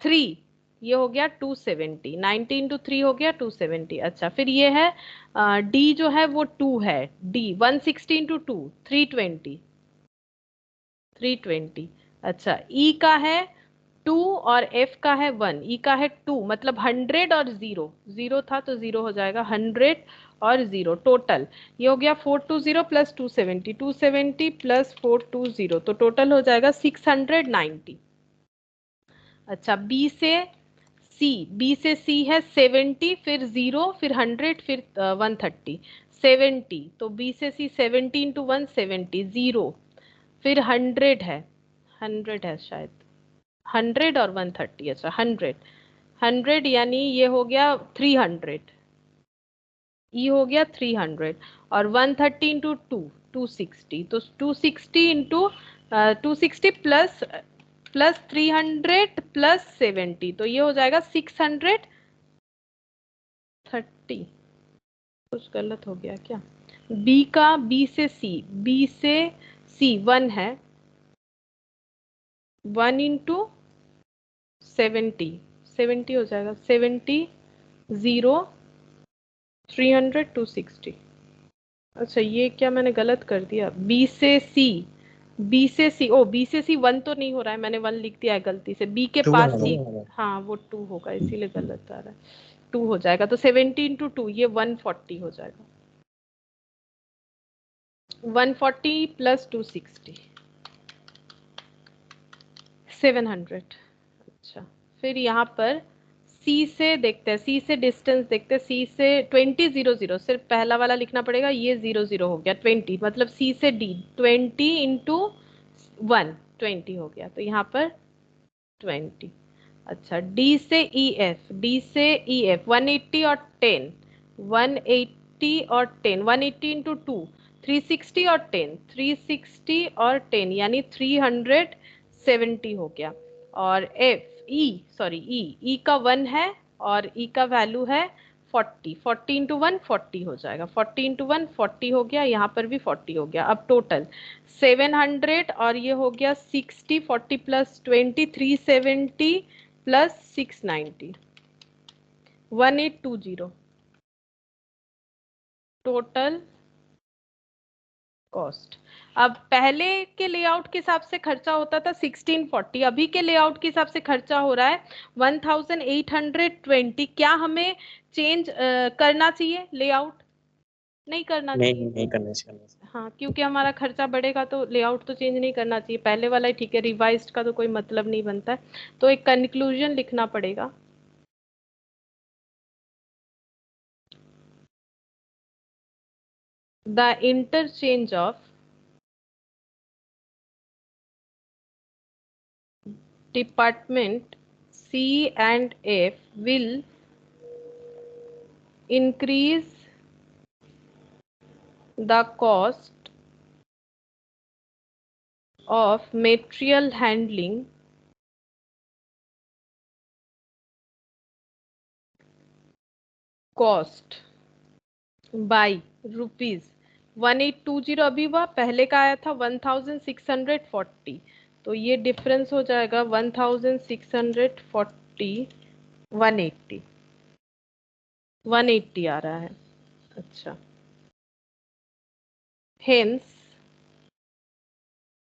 3, ये हो गया 270, 90 इंटू 3 हो गया 270। अच्छा, फिर ये है डी जो है वो 2 है, डी 160 इंटू 2 320, 320। अच्छा, ई का है 2 और एफ का है 1, ई का है 2, मतलब 100 और 0, 0 था तो 0 हो जाएगा, 100 और 0 टोटल, ये हो गया 420 प्लस 270, 270 प्लस 420, तो टोटल हो जाएगा 690। अच्छा, बी से सी, बी से सी है 70, फिर 0, फिर 100, फिर 130, 70, तो बी से सी 70 इंटू 170, 0, फिर 100 है, 100 है शायद, 100 और 130, अच्छा 100, 100 यानी ये हो गया 300, ई हो गया 300, और 130 इंटू 2 260, तो 260 इंटू 260 प्लस प्लस 300 प्लस 70, तो ये हो जाएगा 630। कुछ गलत हो गया क्या, बी का, बी से सी, बी से सी 1 है, 1 इंटू 70, 70 हो जाएगा, 70, 0, 300, 260। अच्छा, ये क्या मैंने गलत कर दिया, बी से सी, बी से सी, ओ बी से सी 1 तो नहीं हो रहा है, मैंने 1 लिख दिया है गलती से, बी के 2 पास है सी, ना? हाँ वो 2 होगा इसीलिए गलत आ रहा है, 2 हो जाएगा, तो 70 इंटू 2 ये 140 हो जाएगा, 140 प्लस 260, 700। अच्छा, फिर यहाँ पर सी से देखते हैं, सी से डिस्टेंस देखते हैं, सी से 20 0 0, सिर्फ पहला वाला लिखना पड़ेगा, ये 0 0 हो गया, 20 मतलब सी से डी 20 इंटू 1 20 हो गया, तो यहाँ पर 20। अच्छा, डी से ई एफ, डी से ई एफ 180 और 10, 180 और 10, 180 इंटू 2 360 और 10, 360 और 10 यानी 370 हो गया, और एफ ई सॉरी ई, ई का 1 है और ई का वैल्यू है 40, 40 इंटू 1 40 हो जाएगा, 40 इंटू 1 40 हो गया, यहाँ पर भी 40 हो गया, अब टोटल 700 और ये हो गया 60, 40 प्लस 20 370 प्लस 690, 1820 टोटल कॉस्ट। अब पहले के लेआउट के हिसाब से खर्चा होता था 1640, अभी के लेआउट के हिसाब से खर्चा हो रहा है 1820। क्या हमें चेंज करना चाहिए लेआउट? नहीं करना चाहिए। नहीं करना चाहिए। हाँ, क्योंकि हमारा खर्चा बढ़ेगा तो लेआउट तो चेंज नहीं करना चाहिए, पहले वाला ही ठीक है, रिवाइज्ड का तो कोई मतलब नहीं बनता है। तो एक कंक्लूजन लिखना पड़ेगा। The interchange of department C and F will increase the cost of material handling cost by ₹1820। अभी वह पहले का आया था 1640, तो ये डिफरेंस हो जाएगा 1640 180 180 आ रहा है। अच्छा, hence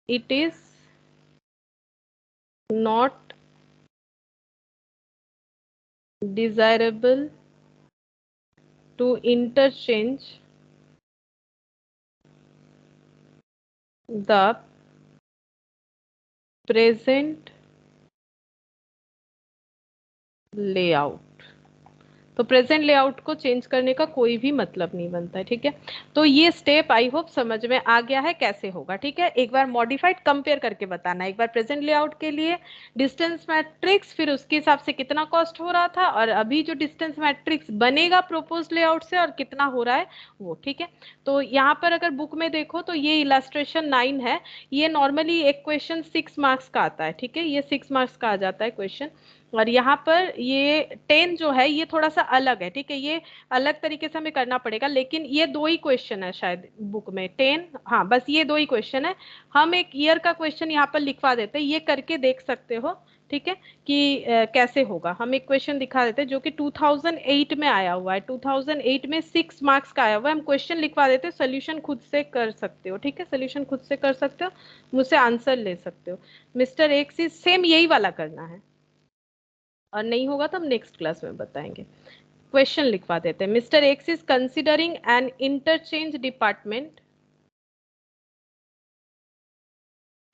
it is not desirable to interchange the present layout। तो प्रेजेंट लेआउट को चेंज करने का कोई भी मतलब नहीं बनता है, ठीक है। तो ये स्टेप आई होप समझ में आ गया है कैसे होगा, ठीक है। एक बार मॉडिफाइड कंपेयर करके बताना, एक बार प्रेजेंट लेआउट के लिए डिस्टेंस मैट्रिक्स, फिर उसके हिसाब से कितना कॉस्ट हो रहा था, और अभी जो डिस्टेंस मैट्रिक्स बनेगा प्रोपोज लेआउट से और कितना हो रहा है वो, ठीक है। तो यहाँ पर अगर बुक में देखो तो ये इलस्ट्रेशन 9 है। ये नॉर्मली एक क्वेश्चन 6 मार्क्स का आता है, ठीक है, ये 6 मार्क्स का आ जाता है क्वेश्चन। और यहाँ पर ये 10 जो है ये थोड़ा सा अलग है, ठीक है, ये अलग तरीके से हमें करना पड़ेगा, लेकिन ये 2 ही क्वेश्चन है शायद बुक में 10, हाँ बस ये 2 ही क्वेश्चन है। हम एक ईयर का क्वेश्चन यहाँ पर लिखवा देते हैं, ये करके देख सकते हो, ठीक है, कि कैसे होगा। हम एक क्वेश्चन दिखा देते हैं जो कि 2008 में आया हुआ है, 2008 में 6 मार्क्स का आया हुआ है। हम क्वेश्चन लिखवा देते हैं, सोल्यूशन खुद से कर सकते हो, ठीक है, सोल्यूशन खुद से कर सकते हो, मुझसे आंसर ले सकते हो। मिस्टर एक से सेम यही वाला करना है, और नहीं होगा तो हम नेक्स्ट क्लास में बताएंगे। क्वेश्चन लिखवा देते हैं। Mister X is considering an interchange department,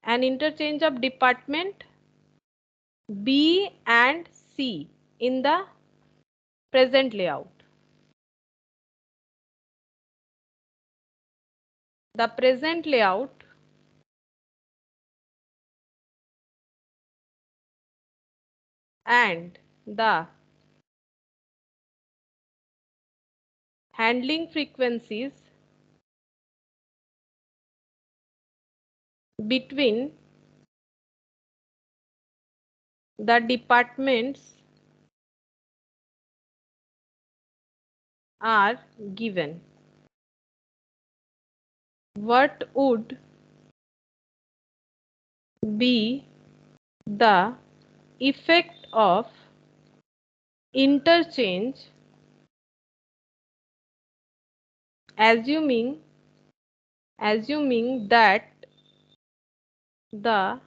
an interchange of department B and C in the present layout. The present layout and the handling frequencies between the departments are given. What would be the effect of interchange assuming that the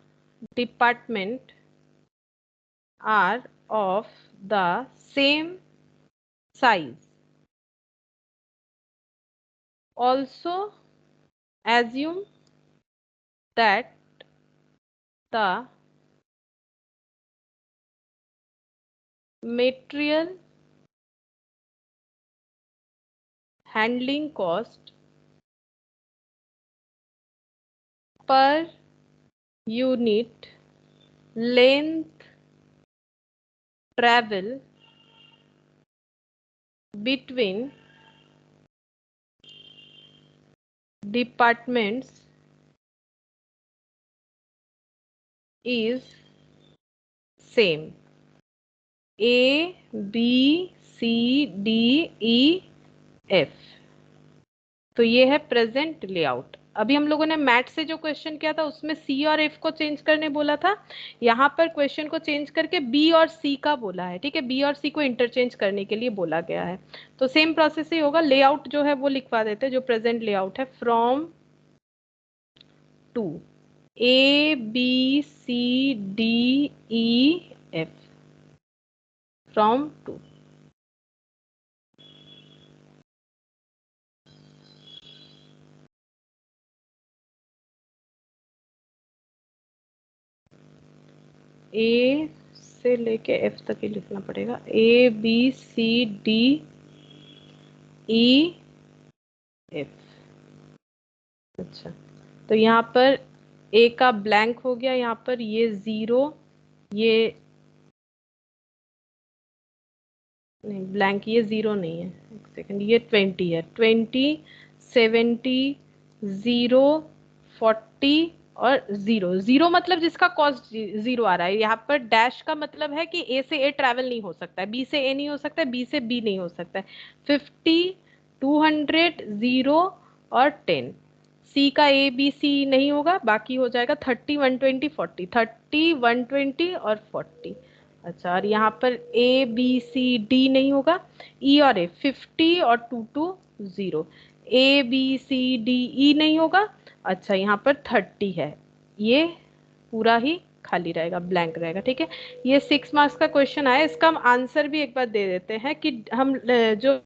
department are of the same size? Also assume that the material handling cost per unit length travel between departments is same. A B C D E F। तो ये है present layout. अभी हम लोगों ने mat से जो question किया था उसमें सी और एफ को चेंज करने बोला था, यहाँ पर क्वेश्चन को चेंज करके बी और सी का बोला है, ठीक है, बी और सी को इंटरचेंज करने के लिए बोला गया है। तो सेम प्रोसेस ही होगा। लेआउट जो है वो लिखवा देते हैं, जो प्रेजेंट लेआउट है, from 2 A B C D E F from 2. A से लेके F तक ही लिखना पड़ेगा, A B C D E F। अच्छा, तो यहाँ पर A का ब्लैंक हो गया, यहाँ पर ये 0, ये नहीं ब्लैंक, ये 0 नहीं है, एक सेकंड, ये 20 है, 20 70 0 40 और 0 0 मतलब जिसका कॉस्ट 0 आ रहा है। यहाँ पर डैश का मतलब है कि A से A ट्रैवल नहीं हो सकता है, B से A नहीं हो सकता है, B से B नहीं हो सकता है। 50 200 0 और 10। C का A B C नहीं होगा, बाकी हो जाएगा 30 120 40, 30 120 और 40। अच्छा, और यहाँ पर A B C D नहीं होगा, E और A 50 और 2 2 0, A B C D E नहीं होगा। अच्छा, यहाँ पर 30 है, ये पूरा ही खाली रहेगा, ब्लैंक रहेगा। ठीक है, ये 6 मार्क्स का क्वेश्चन आया। इसका हम आंसर भी एक बार दे देते हैं कि हम जो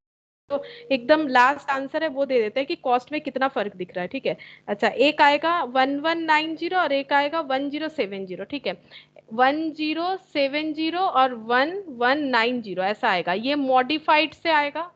तो एकदम लास्ट आंसर है वो दे देते हैं कि कॉस्ट में कितना फर्क दिख रहा है। ठीक है, अच्छा, एक आएगा 1190 और एक आएगा 1070। ठीक है, 1070 और 1190 ऐसा आएगा। ये मॉडिफाइड से आएगा,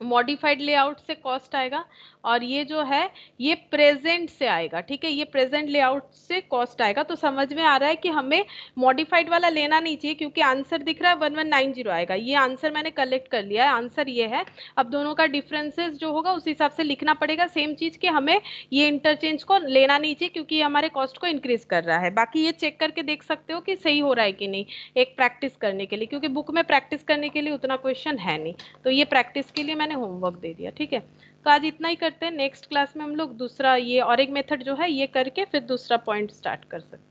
मॉडिफाइड लेआउट से कॉस्ट आएगा, और ये जो है ये प्रेजेंट से आएगा। ठीक है, ये प्रेजेंट लेआउट से कॉस्ट आएगा। तो समझ में आ रहा है कि हमें मॉडिफाइड वाला लेना नहीं चाहिए, क्योंकि आंसर दिख रहा है 1190 आएगा। ये आंसर मैंने कलेक्ट कर लिया है, आंसर ये है। अब दोनों का डिफरेंसेस जो होगा उस हिसाब से लिखना पड़ेगा सेम चीज, कि हमें ये इंटरचेंज को लेना नहीं चाहिए, क्योंकि ये हमारे कॉस्ट को इंक्रीज कर रहा है। बाकी ये चेक करके देख सकते हो कि सही हो रहा है कि नहीं, एक प्रैक्टिस करने के लिए, क्योंकि बुक में प्रैक्टिस करने के लिए उतना क्वेश्चन है नहीं, तो ये प्रैक्टिस के लिए मैंने होमवर्क दे दिया। ठीक है, तो आज इतना ही करते हैं। नेक्स्ट क्लास में हम लोग दूसरा ये और एक मेथड जो है ये करके फिर दूसरा पॉइंट स्टार्ट कर सकते हैं।